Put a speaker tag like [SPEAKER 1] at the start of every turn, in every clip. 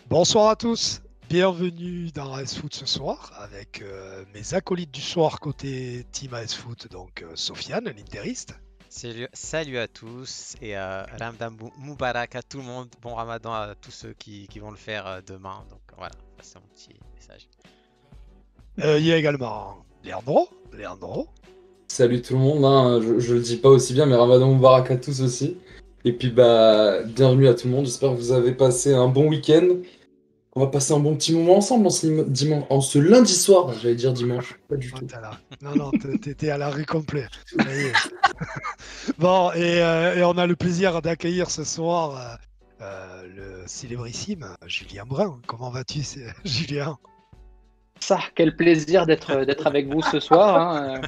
[SPEAKER 1] Bonsoir à tous, bienvenue dans AS Foot ce soir avec mes acolytes du soir côté Team AS Foot, donc Sofiane, l'interiste.
[SPEAKER 2] Salut à tous et Ramadan Moubarak à tout le monde. Bon Ramadan à tous ceux qui vont le faire demain. Donc voilà, ça, c'est mon petit message.
[SPEAKER 1] Il y a également Leandro.
[SPEAKER 3] Salut tout le monde, hein. Je le dis pas aussi bien, mais Ramadan Moubarak à tous aussi. Et puis bienvenue à tout le monde, j'espère que vous avez passé un bon week-end. On va passer un bon petit moment ensemble en ce lundi soir, j'allais dire dimanche, pas du tout.
[SPEAKER 1] Non, t'étais à l'arrêt complet. Ça y est. Bon, et on a le plaisir d'accueillir ce soir le célébrissime Julien Brun. Comment vas-tu, Julien?
[SPEAKER 4] Ça, quel plaisir d'être avec vous ce soir, hein.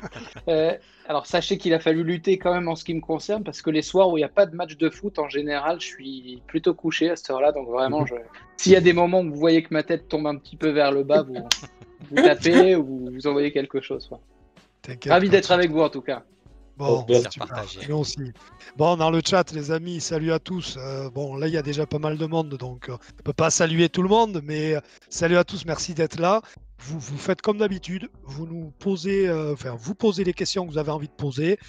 [SPEAKER 4] Alors sachez qu'il a fallu lutter quand même en ce qui me concerne, parce que les soirs où il n'y a pas de match de foot, en général, je suis plutôt couché à cette heure-là. Donc vraiment, s'il y a des moments où vous voyez que ma tête tombe un petit peu vers le bas, vous tapez ou vous envoyez quelque chose, quoi. Ravi d'être avec vous en tout cas.
[SPEAKER 1] Bon,
[SPEAKER 2] partagé.
[SPEAKER 1] Nous aussi. Bon, dans le chat, les amis, salut à tous. Bon, là, il y a déjà pas mal de monde, donc on ne peut pas saluer tout le monde, mais salut à tous, merci d'être là. Vous faites comme d'habitude, vous nous posez, vous posez les questions que vous avez envie de poser.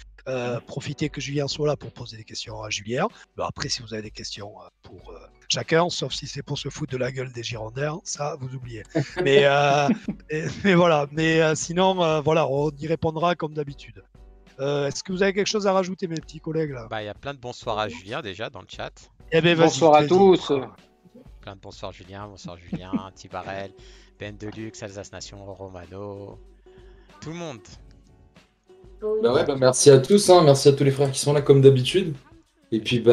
[SPEAKER 1] Profitez que Julien soit là pour poser des questions à Julien. Bon, après, si vous avez des questions pour chacun, sauf si c'est pour se foutre de la gueule des Girondins, ça, vous oubliez. Mais, mais voilà, sinon, voilà, on y répondra comme d'habitude. Est-ce que vous avez quelque chose à rajouter, mes petits collègues là?
[SPEAKER 2] Il y a plein de bonsoirs à Julien déjà dans le chat.
[SPEAKER 1] Eh ben,
[SPEAKER 4] bonsoir à tous.
[SPEAKER 2] Plein de bonsoir Julien, Tibarel, Ben Deluxe, Alsace Nation, Romano, tout le monde.
[SPEAKER 3] Merci à tous, hein. Merci à tous les frères qui sont là comme d'habitude. Et puis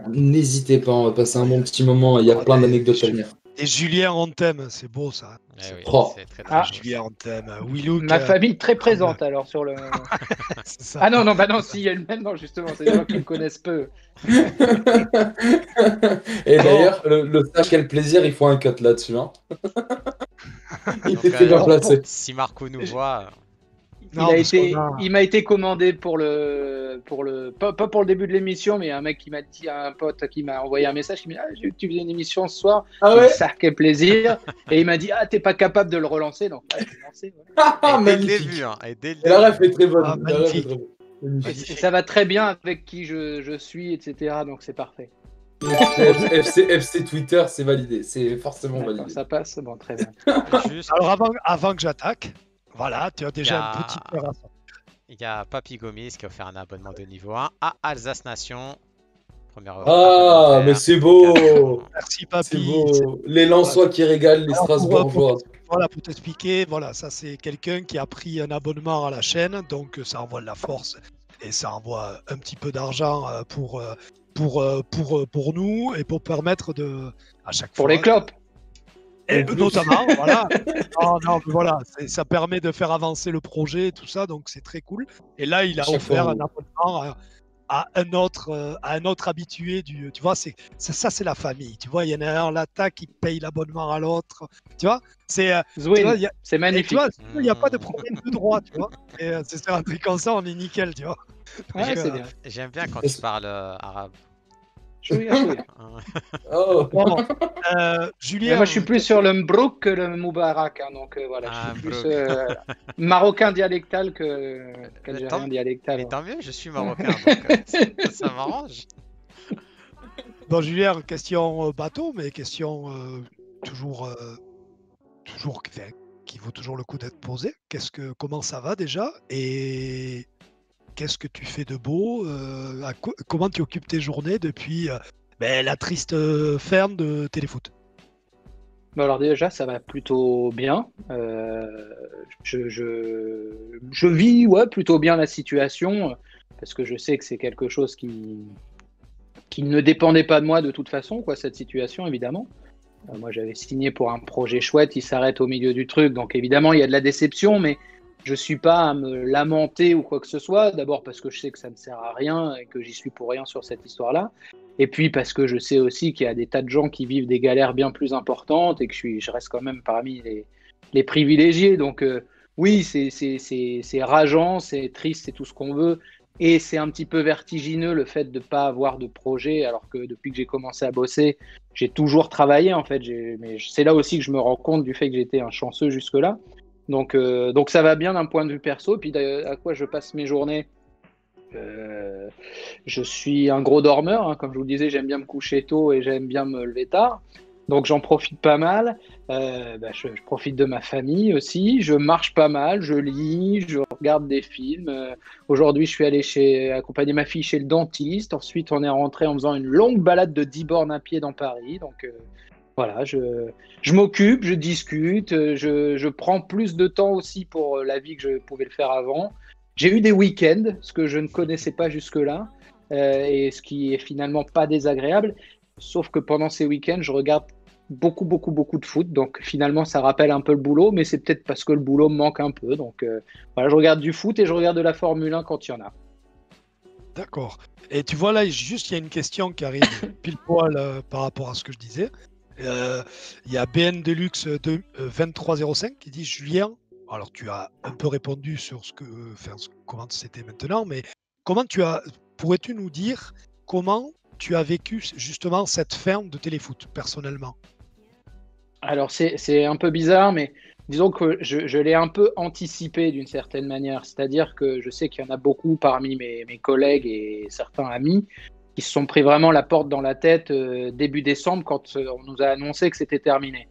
[SPEAKER 3] n'hésitez pas, on va passer un bon petit moment, il y a plein d'anecdotes à venir.
[SPEAKER 1] Et Julien en thème, c'est beau ça.
[SPEAKER 2] C'est
[SPEAKER 1] très Julien en thème.
[SPEAKER 4] Ma famille très présente alors sur le.
[SPEAKER 1] Ça.
[SPEAKER 4] Ah non, si, il y a le même, non, justement, c'est des gens qui me connaissent peu.
[SPEAKER 3] Et d'ailleurs, le stage, quel plaisir, il faut un cut là-dessus. Hein. Il était bien placé.
[SPEAKER 2] Si Marco nous voit.
[SPEAKER 4] Il m'a été commandé pas pour le début de l'émission, mais un pote qui m'a envoyé un message qui m'a dit j'ai vu que tu faisais une émission ce soir.
[SPEAKER 3] Ah ouais,
[SPEAKER 4] ça, quel plaisir. Et il m'a dit t'es pas capable de le relancer, donc je l'ai lancé.
[SPEAKER 2] Dès le début, hein.
[SPEAKER 3] Et la ref est très bonne.
[SPEAKER 4] Et ça va très bien avec qui je suis, etc. Donc c'est parfait.
[SPEAKER 3] FC Twitter, c'est validé, c'est forcément validé.
[SPEAKER 4] Ça passe, bon, très bien.
[SPEAKER 1] Alors avant que j'attaque, voilà, tu as déjà un petit peu.
[SPEAKER 2] Il y a Papy Gomis qui a offert un abonnement de niveau 1 à Alsace Nation.
[SPEAKER 3] Mais c'est beau.
[SPEAKER 1] Merci Papy.
[SPEAKER 3] C'est beau. Les Lensois qui régalent les Strasbourgeois.
[SPEAKER 1] Voilà, pour t'expliquer, voilà, ça c'est quelqu'un qui a pris un abonnement à la chaîne, donc ça envoie de la force et ça envoie un petit peu d'argent pour nous et pour permettre à chaque fois.
[SPEAKER 4] Pour les clopes.
[SPEAKER 1] Et notamment, voilà. Voilà, ça permet de faire avancer le projet et tout ça, donc c'est très cool. Et là, il a offert un abonnement à un autre habitué tu vois, ça c'est la famille. Tu vois, il y en a un là qui paye l'abonnement à l'autre. Tu vois, c'est
[SPEAKER 4] magnifique.
[SPEAKER 1] Tu vois, il n'y a pas de problème de droit, tu vois. Et c'est sur un truc comme ça, on est nickel, tu vois.
[SPEAKER 4] Ouais, c'est bien.
[SPEAKER 2] J'aime bien quand tu parles arabe.
[SPEAKER 1] Julien,
[SPEAKER 4] moi je suis plus sur le Mbrouk que le Moubarak, hein, donc voilà, je suis plus marocain dialectal qu'algérien dialectal.
[SPEAKER 2] Mais tant mieux, je suis marocain, donc ça m'arrange.
[SPEAKER 1] Bon, Julien, question bateau, mais question toujours qui vaut toujours le coup d'être posée. Comment ça va déjà et qu'est-ce que tu fais de beau? Comment tu occupes tes journées depuis la triste ferme de Téléfoot?
[SPEAKER 4] Alors déjà, ça va plutôt bien. Je vis plutôt bien la situation parce que je sais que c'est quelque chose qui ne dépendait pas de moi de toute façon, cette situation, évidemment. Moi, j'avais signé pour un projet chouette, il s'arrête au milieu du truc. Donc évidemment, il y a de la déception, mais je ne suis pas à me lamenter ou quoi que ce soit. D'abord parce que je sais que ça ne sert à rien et que j'y suis pour rien sur cette histoire-là. Et puis parce que je sais aussi qu'il y a des tas de gens qui vivent des galères bien plus importantes et que je reste quand même parmi les privilégiés. Donc oui, c'est rageant, c'est triste, c'est tout ce qu'on veut. et c'est un petit peu vertigineux le fait de ne pas avoir de projet, alors que depuis que j'ai commencé à bosser, j'ai toujours travaillé en fait. Mais c'est là aussi que je me rends compte du fait que j'étais un chanceux jusque-là. Donc ça va bien d'un point de vue perso. Puis à quoi je passe mes journées, je suis un gros dormeur, hein. Comme je vous le disais, j'aime bien me coucher tôt et j'aime bien me lever tard. Donc j'en profite pas mal. Je profite de ma famille aussi. Je marche pas mal, je lis, je regarde des films. Aujourd'hui, je suis allé accompagner ma fille chez le dentiste. Ensuite, on est rentré en faisant une longue balade de 10 bornes à pied dans Paris. Donc voilà, je m'occupe, je discute, je prends plus de temps aussi pour la vie que je pouvais le faire avant. J'ai eu des week-ends, ce que je ne connaissais pas jusque-là, et ce qui est finalement pas désagréable. Sauf que pendant ces week-ends, je regarde beaucoup de foot. Donc finalement, ça rappelle un peu le boulot, mais c'est peut-être parce que le boulot me manque un peu. Donc voilà, je regarde du foot et je regarde de la Formule 1 quand il y en a.
[SPEAKER 1] D'accord. Et tu vois là, juste il y a une question qui arrive pile poil par rapport à ce que je disais. Il y a BN Deluxe 2305 qui dit Julien. Alors tu as un peu répondu sur comment c'était maintenant, mais pourrais-tu nous dire comment tu as vécu justement cette fin de téléfoot personnellement?
[SPEAKER 4] Alors c'est un peu bizarre, mais disons que je l'ai un peu anticipé d'une certaine manière. C'est-à-dire que je sais qu'il y en a beaucoup parmi mes collègues et certains amis qui se sont pris vraiment la porte dans la tête début décembre quand on nous a annoncé que c'était terminé.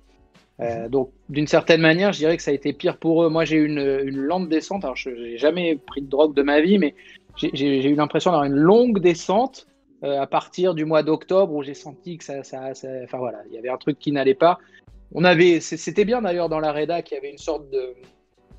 [SPEAKER 4] Donc d'une certaine manière, je dirais que ça a été pire pour eux. Moi, j'ai eu une lente descente. Alors, je n'ai jamais pris de drogue de ma vie, mais j'ai eu l'impression d'avoir une longue descente à partir du mois d'octobre où j'ai senti que enfin voilà, il y avait un truc qui n'allait pas. C'était bien d'ailleurs dans la rédac, qu'il y avait une sorte de,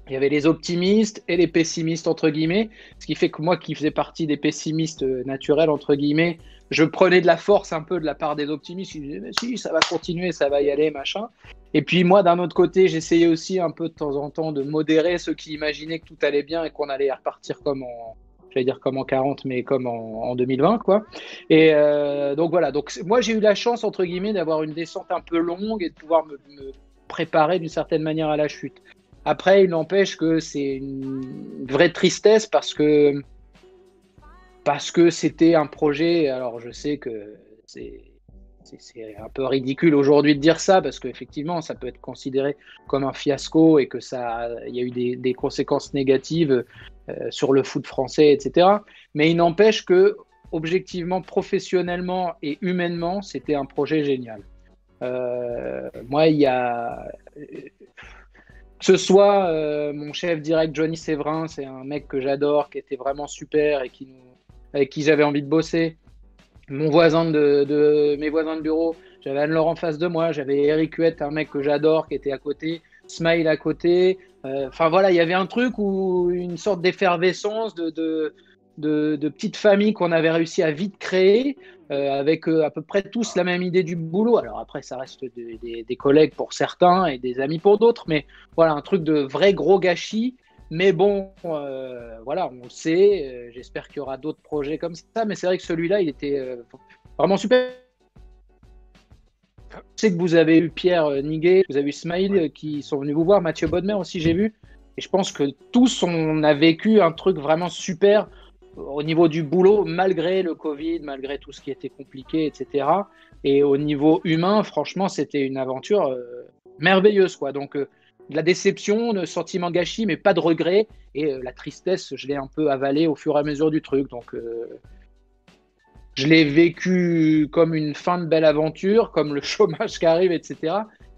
[SPEAKER 4] il y avait les optimistes et les pessimistes entre guillemets, ce qui fait que moi qui faisais partie des pessimistes naturels entre guillemets, je prenais de la force un peu de la part des optimistes. Je disais mais si, ça va continuer, ça va y aller, machin. Et puis moi d'un autre côté, j'essayais aussi un peu de temps en temps de modérer ceux qui imaginaient que tout allait bien et qu'on allait repartir comme en 40, mais comme en 2020, quoi. Et donc voilà. Donc moi j'ai eu la chance entre guillemets d'avoir une descente un peu longue et de pouvoir me préparer d'une certaine manière à la chute. Après, il n'empêche que c'est une vraie tristesse parce que c'était un projet. Alors, je sais que c'est un peu ridicule aujourd'hui de dire ça parce qu'effectivement, ça peut être considéré comme un fiasco et que il y a eu des conséquences négatives sur le foot français, etc. Mais il n'empêche que, objectivement, professionnellement et humainement, c'était un projet génial. Moi, il y a. Que ce soit mon chef direct Johnny Séverin, c'est un mec que j'adore, qui était vraiment super et avec qui j'avais envie de bosser. Mes voisins de bureau, j'avais Anne-Laure en face de moi, j'avais Eric Huette, un mec que j'adore, qui était à côté, Smile à côté. Enfin voilà, il y avait un truc où une sorte d'effervescence de petites familles qu'on avait réussi à vite créer, avec à peu près tous la même idée du boulot. Alors après, ça reste des collègues pour certains et des amis pour d'autres, mais voilà, un truc de vrai gros gâchis. Mais bon, voilà, on le sait. J'espère qu'il y aura d'autres projets comme ça, mais c'est vrai que celui-là, il était vraiment super. Je sais que vous avez eu Pierre Niguet, vous avez eu Smile qui sont venus vous voir, Mathieu Bodmer aussi, j'ai vu. Et je pense que tous, on a vécu un truc vraiment super au niveau du boulot, malgré le Covid, malgré tout ce qui était compliqué, etc. Et au niveau humain, franchement, c'était une aventure merveilleuse, quoi. Donc, la déception, le sentiment gâchis, mais pas de regret. Et la tristesse, je l'ai un peu avalée au fur et à mesure du truc. Donc, je l'ai vécu comme une fin de belle aventure, comme le chômage qui arrive, etc.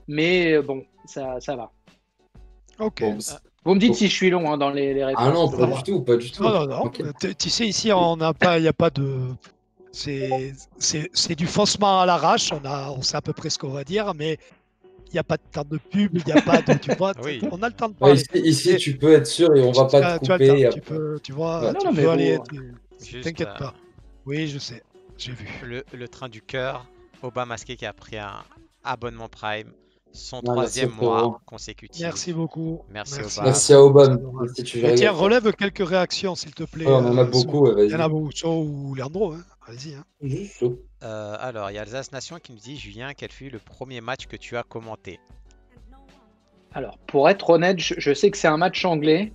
[SPEAKER 4] Mais bon, ça va.
[SPEAKER 1] Ok.
[SPEAKER 3] Bon,
[SPEAKER 4] vous me dites si je suis long dans les réponses.
[SPEAKER 3] Ah non, pas du tout, pas du tout.
[SPEAKER 1] Non.
[SPEAKER 3] Ok.
[SPEAKER 1] Tu sais, ici, il n'y a pas de. C'est du faussement à l'arrache. On sait à peu près ce qu'on va dire, mais il n'y a pas de temps de pub, il n'y a pas de. Tu vois,
[SPEAKER 2] Oui.
[SPEAKER 1] on a le temps de
[SPEAKER 3] Ouais,
[SPEAKER 1] parler.
[SPEAKER 3] ici, tu peux être sûr et on va pas te
[SPEAKER 1] Tu as
[SPEAKER 3] couper.
[SPEAKER 1] le temps, tu vois,
[SPEAKER 3] Ouais.
[SPEAKER 1] tu
[SPEAKER 4] Non, mais
[SPEAKER 1] peux aller.
[SPEAKER 2] Juste,
[SPEAKER 1] T'inquiète pas. Oui, je sais, j'ai vu.
[SPEAKER 2] Le train du cœur, Oba Masqué qui a pris un abonnement Prime, son
[SPEAKER 3] Ah,
[SPEAKER 2] troisième
[SPEAKER 3] merci,
[SPEAKER 2] mois
[SPEAKER 3] frérot.
[SPEAKER 2] consécutif.
[SPEAKER 1] Merci beaucoup.
[SPEAKER 2] Merci, Oba.
[SPEAKER 3] Merci à Oban.
[SPEAKER 1] adorable.
[SPEAKER 3] Si tu
[SPEAKER 1] Et
[SPEAKER 3] veux
[SPEAKER 1] tiens,
[SPEAKER 3] regarder.
[SPEAKER 1] relève quelques réactions, s'il te plaît.
[SPEAKER 3] Ouais, on en a beaucoup, ouais,
[SPEAKER 1] Il y en a
[SPEAKER 3] vas-y.
[SPEAKER 1] beaucoup. So ou Leandro, hein. Allez-y. Hein.
[SPEAKER 3] Juste chaud.
[SPEAKER 2] Alors, il y a Alsace Nation qui nous dit Julien, quel fut le premier match que tu as commenté?
[SPEAKER 4] Alors, pour être honnête, je sais que c'est un match anglais.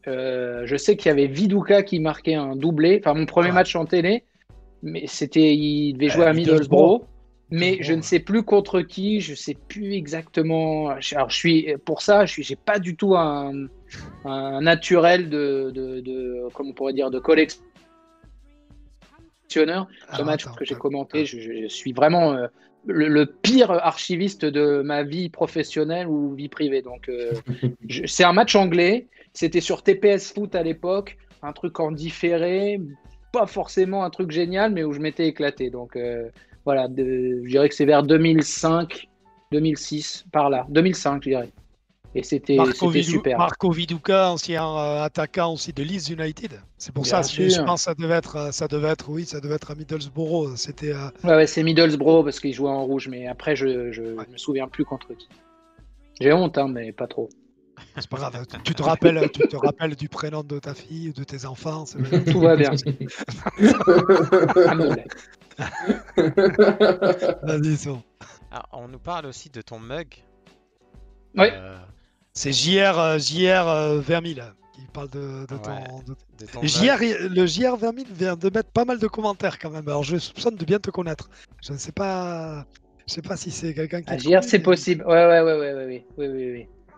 [SPEAKER 4] Je sais qu'il y avait Viduka qui marquait un doublé. Enfin, mon premier match en télé, mais il devait jouer à Middlesbrough. Mais je ne sais plus contre qui, je ne sais plus exactement. Alors, j'ai pas du tout un naturel comme on pourrait dire, de collectionneur. Ce match que j'ai commenté, je suis vraiment le pire archiviste de ma vie professionnelle ou vie privée. Donc, c'est un match anglais. C'était sur TPS Foot à l'époque, un truc en différé, pas forcément un truc génial, mais où je m'étais éclaté. Donc, voilà, je dirais que c'est vers 2005, 2006, par là. 2005, je dirais. Et c'était super.
[SPEAKER 1] Marco Viduka, ancien attaquant aussi de Leeds United. C'est pour ça, je pense que ça devait être à Middlesbrough. C'était.
[SPEAKER 4] Ouais, c'est Middlesbrough parce qu'il jouait en rouge, mais après, je me souviens plus contre qui. J'ai honte, mais pas trop.
[SPEAKER 1] C'est pas grave. Tu te rappelles du prénom de ta fille, de tes enfants.
[SPEAKER 4] Tout va bien.
[SPEAKER 1] Vas-y, son.
[SPEAKER 2] Alors, on nous parle aussi de ton mug.
[SPEAKER 4] Oui.
[SPEAKER 1] C'est JR Vermil qui parle de ton JR, le JR Vermil vient de mettre pas mal de commentaires quand même. Alors je soupçonne de bien te connaître. Je ne sais pas si c'est quelqu'un qui.
[SPEAKER 4] JR, c'est possible. Oui.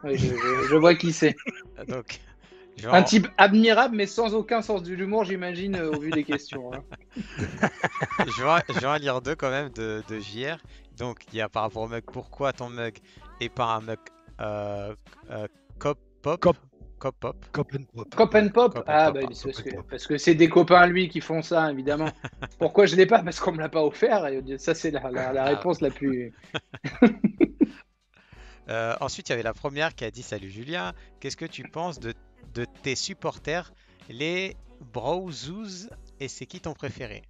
[SPEAKER 4] Oui, je vois qui c'est.
[SPEAKER 2] Donc,
[SPEAKER 4] un type admirable, mais sans aucun sens de l'humour, j'imagine, au vu des questions. Hein.
[SPEAKER 2] Je vais en lire deux quand même de JR. Donc, il y a par rapport au mug, pourquoi ton mug est pas un mug Cop and Pop.
[SPEAKER 4] Ah, bah, parce que c'est des copains, lui, qui font ça, évidemment. Pourquoi je l'ai pas? Parce qu'on me l'a pas offert. Et ça, c'est la réponse la plus.
[SPEAKER 2] Ensuite, il y avait la première qui a dit: Salut Julien, qu'est-ce que tu penses de tes supporters, les Browzoos, et c'est qui ton préféré?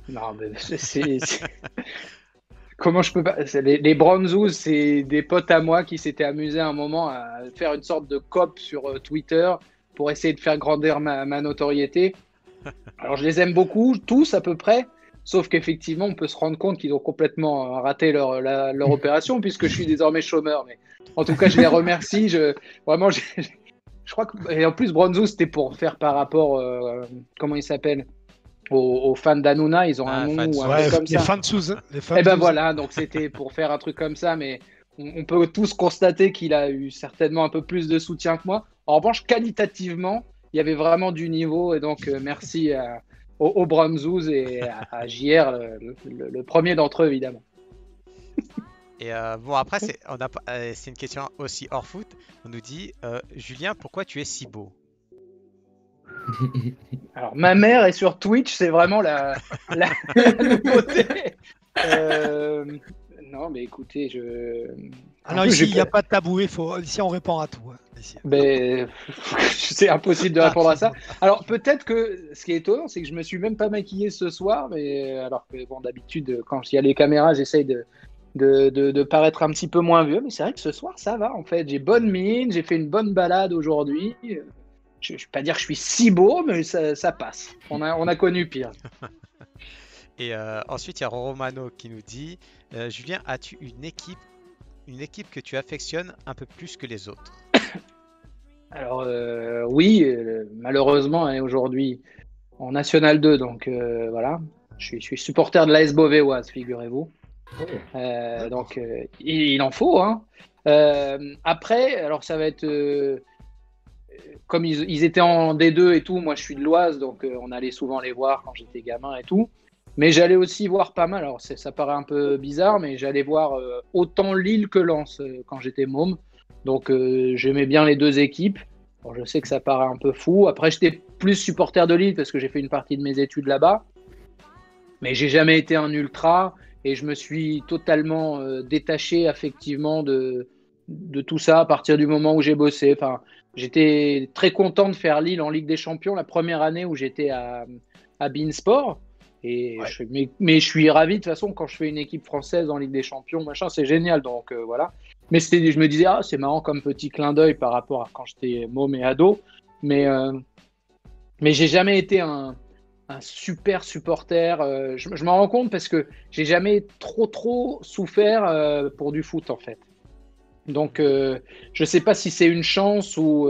[SPEAKER 4] Non, mais c'est... Comment je peux pas... Les Browzoos, c'est des potes à moi qui s'étaient amusés à un moment à faire une sorte de cop sur Twitter pour essayer de faire grandir ma notoriété. Alors, je les aime beaucoup, tous à peu près. Sauf qu'effectivement, on peut se rendre compte qu'ils ont complètement raté leur opération puisque je suis désormais chômeur. Mais en tout cas, je les remercie. Je crois que... Et en plus, Bronzo, c'était pour faire par rapport... comment il s'appelle, aux fans d'Hanouna. Ils ont un nom ou un truc comme ça. Et ben voilà, donc c'était pour faire un truc comme ça. Mais on peut tous constater qu'il a eu certainement un peu plus de soutien que moi. En revanche, qualitativement, il y avait vraiment du niveau. Et donc, merci aux Bronzoos et à JR, le premier d'entre eux, évidemment.
[SPEAKER 2] Et bon, après, c'est une question aussi hors foot. On nous dit, Julien, pourquoi tu es si beau?
[SPEAKER 4] Alors, ma mère est sur Twitch, c'est vraiment la nouveauté. Non, mais écoutez,
[SPEAKER 1] Alors ici, il n'y a pas de tabou, ici on répond à tout. Hein, ici.
[SPEAKER 4] Mais c'est impossible de répondre à ça. Alors peut-être que ce qui est étonnant, c'est que je me suis même pas maquillé ce soir, mais alors que bon, d'habitude, quand il y a les caméras, j'essaye de paraître un petit peu moins vieux, mais c'est vrai que ce soir, ça va en fait. J'ai bonne mine, j'ai fait une bonne balade aujourd'hui. Je ne vais pas dire que je suis si beau, mais ça passe. On a connu pire.
[SPEAKER 2] Et ensuite, il y a Romano qui nous dit, Julien, as-tu une équipe que tu affectionnes un peu plus que les autres?
[SPEAKER 4] Alors oui, malheureusement, elle est aujourd'hui en National 2, donc voilà. Je suis supporter de l'AS Beauvaisoise, figurez-vous. Donc il en faut. Hein. Après, alors ça va être... comme ils étaient en D2 et tout, moi je suis de l'Oise, donc on allait souvent les voir quand j'étais gamin et tout. Mais j'allais aussi voir pas mal, alors ça paraît un peu bizarre, mais j'allais voir autant Lille que Lens quand j'étais môme. Donc j'aimais bien les deux équipes. Bon, je sais que ça paraît un peu fou. Après, j'étais plus supporter de Lille parce que j'ai fait une partie de mes études là-bas. Mais j'ai jamais été un ultra et je me suis totalement détaché affectivement de tout ça à partir du moment où j'ai bossé. Enfin, j'étais très content de faire Lille en Ligue des Champions la première année où j'étais à Beansport. Et ouais. Mais je suis ravi de toute façon quand je fais une équipe française en Ligue des Champions, machin, c'est génial. Donc voilà. Mais je me disais, c'est marrant comme petit clin d'œil par rapport à quand j'étais môme et ado. Mais j'ai jamais été un super supporter. Je m'en rends compte parce que j'ai jamais trop souffert pour du foot en fait. Donc, je sais pas si c'est une chance ou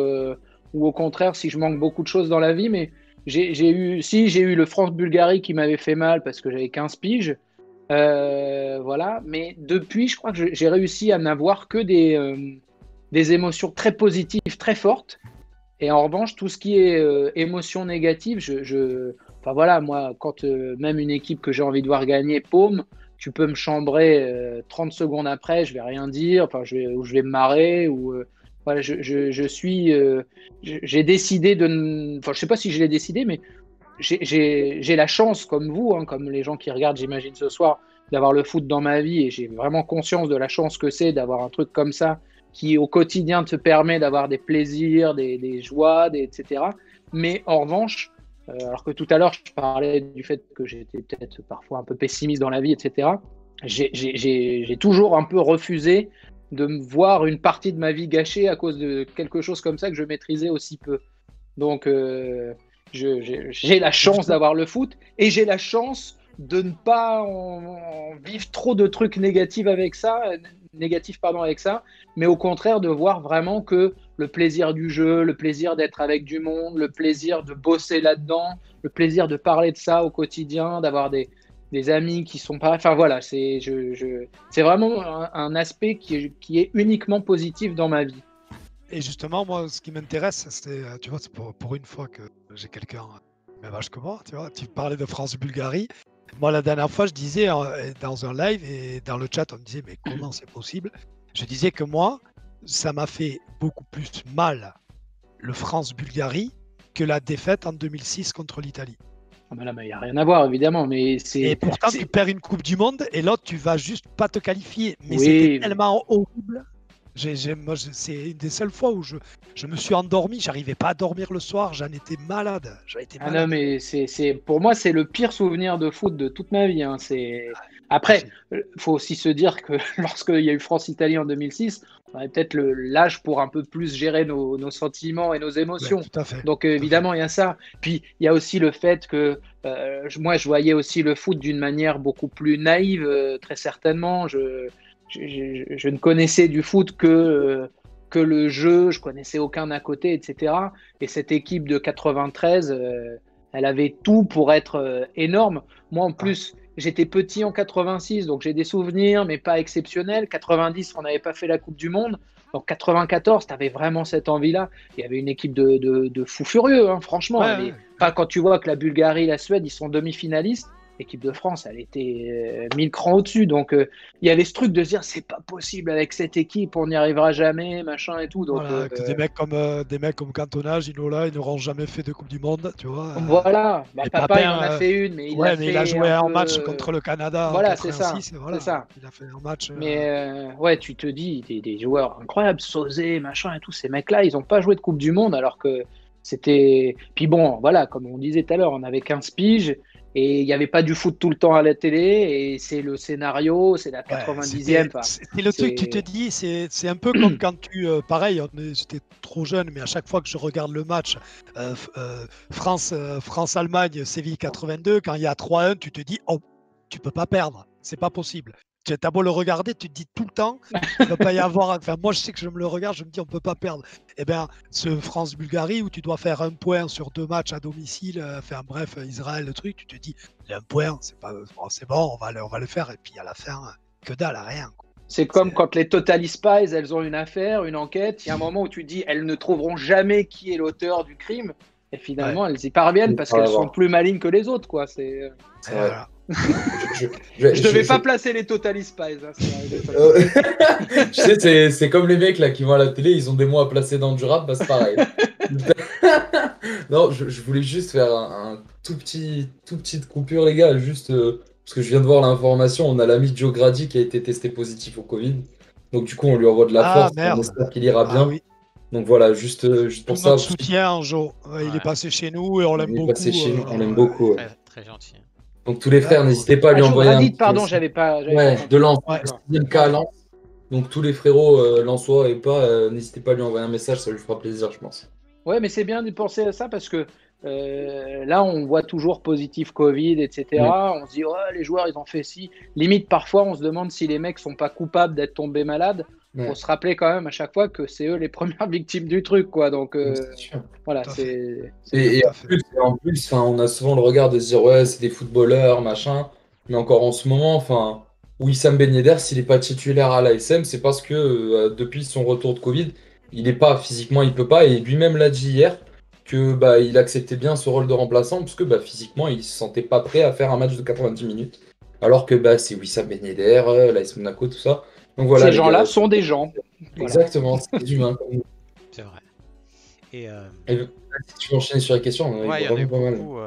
[SPEAKER 4] au contraire si je manque beaucoup de choses dans la vie, mais j'ai eu le France-Bulgarie qui m'avait fait mal parce que j'avais 15 piges. Voilà, mais depuis, je crois que j'ai réussi à n'avoir que des émotions très positives, très fortes. Et en revanche, tout ce qui est émotions négatives, enfin voilà, moi, quand même une équipe que j'ai envie de voir gagner paume, tu peux me chambrer 30 secondes après, je vais rien dire, enfin, je vais me marrer, ou voilà, j'ai décidé enfin, je sais pas si je l'ai décidé, mais j'ai la chance, comme vous, hein, comme les gens qui regardent, j'imagine, ce soir, d'avoir le foot dans ma vie, et j'ai vraiment conscience de la chance que c'est d'avoir un truc comme ça qui, au quotidien, te permet d'avoir des plaisirs, des joies, etc. Mais en revanche, alors que tout à l'heure, je parlais du fait que j'étais peut-être parfois un peu pessimiste dans la vie, etc., j'ai toujours un peu refusé de me voir une partie de ma vie gâchée à cause de quelque chose comme ça que je maîtrisais aussi peu. Donc, j'ai la chance d'avoir le foot et j'ai la chance de ne pas en vivre trop de trucs négatifs avec ça, mais au contraire de voir vraiment que le plaisir du jeu, le plaisir d'être avec du monde, le plaisir de bosser là-dedans, le plaisir de parler de ça au quotidien, d'avoir des amis qui sont pareils. Enfin voilà, c'est vraiment un aspect qui est uniquement positif dans ma vie.
[SPEAKER 1] Et justement, moi, ce qui m'intéresse, c'est, tu vois, c'est pour une fois que j'ai quelqu'un même âge que moi, tu vois, tu parlais de France-Bulgarie. Moi, la dernière fois, je disais dans un live et dans le chat, on me disait, mais comment c'est possible? Je disais que moi, ça m'a fait beaucoup plus mal le France-Bulgarie que la défaite en 2006 contre l'Italie.
[SPEAKER 4] Ah ben là, il n'y a rien à voir, évidemment. Mais
[SPEAKER 1] et pourtant, tu perds une Coupe du Monde et l'autre, tu vas juste pas te qualifier. Mais
[SPEAKER 4] oui,
[SPEAKER 1] c'était tellement horrible. Moi, c'est une des seules fois où je me suis endormi, j'arrivais pas à dormir le soir, j'en étais malade.
[SPEAKER 4] Ah non, mais pour moi, c'est le pire souvenir de foot de toute ma vie. Hein. Après, il faut aussi se dire que lorsqu'il y a eu France-Italie en 2006, on avait peut-être l'âge pour un peu plus gérer nos sentiments et nos émotions.
[SPEAKER 1] Ouais, tout à fait.
[SPEAKER 4] Donc évidemment, il y a ça. Puis il y a aussi le fait que moi, je voyais aussi le foot d'une manière beaucoup plus naïve, très certainement. Je ne connaissais du foot que le jeu, je connaissais aucun à côté, etc. Et cette équipe de 93, elle avait tout pour être énorme. Moi, en plus, j'étais petit en 86, donc j'ai des souvenirs, mais pas exceptionnels. 90, on n'avait pas fait la Coupe du Monde. Donc 94, tu avais vraiment cette envie-là. Il y avait une équipe de fous furieux, hein, franchement. Enfin, quand tu vois que la Bulgarie et la Suède, ils sont demi-finalistes, l'équipe de France, elle était 1000 crans au-dessus. Donc, il y avait ce truc de se dire, c'est pas possible avec cette équipe, on n'y arrivera jamais, machin et tout. Donc,
[SPEAKER 1] voilà, que des mecs comme Cantona, Ginola, ils n'auront jamais fait de Coupe du Monde, tu vois.
[SPEAKER 4] Voilà. Papa, il en a fait une, mais
[SPEAKER 1] il a joué un match contre le Canada
[SPEAKER 4] voilà,
[SPEAKER 1] en 86.
[SPEAKER 4] C'est ça.
[SPEAKER 1] Il a fait un match.
[SPEAKER 4] Mais ouais, tu te dis, des joueurs incroyables, Sosé, machin et tout, ces mecs-là, ils n'ont pas joué de Coupe du Monde alors que c'était. Puis bon, voilà, comme on disait tout à l'heure, on avait 15 piges. Et il n'y avait pas du foot tout le temps à la télé, et c'est le scénario, c'est la 90e.
[SPEAKER 1] C'est le truc, tu te dis, c'est un peu comme quand pareil, j'étais trop jeune, mais à chaque fois que je regarde le match France-Allemagne, Séville 82, quand il y a 3-1, tu te dis, oh, tu peux pas perdre, c'est pas possible. Tu as beau le regarder, tu te dis tout le temps, il ne va pas y avoir. Enfin, moi, je sais que je me le regarde, je me dis, on ne peut pas perdre. Eh bien, ce France-Bulgarie où tu dois faire 1 point sur 2 matchs à domicile, enfin bref, Israël, le truc, tu te dis, 1 point, c'est bon, on va le faire. Et puis à la fin, que dalle, rien. Quoi.
[SPEAKER 4] C'est comme quand les Total Spies, elles ont une affaire, une enquête. Il y a un moment où tu te dis, elles ne trouveront jamais qui est l'auteur du crime. Et finalement, elles y parviennent parce qu'elles sont plus malignes que les autres, quoi. C'est
[SPEAKER 1] voilà.
[SPEAKER 4] Je devais pas placer les Total Spies.
[SPEAKER 3] Tu sais, c'est comme les mecs là qui vont à la télé, ils ont des mots à placer dans du rap, bah c'est pareil. Non, je voulais juste faire un tout petite coupure, les gars, juste parce que je viens de voir l'information, on a l'ami Joe Grady qui a été testé positif au Covid. Donc du coup, on lui envoie de la force, on espère qu'il ira bien.
[SPEAKER 1] Oui.
[SPEAKER 3] Donc voilà, juste pour ça.
[SPEAKER 1] Notre soutien, Joe. Il est passé chez nous et on l'aime beaucoup.
[SPEAKER 3] Il est passé chez nous, on l'aime beaucoup.
[SPEAKER 2] Très gentil.
[SPEAKER 3] Donc tous les frères, n'hésitez pas à lui envoyer un petit
[SPEAKER 4] pardon, j'avais pas.
[SPEAKER 3] De Lens, deuxième cas à Lens. Donc tous les frérots lensois et pas, n'hésitez pas à lui envoyer un message, ça lui fera plaisir, je pense.
[SPEAKER 4] Ouais, mais c'est bien de penser à ça parce que là, on voit toujours positif Covid, etc. On se dit, oh, les joueurs, ils ont fait ci. Limite, parfois, on se demande si les mecs sont pas coupables d'être tombés malades
[SPEAKER 3] Ouais.
[SPEAKER 4] faut se rappeler quand même à chaque fois que c'est eux les premières victimes du truc, quoi. Donc
[SPEAKER 3] C'est sûr.
[SPEAKER 4] voilà,
[SPEAKER 1] Tout à fait.
[SPEAKER 4] c'est
[SPEAKER 3] Et
[SPEAKER 1] Tout à
[SPEAKER 3] en
[SPEAKER 1] fait.
[SPEAKER 3] plus, on a souvent le regard de se dire ouais, c'est des footballeurs, machin. Mais encore en ce moment, Wissam Ben Yedder, s'il n'est pas titulaire à l'ASM, c'est parce que depuis son retour de Covid, il n'est pas physiquement, il peut pas. Et lui-même l'a dit hier que bah il acceptait bien ce rôle de remplaçant parce que bah physiquement, il se sentait pas prêt à faire un match de 90 minutes. Alors que bah c'est Wissam Ben Yedder, l'AS Monaco, tout ça. Donc voilà
[SPEAKER 4] ces
[SPEAKER 3] les
[SPEAKER 4] gens-là
[SPEAKER 3] gars.
[SPEAKER 4] sont des gens. Voilà.
[SPEAKER 3] Exactement, c'est des humains.
[SPEAKER 2] C'est vrai. Et
[SPEAKER 3] Et si tu veux enchaîner sur la question, on en a
[SPEAKER 2] ouais, il y en a eu
[SPEAKER 3] vraiment pas mal.
[SPEAKER 2] beaucoup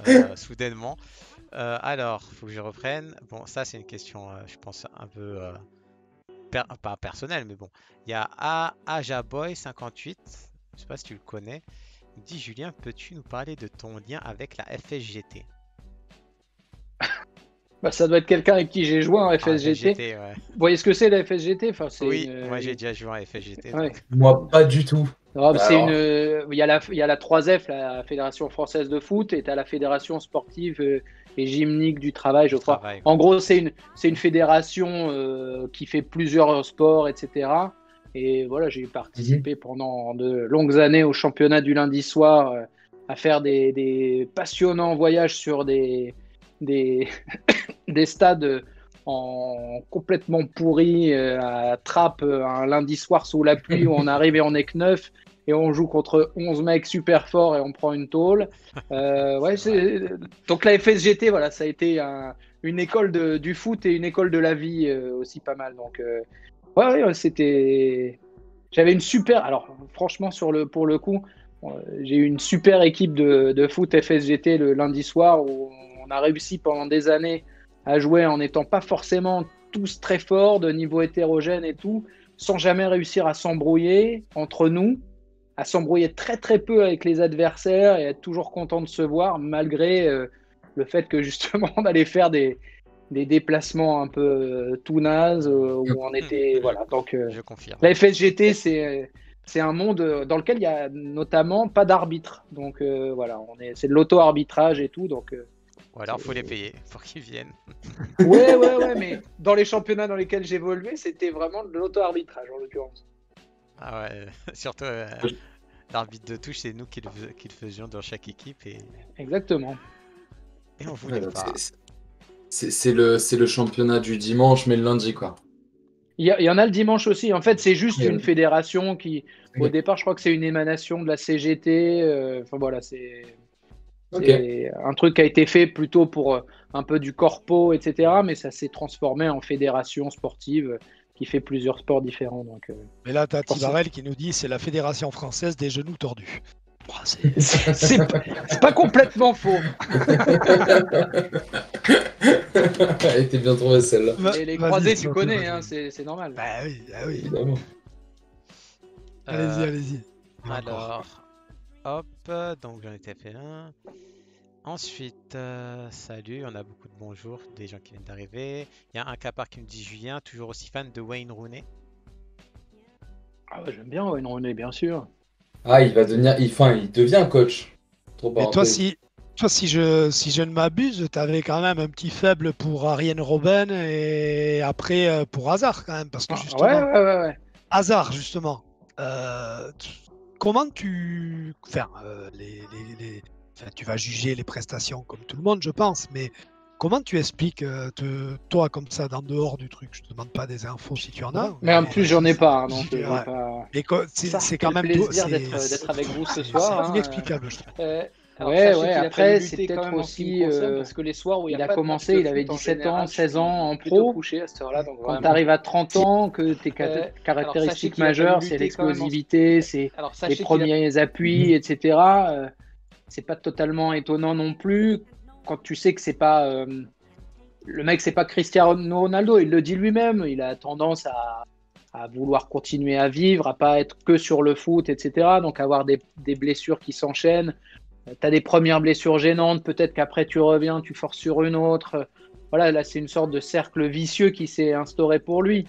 [SPEAKER 2] d'un coup, soudainement. Alors, faut que je reprenne. Bon, ça, c'est une question, je pense, un peu pas personnelle, mais bon. Il y a Ajaboy58, je sais pas si tu le connais. Il me dit Julien, peux-tu nous parler de ton lien avec la FSGT?
[SPEAKER 4] Bah, ça doit être quelqu'un avec qui j'ai joué en
[SPEAKER 2] Ah,
[SPEAKER 4] FSGT.
[SPEAKER 2] FSGT, ouais.
[SPEAKER 4] Vous voyez ce que c'est la FSGT? Enfin, c'est
[SPEAKER 2] Oui, moi j'ai déjà joué en FSGT.
[SPEAKER 4] Ouais.
[SPEAKER 2] Donc.
[SPEAKER 3] Moi, pas du tout.
[SPEAKER 4] Non, c'est
[SPEAKER 3] Alors.
[SPEAKER 4] il y a la 3F, la Fédération française de foot, et tu as la Fédération sportive et gymnique du travail, je crois.
[SPEAKER 2] Travail,
[SPEAKER 4] En gros, c'est une fédération qui fait plusieurs sports, etc. Et voilà, j'ai participé pendant de longues années au championnat du lundi soir, à faire des passionnants voyages sur des stades complètement pourris, à Trappes, un lundi soir sous la pluie où on arrive et on est que 9 et on joue contre 11 mecs super forts et on prend une tôle. Ouais, donc la FSGT, voilà, ça a été une école du foot et une école de la vie aussi pas mal. Donc ouais, c'était... J'avais une super... Alors franchement, pour le coup, j'ai eu une super équipe de foot FSGT le lundi soir où on a réussi pendant des années à jouer en n'étant pas forcément tous très forts, de niveau hétérogène et tout, sans jamais réussir à s'embrouiller entre nous, à s'embrouiller très très peu avec les adversaires et être toujours content de se voir, malgré le fait que justement on allait faire des déplacements un peu tout nazes, où on était... Voilà, donc
[SPEAKER 2] Je confirme.
[SPEAKER 4] la FSGT, c'est un monde dans lequel il y a notamment pas d'arbitre. Donc voilà, c'est de l'auto-arbitrage et tout, donc...
[SPEAKER 2] Ou alors faut les payer pour qu'ils viennent.
[SPEAKER 4] Ouais, mais dans les championnats dans lesquels j'ai évolué, c'était vraiment de l'auto-arbitrage en l'occurrence.
[SPEAKER 2] Ah ouais, surtout l'arbitre de touche, c'est nous qui le faisions dans chaque équipe et
[SPEAKER 4] Exactement.
[SPEAKER 2] on voulait pas.
[SPEAKER 3] C'est le championnat du dimanche, mais le lundi, quoi.
[SPEAKER 4] Il y en a le dimanche aussi. En fait, c'est juste
[SPEAKER 3] Oui,
[SPEAKER 4] une
[SPEAKER 3] oui.
[SPEAKER 4] fédération qui, au
[SPEAKER 3] Oui.
[SPEAKER 4] départ, je crois que c'est une émanation de la CGT. Enfin voilà, c'est
[SPEAKER 3] Ok.
[SPEAKER 4] un truc qui a été fait plutôt pour un peu du corpo, etc. Mais ça s'est transformé en fédération sportive qui fait plusieurs sports différents. Donc,
[SPEAKER 1] Mais là, t'as
[SPEAKER 4] pense-
[SPEAKER 1] Tibarel qui nous dit c'est la Fédération française des genoux tordus. Oh,
[SPEAKER 4] c'est pas complètement faux.
[SPEAKER 3] Elle était bien trouvée, celle-là.
[SPEAKER 4] Et les
[SPEAKER 1] Vas-y,
[SPEAKER 4] croisés,
[SPEAKER 1] c'est
[SPEAKER 4] tu
[SPEAKER 1] ok,
[SPEAKER 4] connais,
[SPEAKER 1] vas-y.
[SPEAKER 4] hein, c'est normal.
[SPEAKER 1] Bah oui.
[SPEAKER 3] Évidemment.
[SPEAKER 1] Allez-y,
[SPEAKER 2] Euh,
[SPEAKER 1] allez-y. Et encore.
[SPEAKER 2] Alors, hop, donc j'en ai tapé un. Ensuite, salut, on a beaucoup de bonjours, des gens qui viennent d'arriver. Il y a un capard qui me dit Julien, toujours aussi fan de Wayne Rooney.
[SPEAKER 4] Ah ouais, j'aime bien Wayne Rooney, bien sûr.
[SPEAKER 3] Ah, il devient coach. Trop
[SPEAKER 1] Mais toi,
[SPEAKER 3] parenthèse.
[SPEAKER 1] si je ne m'abuse, tu avais quand même un petit faible pour Arjen Robben et après pour Hazard quand même. Parce que justement,
[SPEAKER 4] Ouais.
[SPEAKER 1] Hazard, justement, comment enfin, tu vas juger les prestations comme tout le monde, je pense, mais comment tu expliques, toi, comme ça, d'en dehors du truc? Je te demande pas des infos si tu en as.
[SPEAKER 4] Mais en plus, j'en ai pas, hein, donc
[SPEAKER 1] Ouais.
[SPEAKER 4] j'ai pas...
[SPEAKER 1] Mais c'est
[SPEAKER 4] quel
[SPEAKER 1] quand même
[SPEAKER 4] plaisir d'être avec vous ce soir.
[SPEAKER 1] C'est
[SPEAKER 4] hein.
[SPEAKER 1] inexplicable, je trouve.
[SPEAKER 4] Alors, ouais, après, c'est peut-être aussi parce que les soirs où il a commencé, il avait 17 ans, 16 ans en pro.
[SPEAKER 5] couché à cette heure-là. Donc
[SPEAKER 4] Quand tu arrives à 30 ans, que tes caractéristiques majeures, c'est l'explosivité, c'est les premiers appuis, etc. C'est pas totalement étonnant non plus quand tu sais que c'est pas le mec, c'est pas Cristiano Ronaldo. Il le dit lui-même. Il a tendance à vouloir continuer à vivre, à pas être que sur le foot, etc. Donc avoir des blessures qui s'enchaînent. Tu as des premières blessures gênantes, peut-être qu'après tu reviens, tu forces sur une autre. Voilà, là c'est une sorte de cercle vicieux qui s'est instauré pour lui.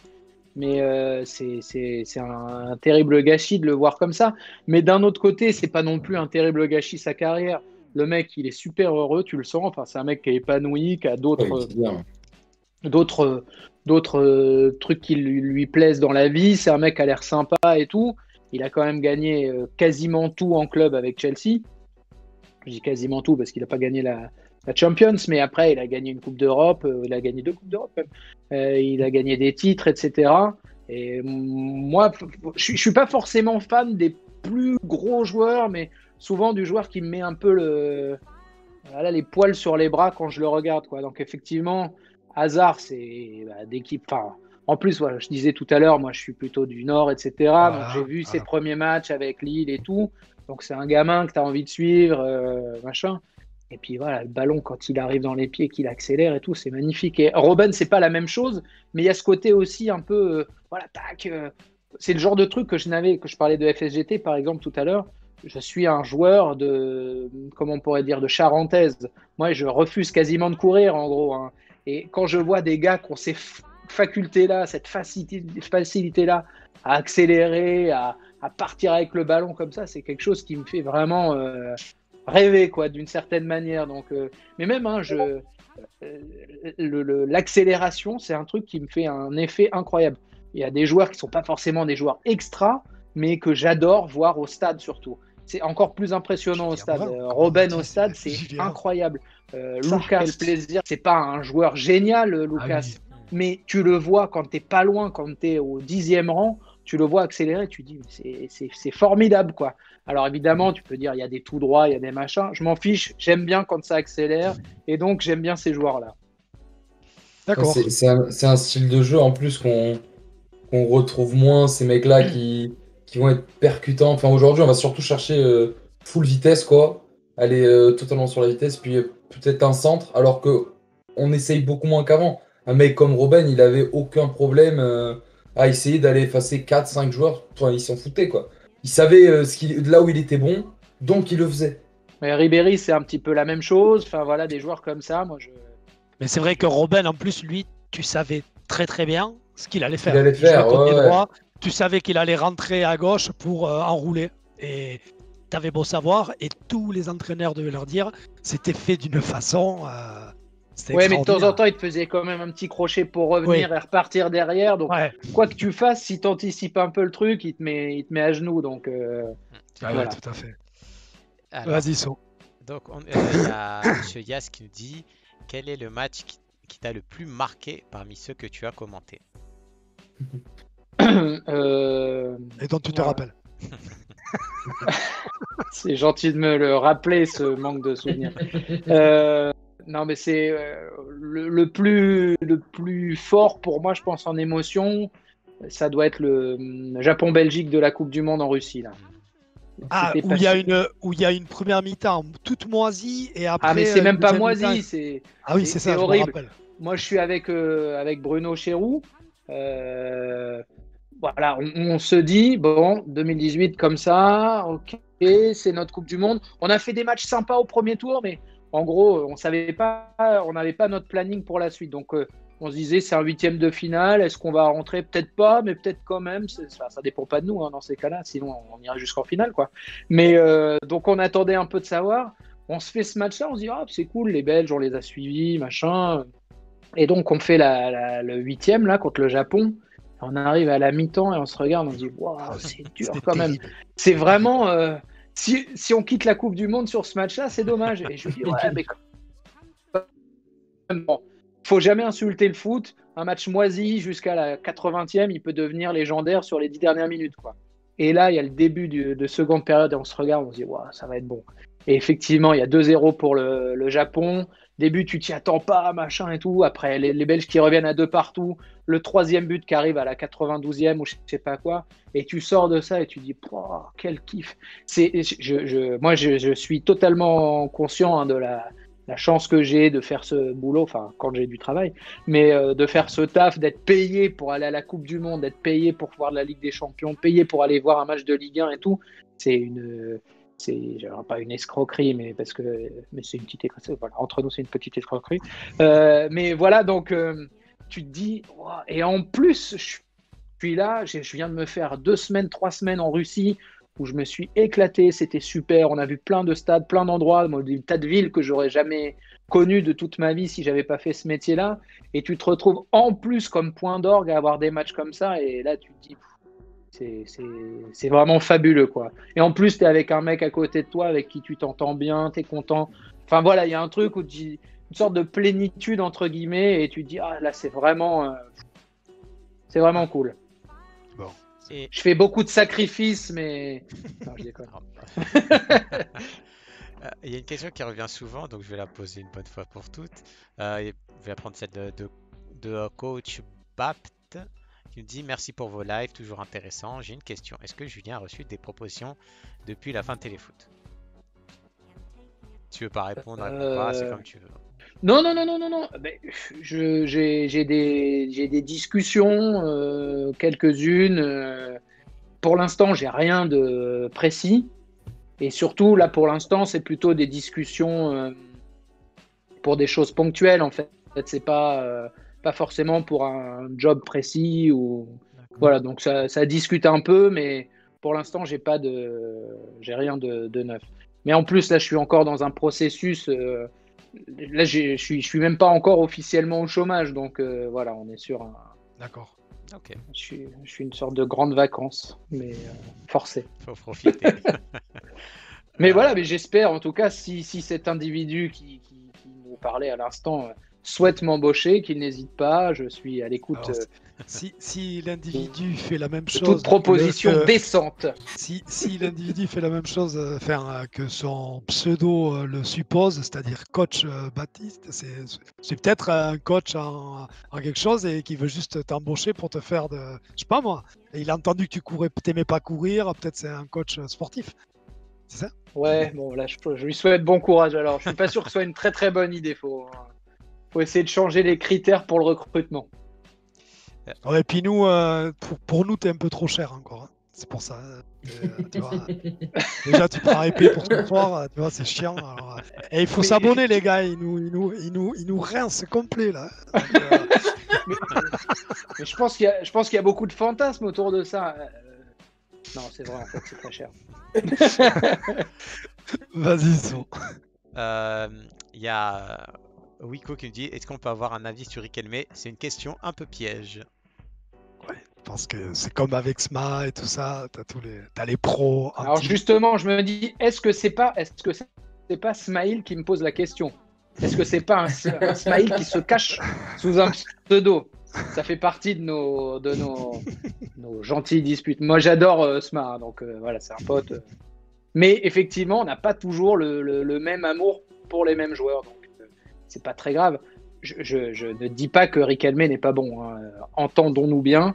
[SPEAKER 4] Mais c'est un terrible gâchis de le voir comme ça. Mais d'un autre côté, c'est pas non plus un terrible gâchis sa carrière. Le mec, il est super heureux, tu le sens. Enfin, c'est un mec qui est épanoui, qui a d'autres d'autres trucs qui lui plaisent dans la vie. C'est un mec qui a l'air sympa et tout. Il a quand même gagné quasiment tout en club avec Chelsea. Je dis quasiment tout parce qu'il n'a pas gagné la Champions, mais après, il a gagné une Coupe d'Europe, il a gagné 2 Coupes d'Europe même. Il a gagné des titres, etc. Et moi, je ne suis pas forcément fan des plus gros joueurs, mais souvent du joueur qui me met un peu les poils sur les bras quand je le regarde, quoi. Donc effectivement, Hazard, c'est d'équipe. Enfin, en plus, voilà, je disais tout à l'heure, moi je suis plutôt du Nord, etc.
[SPEAKER 1] Voilà,
[SPEAKER 4] Donc j'ai vu ses premiers matchs avec Lille et tout. Donc c'est un gamin que tu as envie de suivre, machin. Et puis voilà, le ballon, quand il arrive dans les pieds, qu'il accélère et tout, c'est magnifique. Et Robben, c'est pas la même chose, mais il y a ce côté aussi un peu, voilà, tac. C'est le genre de truc que je parlais de FSGT par exemple tout à l'heure. Je suis un joueur de, comment on pourrait dire, de charentaise. Moi, je refuse quasiment de courir, en gros. Hein. Et quand je vois des gars qui ont ces facultés-là, cette facilité-là à accélérer, à partir avec le ballon comme ça, c'est quelque chose qui me fait vraiment rêver, quoi, d'une certaine manière. Donc, mais même, hein, l'accélération, c'est un truc qui me fait un effet incroyable. Il y a des joueurs qui ne sont pas forcément des joueurs extra, mais que j'adore voir au stade surtout. C'est encore plus impressionnant au stade. Robben au stade, c'est incroyable. Lucas, quel plaisir. C'est pas un joueur génial, Lucas, mais tu le vois quand tu n'es pas loin, quand tu es au 10e rang, tu le vois accélérer, tu dis c'est formidable, quoi. Alors évidemment, tu peux dire il y a des tout droits, il y a des machins. Je m'en fiche, j'aime bien quand ça accélère, et donc j'aime bien ces joueurs-là.
[SPEAKER 1] D'accord.
[SPEAKER 3] C'est un style de jeu en plus qu'on retrouve moins, ces mecs-là qui vont être percutants. Enfin, aujourd'hui, on va surtout chercher full vitesse, quoi. Aller totalement sur la vitesse, puis peut-être un centre, alors que on essaye beaucoup moins qu'avant. Un mec comme Robben, il avait aucun problème à essayer d'aller effacer 4-5 joueurs. Enfin, il s'en foutait, quoi. Il savait là où il était bon, donc il le faisait.
[SPEAKER 4] Mais Ribéry, c'est un petit peu la même chose. Enfin, voilà, des joueurs comme ça, moi,
[SPEAKER 1] Mais c'est vrai que Robben, en plus, lui, tu savais très très bien ce qu'il allait faire.
[SPEAKER 3] Il allait faire,
[SPEAKER 1] côté droit, tu savais qu'il allait rentrer à gauche pour enrouler. Et tu avais beau savoir, et tous les entraîneurs devaient leur dire, c'était fait d'une façon...
[SPEAKER 4] ouais, mais de temps en temps, il te faisait quand même un petit crochet pour revenir et repartir derrière. Donc, quoi que tu fasses, si tu anticipes un peu le truc, il te met à genoux. Donc,
[SPEAKER 1] voilà. Tout à fait.
[SPEAKER 2] Vas-y, So. Donc, il y a M. Yas qui nous dit quel est le match qui t'a le plus marqué parmi ceux que tu as commentés?
[SPEAKER 1] Et dont tu te rappelles.
[SPEAKER 4] C'est gentil de me le rappeler, ce manque de souvenirs. Non, mais c'est le plus fort pour moi, je pense, en émotion. Ça doit être le Japon-Belgique de la Coupe du Monde en Russie, là.
[SPEAKER 1] Où il y a une première mi-temps toute moisie et après.
[SPEAKER 4] Ah, mais c'est même pas moisi, c'est.
[SPEAKER 1] Ah oui, c'est ça,
[SPEAKER 4] horrible.
[SPEAKER 1] Je me rappelle.
[SPEAKER 4] Moi, je suis avec Bruno Chéroux. Voilà, on se dit, bon, 2018 comme ça, ok, c'est notre Coupe du Monde. On a fait des matchs sympas au premier tour, mais en gros, on n'avait pas notre planning pour la suite. Donc, on se disait, c'est un 8e de finale. Est-ce qu'on va rentrer? Peut-être pas, mais peut-être quand même. Ça dépend pas de nous, hein, dans ces cas-là. Sinon, on irait jusqu'en finale, quoi. Mais donc, on attendait un peu de savoir. On se fait ce match-là. On se dit, ah, c'est cool, les Belges, on les a suivis, machin. Et donc, on fait le 8e, là, contre le Japon. On arrive à la mi-temps et on se regarde. On se dit, waouh, c'est dur quand même. C'est vraiment. Si on quitte la Coupe du Monde sur ce match-là, c'est dommage. Et je me dis, ouais, mais bon, faut jamais insulter le foot. Un match moisi jusqu'à la 80e, il peut devenir légendaire sur les 10 dernières minutes, quoi. Et là, il y a le début de seconde période et on se regarde, on se dit, waouh, ça va être bon. Et effectivement, il y a 2-0 pour le Japon. Début, tu t'y attends pas, machin et tout. Après, les Belges qui reviennent à 2 partout. Le 3e but qui arrive à la 92e ou je sais pas quoi. Et tu sors de ça et tu dis, oh, quel kiff. Moi, je suis totalement conscient, hein, de la chance que j'ai de faire ce boulot, enfin, quand j'ai du travail, mais de faire ce taf, d'être payé pour aller à la Coupe du Monde, d'être payé pour voir la Ligue des Champions, payé pour aller voir un match de Ligue 1 et tout. C'est pas une escroquerie, mais c'est une petite escroquerie. Voilà, entre nous, c'est une petite escroquerie. Mais voilà, donc tu te dis, wow. Et en plus, je suis là, je viens de me faire 2 semaines, 3 semaines en Russie où je me suis éclaté, c'était super. On a vu plein de stades, plein d'endroits, des tas de villes que j'aurais jamais connu de toute ma vie si j'avais pas fait ce métier-là. Et tu te retrouves en plus comme point d'orgue à avoir des matchs comme ça. Et là, tu te dis, c'est vraiment fabuleux, quoi. Et en plus, tu es avec un mec à côté de toi avec qui tu t'entends bien, tu es content. Enfin voilà, il y a un truc où une sorte de plénitude, entre guillemets, et tu te dis, ah là, c'est vraiment cool.
[SPEAKER 1] Bon.
[SPEAKER 2] Et...
[SPEAKER 4] Je fais beaucoup de sacrifices, mais... Non, je déconne.
[SPEAKER 2] Il y a une question qui revient souvent, donc je vais la poser une bonne fois pour toutes. Je vais prendre celle de coach Bapt, qui me dit merci pour vos lives, toujours intéressants. J'ai une question. Est-ce que Julien a reçu des propositions depuis la fin de Téléfoot? Tu veux pas répondre, réponds pas, c'est comme tu veux.
[SPEAKER 4] Non. Ben, j'ai des discussions, quelques-unes. Pour l'instant, j'ai rien de précis. Et surtout, là, pour l'instant, c'est plutôt des discussions pour des choses ponctuelles, en fait. C'est pas forcément pour un job précis. Voilà, donc ça discute un peu, mais pour l'instant, j'ai rien de neuf. Mais en plus, là, je suis encore dans un processus. Là, je suis même pas encore officiellement au chômage. Donc, voilà, on est sur un...
[SPEAKER 1] D'accord.
[SPEAKER 2] Ok.
[SPEAKER 4] Je suis une sorte de grande vacances, mais forcée.
[SPEAKER 2] Faut profiter.
[SPEAKER 4] Mais voilà, mais j'espère en tout cas, si cet individu qui nous parlait à l'instant souhaite m'embaucher, qu'il n'hésite pas, je suis à l'écoute.
[SPEAKER 1] Alors, si l'individu fait la même
[SPEAKER 4] de
[SPEAKER 1] chose,
[SPEAKER 4] toute proposition décente.
[SPEAKER 1] Si l'individu fait la même chose que son pseudo le suppose, c'est-à-dire coach Baptiste, c'est peut-être un coach en quelque chose et qui veut juste t'embaucher pour te faire de... Je sais pas moi, il a entendu que tu t'aimais pas courir, peut-être c'est un coach sportif. C'est ça?
[SPEAKER 4] Ouais, bon là je lui souhaite bon courage alors. Je suis pas sûr que ce soit une très très bonne idée. Faut essayer de changer les critères pour le recrutement.
[SPEAKER 1] Ouais, et puis nous, pour nous, t'es un peu trop cher encore. Hein. C'est pour ça. Tu vois, déjà, tu prends épée pour ce soir, tu vois, c'est chiant. Alors, et il faut s'abonner, les gars. Ils nous rincent complet là. Donc,
[SPEAKER 4] mais je pense qu'il y a beaucoup de fantasmes autour de ça. Non, c'est vrai, en fait, c'est très cher.
[SPEAKER 1] Vas-y, son.
[SPEAKER 2] Il y a Wiko qui me dit est-ce qu'on peut avoir un avis sur Riquelme? C'est une question un peu piège.
[SPEAKER 1] Ouais, parce que c'est comme avec SMA et tout ça, t'as les pros.
[SPEAKER 4] Alors justement, je me dis, est-ce que c'est pas Smaïl qui me pose la question? Est-ce que c'est pas un Smaïl qui se cache sous un pseudo? Ça fait partie de nos gentilles disputes. Moi, j'adore Sma, donc voilà, c'est un pote. Mais effectivement, on n'a pas toujours le même amour pour les mêmes joueurs, donc c'est pas très grave. Je ne dis pas que Riquelme n'est pas bon, hein. Entendons-nous bien.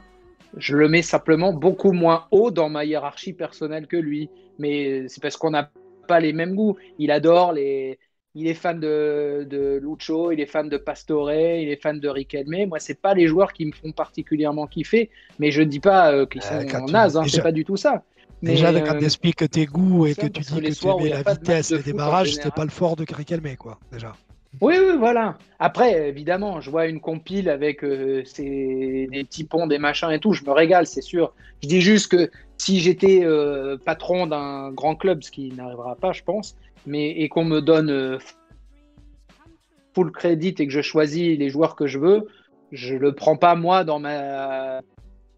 [SPEAKER 4] Je le mets simplement beaucoup moins haut dans ma hiérarchie personnelle que lui. Mais c'est parce qu'on n'a pas les mêmes goûts. Il est fan de Lucho, il est fan de Pastore, il est fan de Riquelme. Moi, c'est pas les joueurs qui me font particulièrement kiffer, mais je dis pas qu'ils sont nazes, hein, c'est pas du tout ça. Mais,
[SPEAKER 1] déjà, quand tu expliques tes goûts et que tu dis que tu aimais la vitesse, les démarrages, c'était pas le fort de Riquelme, quoi, déjà.
[SPEAKER 4] Oui, voilà. Après, évidemment, je vois une compile avec des petits ponts, des machins et tout, je me régale, c'est sûr. Je dis juste que si j'étais patron d'un grand club, ce qui n'arrivera pas, je pense, et qu'on me donne full crédit et que je choisis les joueurs que je veux, je le prends pas moi dans ma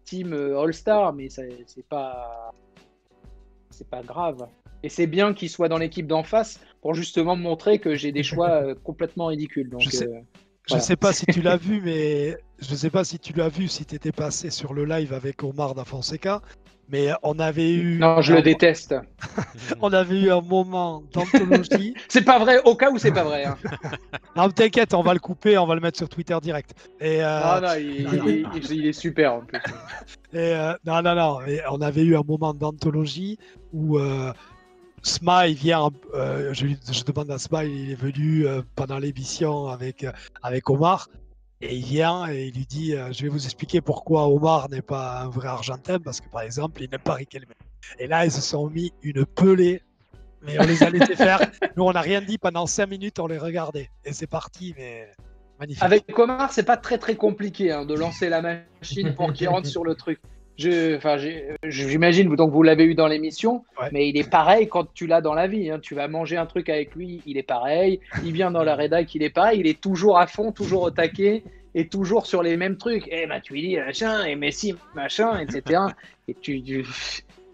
[SPEAKER 4] team All-Star, mais c'est pas grave. Et c'est bien qu'il soit dans l'équipe d'en face pour justement montrer que j'ai des choix complètement ridicules. Donc,
[SPEAKER 1] je sais pas si tu l'as vu, mais je sais pas si tu l'as vu, si tu étais passé sur le live avec Omar da Fonseca, mais on avait eu...
[SPEAKER 4] Non, je le déteste.
[SPEAKER 1] On avait eu un moment d'anthologie.
[SPEAKER 4] C'est pas vrai, au cas où c'est pas vrai. Hein.
[SPEAKER 1] Non, t'inquiète, on va le couper, on va le mettre sur Twitter direct. Et,
[SPEAKER 4] non, il est super en plus.
[SPEAKER 1] Et, non, et on avait eu un moment d'anthologie où Sma, il vient, je demande à Sma, il est venu pendant l'émission avec Omar, et il vient et il lui dit je vais vous expliquer pourquoi Omar n'est pas un vrai Argentin, parce que par exemple, il n'aime pas Riquelme. Et là, ils se sont mis une pelée, mais on les a laissés faire. Nous, on n'a rien dit pendant 5 minutes, on les regardait. Et c'est parti, mais magnifique.
[SPEAKER 4] Avec Omar, c'est pas très très compliqué hein, de lancer la machine pour qu'il rentre sur le truc. J'imagine, donc vous l'avez eu dans l'émission,
[SPEAKER 1] Ouais.
[SPEAKER 4] mais il est pareil quand tu l'as dans la vie. Hein. Tu vas manger un truc avec lui, il est pareil. Il vient dans la rédac, il est pareil. Il est toujours à fond, toujours au taquet, et toujours sur les mêmes trucs. Matuidi, machin, et Messi, machin, etc. Et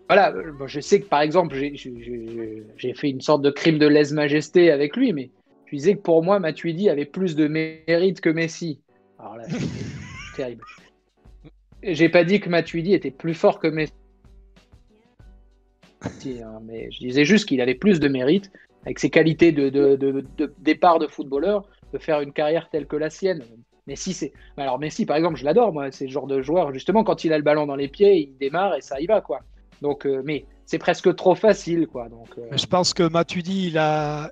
[SPEAKER 4] voilà, bon, je sais que par exemple, j'ai fait une sorte de crime de lèse-majesté avec lui, mais je disais que pour moi, Matuidi avait plus de mérite que Messi. Alors là, c'est terrible. J'ai pas dit que Matuidi était plus fort que Messi, hein, mais je disais juste qu'il avait plus de mérite, avec ses qualités de départ de footballeur, de faire une carrière telle que la sienne. Alors Messi, par exemple, je l'adore, moi, c'est le genre de joueur, justement, quand il a le ballon dans les pieds, il démarre et ça y va, quoi. Donc, mais c'est presque trop facile, quoi. Donc,
[SPEAKER 1] Je pense que Matuidi, il a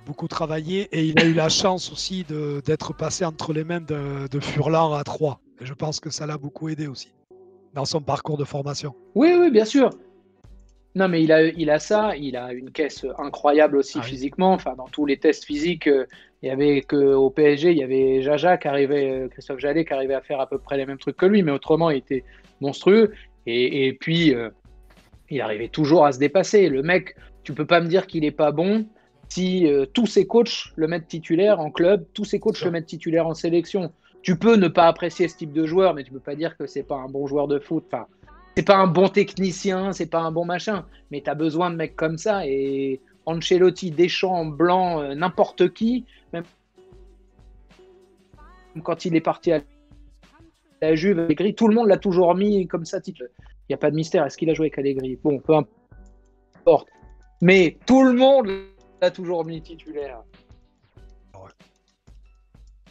[SPEAKER 1] beaucoup travaillé et il a eu la chance aussi d'être passé entre les mains de Furlan à 3. Et je pense que ça l'a beaucoup aidé aussi dans son parcours de formation.
[SPEAKER 4] Oui, bien sûr. Non, mais il a ça, il a une caisse incroyable aussi physiquement. Enfin, dans tous les tests physiques, il y avait qu'au PSG, il y avait Jaja Christophe Jallet qui arrivait à faire à peu près les mêmes trucs que lui, mais autrement, il était monstrueux. Et puis, il arrivait toujours à se dépasser. Le mec, tu peux pas me dire qu'il est pas bon si tous ses coachs le mettent titulaire en club, tous ses coachs le mettent titulaire en sélection. Tu peux ne pas apprécier ce type de joueur, mais tu peux pas dire que c'est pas un bon joueur de foot. Enfin, c'est pas un bon technicien, c'est pas un bon machin, mais tu as besoin de mecs comme ça. Et Ancelotti, Deschamps, Blanc, n'importe qui, même quand il est parti à la Juve, Allegri, tout le monde l'a toujours mis comme ça titulaire. Il n'y a pas de mystère. Est-ce qu'il a joué avec Allegri? Bon, peu importe. Mais tout le monde l'a toujours mis titulaire.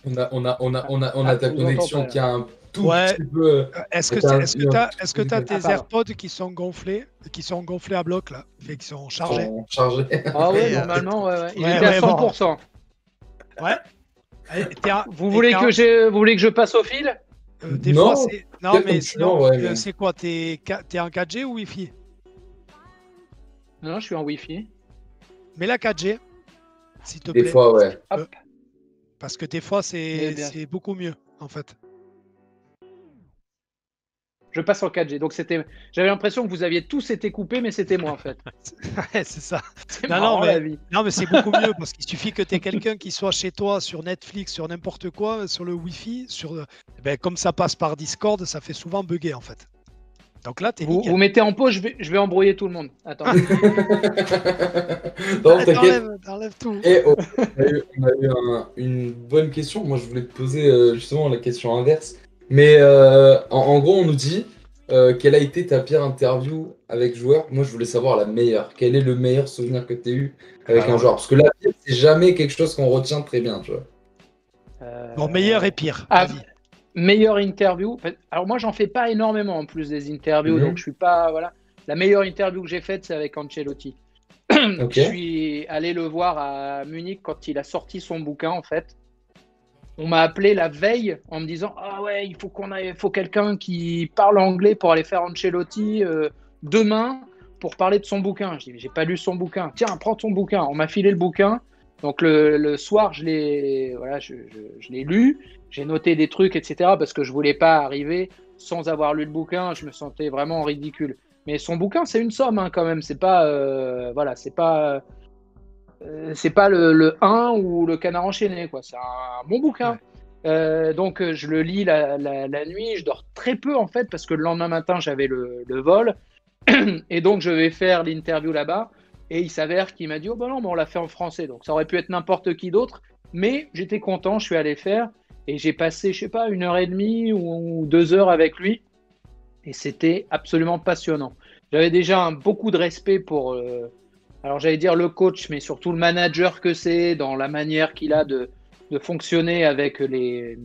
[SPEAKER 3] On a ta connexion qui a un tout petit peu.
[SPEAKER 1] Est-ce que tu as tes AirPods qui sont gonflés à bloc là, qui sont chargés?
[SPEAKER 4] Ah ouais, normalement, ouais. Il était à 100%.
[SPEAKER 1] Bon. Ouais.
[SPEAKER 4] Vous voulez que je passe au fil?
[SPEAKER 1] Des fois, c'est. Non, mais sinon, c'est quoi? T'es en 4G ou Wi-Fi?
[SPEAKER 4] Non, je suis en Wi-Fi.
[SPEAKER 1] Mets la 4G, s'il te plaît.
[SPEAKER 3] Des fois, ouais.
[SPEAKER 1] Parce que des fois, c'est beaucoup mieux, en fait.
[SPEAKER 4] Je passe en 4G. Donc, j'avais l'impression que vous aviez tous été coupés, mais c'était moi, en fait.
[SPEAKER 1] Ouais, c'est ça.
[SPEAKER 4] Non,
[SPEAKER 1] mais c'est beaucoup mieux parce qu'il suffit que tu aies quelqu'un qui soit chez toi sur Netflix, sur n'importe quoi, sur le Wi-Fi. Comme ça passe par Discord, ça fait souvent bugger, en fait. Donc là,
[SPEAKER 4] vous mettez en pause, je vais embrouiller tout le monde. Attends.
[SPEAKER 1] T'enlèves tout.
[SPEAKER 3] Et on a eu une bonne question. Moi, je voulais te poser justement la question inverse. Mais en gros, on nous dit quelle a été ta pire interview avec joueur. Moi, je voulais savoir la meilleure. Quel est le meilleur souvenir que tu as eu avec un joueur? Parce que la pire, c'est jamais quelque chose qu'on retient très bien, tu vois.
[SPEAKER 1] Bon, meilleur et pire.
[SPEAKER 4] Meilleure interview. Alors moi, j'en fais pas énormément en plus des interviews, donc je suis pas voilà. La meilleure interview que j'ai faite, c'est avec Ancelotti. Je suis allé le voir à Munich quand il a sorti son bouquin en fait. On m'a appelé la veille en me disant ah ouais, il faut quelqu'un qui parle anglais pour aller faire Ancelotti demain pour parler de son bouquin. Je dis j'ai pas lu son bouquin. Tiens, prends ton bouquin. On m'a filé le bouquin. Donc le soir, je l'ai lu. J'ai noté des trucs, etc. parce que je voulais pas arriver sans avoir lu le bouquin. Je me sentais vraiment ridicule. Mais son bouquin, c'est une somme quand même. C'est pas, c'est pas le 1 ou le Canard enchaîné, quoi. C'est un bon bouquin. Ouais. Donc je le lis la nuit. Je dors très peu en fait parce que le lendemain matin, j'avais le vol. Et donc je vais faire l'interview là-bas. Et il s'avère qu'il m'a dit oh ben non, mais on l'a fait en français. Donc ça aurait pu être n'importe qui d'autre. Mais j'étais content. Je suis allé faire. Et j'ai passé, je sais pas, 1h30 ou 2 heures avec lui. Et c'était absolument passionnant. J'avais déjà beaucoup de respect pour, alors j'allais dire le coach, mais surtout le manager que c'est, dans la manière qu'il a de fonctionner avec les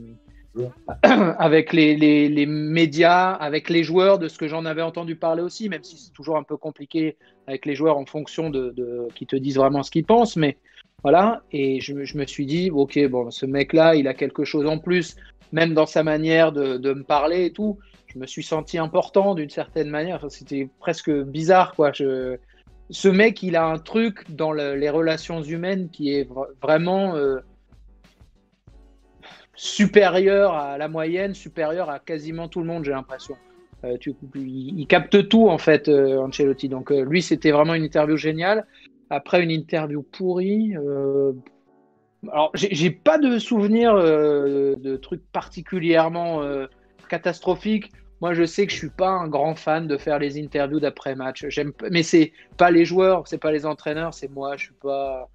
[SPEAKER 4] médias, avec les joueurs, de ce que j'en avais entendu parler aussi, même si c'est toujours un peu compliqué avec les joueurs en fonction de qui te disent vraiment ce qu'ils pensent. Mais voilà, et je me suis dit, ok, bon, ce mec-là, il a quelque chose en plus, même dans sa manière de me parler et tout. Je me suis senti important d'une certaine manière. Enfin, c'était presque bizarre, quoi. Ce mec, il a un truc dans les relations humaines qui est vraiment supérieur à la moyenne, supérieur à quasiment tout le monde, j'ai l'impression. Il capte tout en fait, Ancelotti. Donc lui, c'était vraiment une interview géniale. Après une interview pourrie, alors j'ai pas de souvenir de trucs particulièrement catastrophiques. Moi, je sais que je suis pas un grand fan de faire les interviews d'après match. Mais c'est pas les joueurs, c'est pas les entraîneurs, c'est moi. Je suis pas.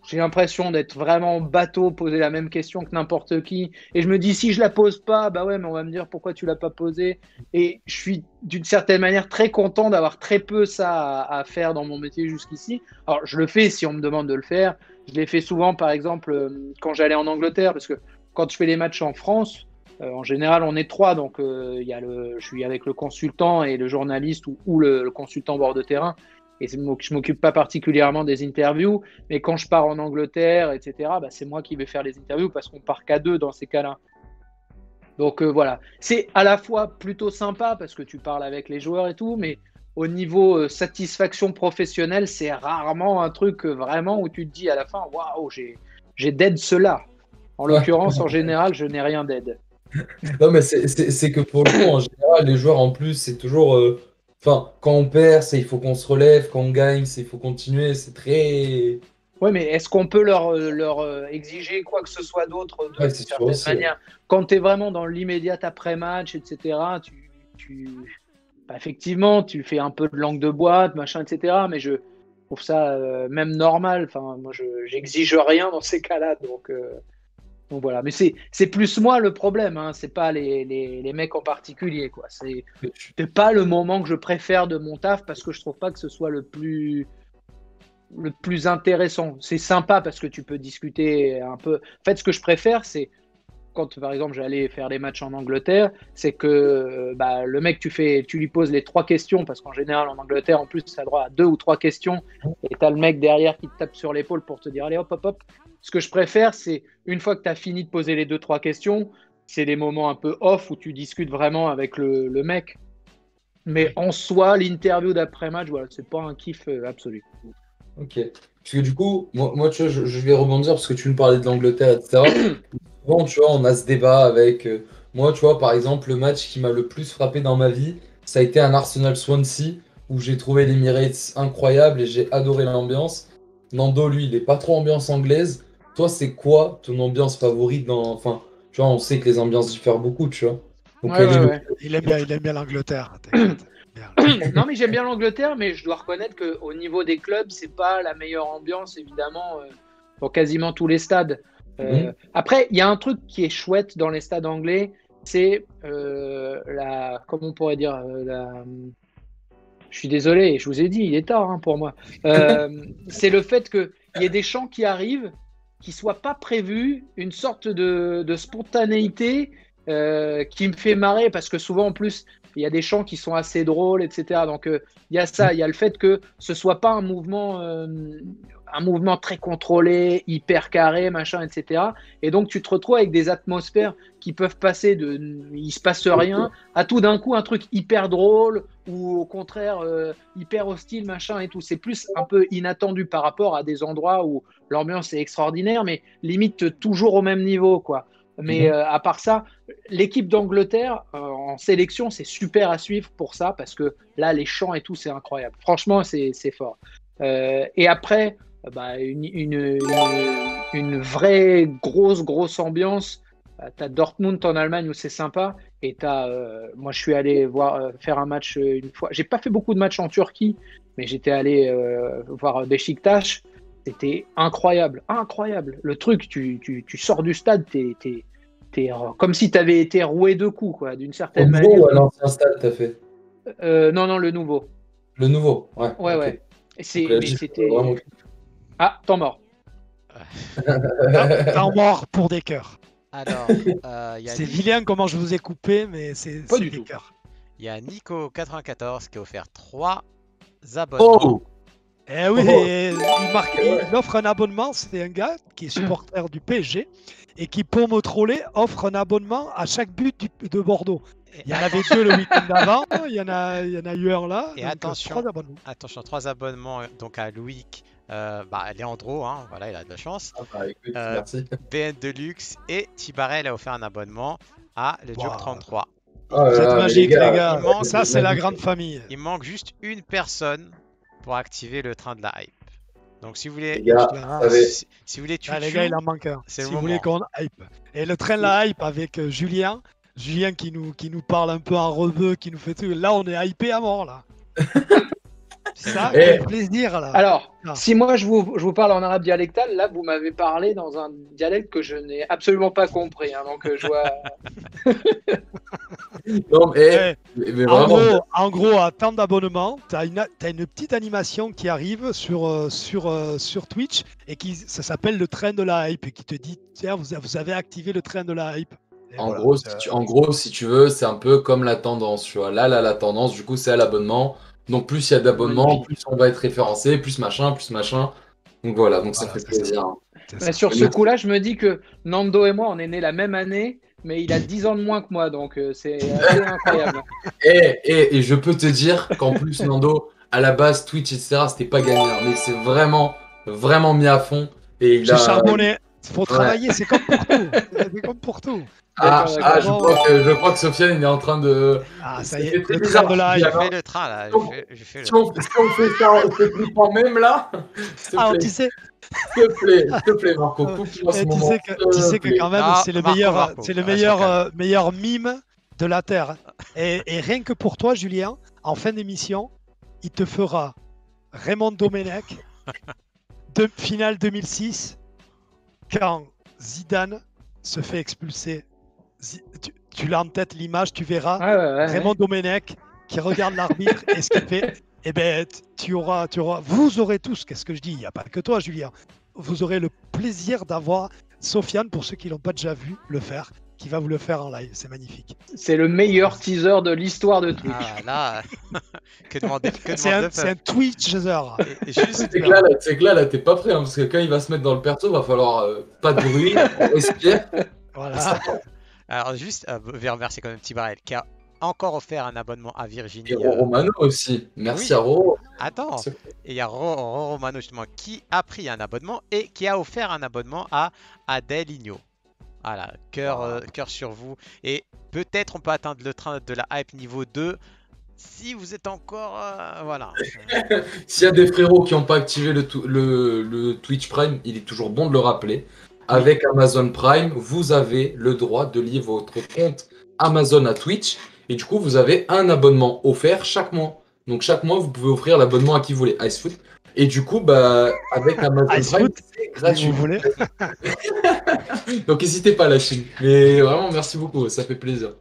[SPEAKER 4] J'ai l'impression d'être vraiment bateau, poser la même question que n'importe qui. Et je me dis, si je la pose pas, bah ouais, mais on va me dire pourquoi tu l'as pas posée. Et je suis d'une certaine manière très content d'avoir très peu ça à faire dans mon métier jusqu'ici. Alors, je le fais si on me demande de le faire. Je l'ai fait souvent, par exemple, quand j'allais en Angleterre, parce que quand je fais les matchs en France, en général, on est 3. Donc, je suis avec le consultant et le journaliste ou le consultant bord de terrain. Et je m'occupe pas particulièrement des interviews, mais quand je pars en Angleterre, etc., bah, c'est moi qui vais faire les interviews parce qu'on part qu'à 2 dans ces cas-là. Donc voilà, c'est à la fois plutôt sympa parce que tu parles avec les joueurs et tout, mais au niveau satisfaction professionnelle, c'est rarement un truc vraiment où tu te dis à la fin, waouh, j'ai d'aide cela. En l'occurrence, en général, je n'ai rien d'aide.
[SPEAKER 3] Non, mais c'est que pour le coup, en général, les joueurs en plus, c'est toujours. Enfin, quand on perd, c'est il faut qu'on se relève. Quand on gagne, c'est il faut continuer. C'est très.
[SPEAKER 4] Oui, mais est-ce qu'on peut leur exiger quoi que ce soit d'autre d'une certaine manière? Quand tu es vraiment dans l'immédiat après-match, etc., bah, effectivement, tu fais un peu de langue de boîte, machin, etc., mais je trouve ça même normal. Enfin, moi, j'exige rien dans ces cas-là. Donc voilà. Mais c'est plus moi le problème, hein. C'est pas les mecs en particulier, quoi. C'est pas le moment que je préfère de mon taf parce que je trouve pas que ce soit le plus intéressant. C'est sympa parce que tu peux discuter un peu. En fait, ce que je préfère, c'est quand, par exemple, j'allais faire des matchs en Angleterre, c'est que le mec, tu lui poses les 3 questions, parce qu'en général, en Angleterre, en plus, tu as droit à 2 ou 3 questions, et tu as le mec derrière qui te tape sur l'épaule pour te dire, allez, hop, hop, hop. Ce que je préfère, c'est, une fois que tu as fini de poser les 2-3 questions, c'est des moments un peu off où tu discutes vraiment avec le mec. Mais en soi, l'interview d'après-match, voilà, c'est pas un kiff absolu.
[SPEAKER 3] Ok. Parce que du coup, moi tu vois, je vais rebondir parce que tu me parlais de l'Angleterre, etc. Souvent, tu vois, on a ce débat avec. Moi, tu vois, par exemple, le match qui m'a le plus frappé dans ma vie, ça a été un Arsenal-Swansea où j'ai trouvé l'Emirates incroyable et j'ai adoré l'ambiance. Nando, lui, il est pas trop ambiance anglaise. Toi, c'est quoi ton ambiance favorite dans. Enfin, tu vois, on sait que les ambiances diffèrent beaucoup, tu vois. Donc,
[SPEAKER 4] Ouais.
[SPEAKER 1] Il aime bien l'Angleterre. T'inquiète.
[SPEAKER 4] Non, mais j'aime bien l'Angleterre, mais je dois reconnaître qu'au niveau des clubs, c'est pas la meilleure ambiance, évidemment, pour quasiment tous les stades. Après, il y a un truc qui est chouette dans les stades anglais, c'est comment on pourrait dire, je suis désolé, je vous ai dit, il est tard pour moi. C'est le fait qu'il y ait des chants qui arrivent, qui soient pas prévus, une sorte de spontanéité qui me fait marrer, parce que souvent, en plus, il y a des chants qui sont assez drôles, etc. Donc, il y a ça, il y a le fait que ce soit pas un mouvement très contrôlé, hyper carré, machin, etc. Et donc, tu te retrouves avec des atmosphères qui peuvent passer de il se passe rien à tout d'un coup un truc hyper drôle ou au contraire hyper hostile, machin et tout. C'est plus un peu inattendu par rapport à des endroits où l'ambiance est extraordinaire, mais limite toujours au même niveau, quoi. Mais à part ça, l'équipe d'Angleterre en sélection, c'est super à suivre pour ça, parce que là, les chants et tout, c'est incroyable. Franchement, c'est fort. Et après, une vraie grosse ambiance. T'as Dortmund en Allemagne où c'est sympa. Et moi, je suis allé faire un match une fois. J'ai pas fait beaucoup de matchs en Turquie, mais j'étais allé voir Beşiktaş. C'était incroyable. Le truc, tu sors du stade, t'es comme si tu avais été roué de coups, quoi, d'une certaine manière.
[SPEAKER 3] Le nouveau ou à l'ancien stade, t'as fait?
[SPEAKER 4] Non, le nouveau.
[SPEAKER 3] Le nouveau, ouais.
[SPEAKER 4] Ouais,
[SPEAKER 3] okay.
[SPEAKER 4] ouais. C'était. Ah, temps mort.
[SPEAKER 1] Temps mort pour des cœurs.
[SPEAKER 2] Alors,
[SPEAKER 1] c'est vilain comment je vous ai coupé, mais c'est des cœurs.
[SPEAKER 2] Il y a Nico94 qui a offert 3 abonnements.
[SPEAKER 1] Oh eh oui, il offre un abonnement. C'est un gars qui est supporter du PSG et qui, pour me troller, offre un abonnement à chaque but de Bordeaux. Il y en avait 2 le week-end d'avant, il y en a eu un là.
[SPEAKER 2] Et attention, 3 abonnements donc à Loïc, Leandro, hein, voilà, il a de la chance.
[SPEAKER 3] Écoute, merci.
[SPEAKER 2] BN Deluxe et Tibarel a offert un abonnement à le Duke 33.
[SPEAKER 3] Oh là
[SPEAKER 1] Vous êtes
[SPEAKER 3] là, mais
[SPEAKER 1] magiques, les gars.
[SPEAKER 2] il manque-
[SPEAKER 1] Ça, c'est la grande famille.
[SPEAKER 2] Il manque juste une personne pour activer le train de la hype. Donc si vous voulez,
[SPEAKER 3] Les gars,
[SPEAKER 1] Ah,
[SPEAKER 3] vous savez,
[SPEAKER 2] si vous voulez
[SPEAKER 1] Ah, les gars, il
[SPEAKER 2] Chouchou,
[SPEAKER 1] en manque un.
[SPEAKER 2] c'est
[SPEAKER 1] Si
[SPEAKER 2] le
[SPEAKER 1] vous voulez
[SPEAKER 2] moment.
[SPEAKER 1] qu'on hype. Et le train de la hype avec Julien. Julien qui nous parle un peu en rebeu, qui nous fait tout. Là, on est hypé à mort, là. Ça,
[SPEAKER 3] Eh.
[SPEAKER 1] quel plaisir, là.
[SPEAKER 4] Alors,
[SPEAKER 1] Ah.
[SPEAKER 4] si moi je vous parle en arabe dialectal, là vous m'avez parlé dans un dialecte que je n'ai absolument pas compris. Hein, donc je vois.
[SPEAKER 3] non, mais,
[SPEAKER 1] Eh,
[SPEAKER 3] mais vraiment,
[SPEAKER 1] en gros, à temps d'abonnement, tu as une petite animation qui arrive sur Twitch et ça s'appelle le train de la hype et qui te dit tiens, vous avez activé le train de la hype. Et
[SPEAKER 3] en
[SPEAKER 1] voilà.
[SPEAKER 3] gros, si tu veux, c'est un peu comme la tendance, tu vois. Là, la tendance, du coup, c'est à l'abonnement. Donc, plus il y a d'abonnements,
[SPEAKER 4] Magnifique.
[SPEAKER 3] plus on va être référencé, plus machin, plus machin. Donc, voilà, donc ça
[SPEAKER 1] Voilà,
[SPEAKER 3] fait
[SPEAKER 1] c'est ça.
[SPEAKER 3] plaisir.
[SPEAKER 1] C'est
[SPEAKER 4] Mais
[SPEAKER 1] ça.
[SPEAKER 4] sur ce coup-là, je me dis que Nando et moi, on est nés la même année, mais il a 10 ans de moins que moi, donc c'est assez incroyable.
[SPEAKER 3] Et je peux te dire qu'en plus, Nando, à la base, Twitch, etc., c'était pas gagné. Hein, mais c'est vraiment mis à fond. Et il
[SPEAKER 1] J'ai
[SPEAKER 3] a.
[SPEAKER 1] charbonné. Il faut travailler, c'est comme pour tout. C'est comme pour tout.
[SPEAKER 3] Ah,
[SPEAKER 4] D'accord.
[SPEAKER 3] je crois que Sofiane, il est en train de.
[SPEAKER 1] Ah, ça
[SPEAKER 3] Ça
[SPEAKER 1] y
[SPEAKER 3] fait
[SPEAKER 1] est,
[SPEAKER 3] très
[SPEAKER 1] le
[SPEAKER 3] bizarre,
[SPEAKER 1] train de la
[SPEAKER 3] je
[SPEAKER 1] hype.
[SPEAKER 3] dis,
[SPEAKER 2] Je fais le train là, je fais le
[SPEAKER 3] Si on fait ça en clip en même là, s'il te
[SPEAKER 1] Ah,
[SPEAKER 3] plaît,
[SPEAKER 1] tu sais,
[SPEAKER 3] s'il te plaît, Marco, coupe-moi ce
[SPEAKER 1] tu
[SPEAKER 3] moment.
[SPEAKER 1] sais tu sais que quand même,
[SPEAKER 2] Ah,
[SPEAKER 1] c'est le
[SPEAKER 2] Marco,
[SPEAKER 1] meilleur,
[SPEAKER 2] Marco.
[SPEAKER 1] c'est le
[SPEAKER 2] Ah, reste calme.
[SPEAKER 1] meilleur mime de la Terre. Et rien que pour toi, Julien, en fin d'émission, il te fera Raymond Domenech, finale 2006, quand Zidane se fait expulser. Tu l'as en tête l'image, tu verras
[SPEAKER 4] Ouais.
[SPEAKER 1] Raymond Domenech qui regarde l'arbitre et ce qu'il fait. Eh ben, vous aurez tous, qu'est-ce que je dis, il n'y a pas que toi, Julien. Vous aurez le plaisir d'avoir Sofiane, pour ceux qui l'ont pas déjà vu le faire, qui va vous le faire en live. C'est magnifique.
[SPEAKER 4] C'est le meilleur teaser de l'histoire de Twitch.
[SPEAKER 2] Ah là, que demander
[SPEAKER 1] C'est un Twitcher.
[SPEAKER 2] Et juste,
[SPEAKER 3] C'est que là, t'es pas prêt, hein, parce que quand il va se mettre dans le perso, va falloir pas de bruit, on respire.
[SPEAKER 1] Voilà.
[SPEAKER 2] alors juste, je vais remercier quand même Petit Barrel qui a encore offert un abonnement à Virginie.
[SPEAKER 3] Et Romano aussi. Merci
[SPEAKER 2] oui.
[SPEAKER 3] à Roro.
[SPEAKER 2] Attends, et il y a Romano justement qui a pris un abonnement et qui a offert un abonnement à Adèle Igno. Voilà, cœur sur vous. Et peut-être on peut atteindre le train de la hype niveau 2 si vous êtes encore... voilà.
[SPEAKER 3] S'il y a des frérots qui n'ont pas activé le Twitch Prime, il est toujours bon de le rappeler. Avec Amazon Prime, vous avez le droit de lier votre compte Amazon à Twitch. Et du coup, vous avez un abonnement offert chaque mois. Donc chaque mois, vous pouvez offrir l'abonnement à qui vous voulez. Icefoot. Et du coup, bah, avec Amazon Prime,
[SPEAKER 1] Icefoot,
[SPEAKER 3] c'est gratuit.
[SPEAKER 1] si vous voulez.
[SPEAKER 3] Donc n'hésitez pas à la Chine. Mais vraiment, merci beaucoup, ça fait plaisir.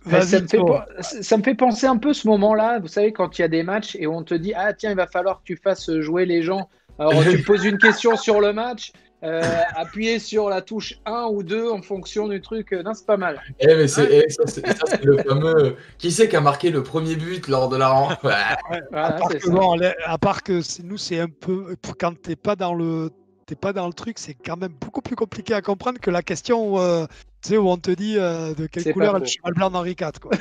[SPEAKER 4] Ça me fait penser un peu ce moment-là, vous savez, quand il y a des matchs et on te dit ah tiens, il va falloir que tu fasses jouer les gens. Alors tu poses une question sur le match, appuyer sur la touche 1 ou 2 en fonction du truc. Non, c'est pas mal.
[SPEAKER 3] Mais ça, c'est le fameux. Qui c'est qui a marqué le premier but lors de la rencontre?
[SPEAKER 4] Voilà,
[SPEAKER 1] à part que nous, c'est un peu. Quand t'es pas dans le truc, c'est quand même beaucoup plus compliqué à comprendre que la question tu sais, où on te dit de quelle couleur est le cheval blanc d'Henri IV. Quoi.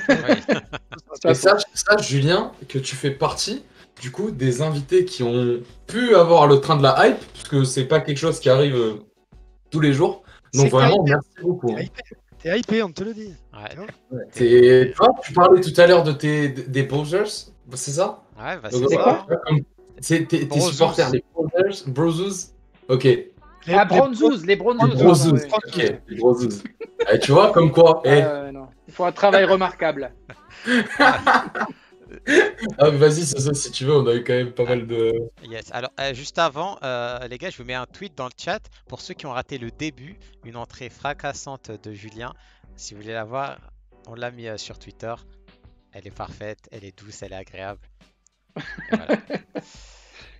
[SPEAKER 3] Et sache, Julien, que tu fais partie du coup des invités qui ont pu avoir le train de la hype, parce que c'est pas quelque chose qui arrive tous les jours. Donc vraiment, merci beaucoup.
[SPEAKER 1] T'es hypé, on te le dit.
[SPEAKER 3] Tu vois, tu parlais tout à l'heure des posers, c'est ça?
[SPEAKER 2] Ouais, bah
[SPEAKER 3] donc,
[SPEAKER 2] c'est ça.
[SPEAKER 3] Tes supporters, les posers, Brozouz. Ok.
[SPEAKER 4] Ah, Bronzouz, les Bronzouz.
[SPEAKER 3] Brozouz, ok, les Brozouz. Tu vois, comme quoi.
[SPEAKER 4] Non. Il faut un travail remarquable.
[SPEAKER 3] Vas-y, si tu veux, on a eu quand même pas mal de...
[SPEAKER 2] Yes, alors juste avant, les gars, je vous mets un tweet dans le chat pour ceux qui ont raté le début, une entrée fracassante de Julien. Si vous voulez la voir, on l'a mis sur Twitter. Elle est parfaite, elle est douce, elle est agréable. Voilà.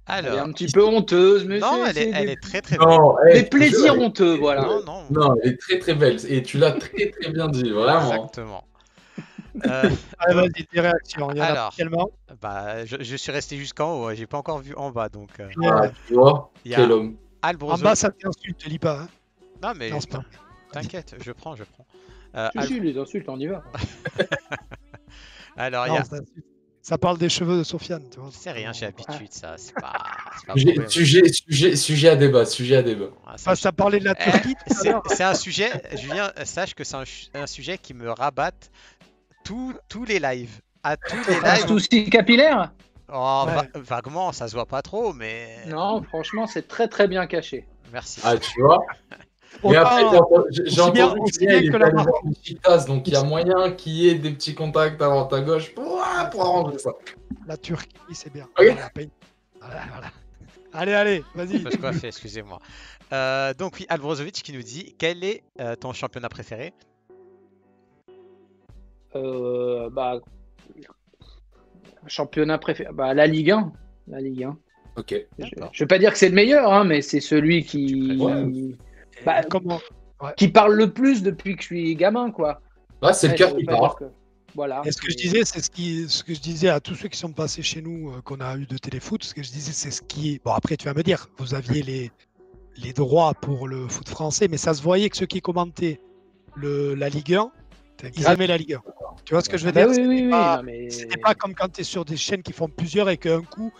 [SPEAKER 2] Alors,
[SPEAKER 4] elle est un petit peu honteuse, mais
[SPEAKER 2] non, elle est très très
[SPEAKER 3] belle.
[SPEAKER 4] Des plaisirs honteux, voilà.
[SPEAKER 3] Non, elle est très très belle et tu l'as très très bien dit, vraiment.
[SPEAKER 2] Exactement.
[SPEAKER 1] Vas-y, tes réactions. Il y en
[SPEAKER 2] alors,
[SPEAKER 1] a tellement.
[SPEAKER 2] Bah, je suis resté jusqu'en haut, j'ai pas encore vu en bas donc.
[SPEAKER 3] Tu vois, quel homme.
[SPEAKER 1] En bas, ça t'insulte, te lis pas. Hein.
[SPEAKER 2] Non, mais
[SPEAKER 1] non, c'est pas.
[SPEAKER 2] T'inquiète, je prends.
[SPEAKER 4] Si, les insultes, on y va.
[SPEAKER 2] Alors,
[SPEAKER 1] non, ça parle des cheveux de Sofiane, tu vois.
[SPEAKER 2] C'est rien, j'ai l'habitude, ça. C'est pas
[SPEAKER 3] sujet à débat.
[SPEAKER 1] Ça parlait de la Turquie.
[SPEAKER 2] C'est un sujet, Julien, sache que c'est un sujet qui me rabatte tous les lives. À tous les
[SPEAKER 4] Un
[SPEAKER 2] lives.
[SPEAKER 4] souci capillaire?
[SPEAKER 2] Oh,
[SPEAKER 1] Ouais.
[SPEAKER 2] vaguement, ça se voit pas trop, mais
[SPEAKER 4] Non, franchement, c'est très très bien caché.
[SPEAKER 2] merci.
[SPEAKER 3] Ah, tu vois. Mais
[SPEAKER 1] Autant-
[SPEAKER 3] après, j'ai
[SPEAKER 1] aussi bien-
[SPEAKER 3] entendu
[SPEAKER 1] aussi
[SPEAKER 3] qu'il
[SPEAKER 1] bien
[SPEAKER 3] est
[SPEAKER 1] que la
[SPEAKER 3] allé
[SPEAKER 1] marque.
[SPEAKER 3] voir Beşiktaş, donc il y a moyen qu'il y ait des petits contacts à droite à gauche pour arranger ça.
[SPEAKER 1] La Turquie, c'est bien.
[SPEAKER 3] Ok.
[SPEAKER 1] Voilà, voilà. Allez, vas-y.
[SPEAKER 2] Faut se coiffer, excusez-moi. Donc oui, Albrozovic qui nous dit quel est ton championnat préféré?
[SPEAKER 4] Bah, championnat préféré, bah, la Ligue 1. La Ligue 1.
[SPEAKER 3] Ok.
[SPEAKER 2] D'accord.
[SPEAKER 4] Je vais pas dire que c'est le meilleur, hein, mais c'est celui
[SPEAKER 2] Tu
[SPEAKER 4] bah,
[SPEAKER 1] Comment
[SPEAKER 4] qui parle le plus depuis que je suis gamin, quoi.
[SPEAKER 3] Là, c'est le
[SPEAKER 4] Après,
[SPEAKER 3] cœur
[SPEAKER 4] ça veut
[SPEAKER 3] qui
[SPEAKER 4] pas
[SPEAKER 3] parle.
[SPEAKER 4] dire que- Voilà.
[SPEAKER 1] Et ce que je disais, c'est ce que je disais à tous ceux qui sont passés chez nous, qu'on a eu de téléfoot. Ce que je disais, c'est ce qui est. Bon, après, tu vas me dire, vous aviez les droits pour le foot français, mais ça se voyait que ceux qui commentaient la Ligue 1, ils aimaient la Ligue 1. Tu vois ce que je veux
[SPEAKER 4] Bah
[SPEAKER 1] dire?
[SPEAKER 4] oui,
[SPEAKER 1] C'était
[SPEAKER 4] oui, oui.
[SPEAKER 1] pas-
[SPEAKER 4] Non, mais...
[SPEAKER 1] C'était pas comme quand tu es sur des chaînes qui font plusieurs et qu'un coup,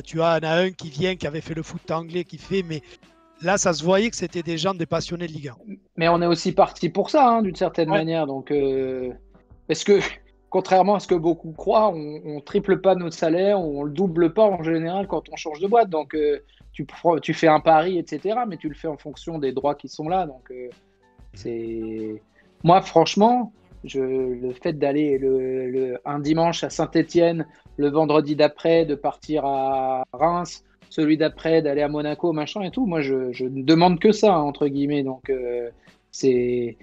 [SPEAKER 1] tu en as un qui vient, qui avait fait le foot anglais, qui fait. Mais là, ça se voyait que c'était des gens, des passionnés de Ligue 1.
[SPEAKER 4] Mais on est aussi parti pour ça, hein, d'une certaine
[SPEAKER 1] Ouais.
[SPEAKER 4] manière. Donc, parce que, contrairement à ce que beaucoup croient, on triple pas notre salaire, on le double pas en général quand on change de boîte. Donc, tu fais un pari, etc. Mais tu le fais en fonction des droits qui sont là. Donc, c'est moi, franchement, le fait d'aller un dimanche à Saint-Étienne, le vendredi d'après, de partir à Reims, celui d'après d'aller à Monaco, machin et tout. Moi, je ne demande que ça, hein, entre guillemets. Donc, c'est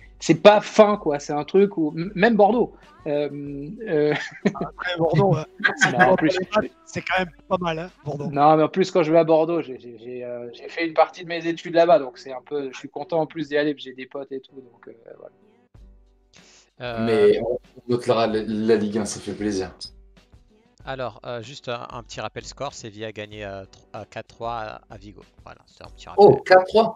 [SPEAKER 4] pas fin, quoi. C'est un truc où même Bordeaux.
[SPEAKER 1] Après, Bordeaux,
[SPEAKER 4] Non, en plus,
[SPEAKER 1] c'est quand même pas mal, hein, Bordeaux.
[SPEAKER 4] non, mais en plus, quand je vais à Bordeaux, j'ai fait une partie de mes études là-bas, donc c'est un peu. Je suis content en plus d'y aller, puis j'ai des potes et tout. Donc, voilà.
[SPEAKER 3] Mais on note la Ligue 1, ça fait plaisir.
[SPEAKER 2] Alors, juste un petit rappel score, Séville a gagné à 4-3 à Vigo. Voilà, c'est un petit rappel.
[SPEAKER 3] Oh, 4-3.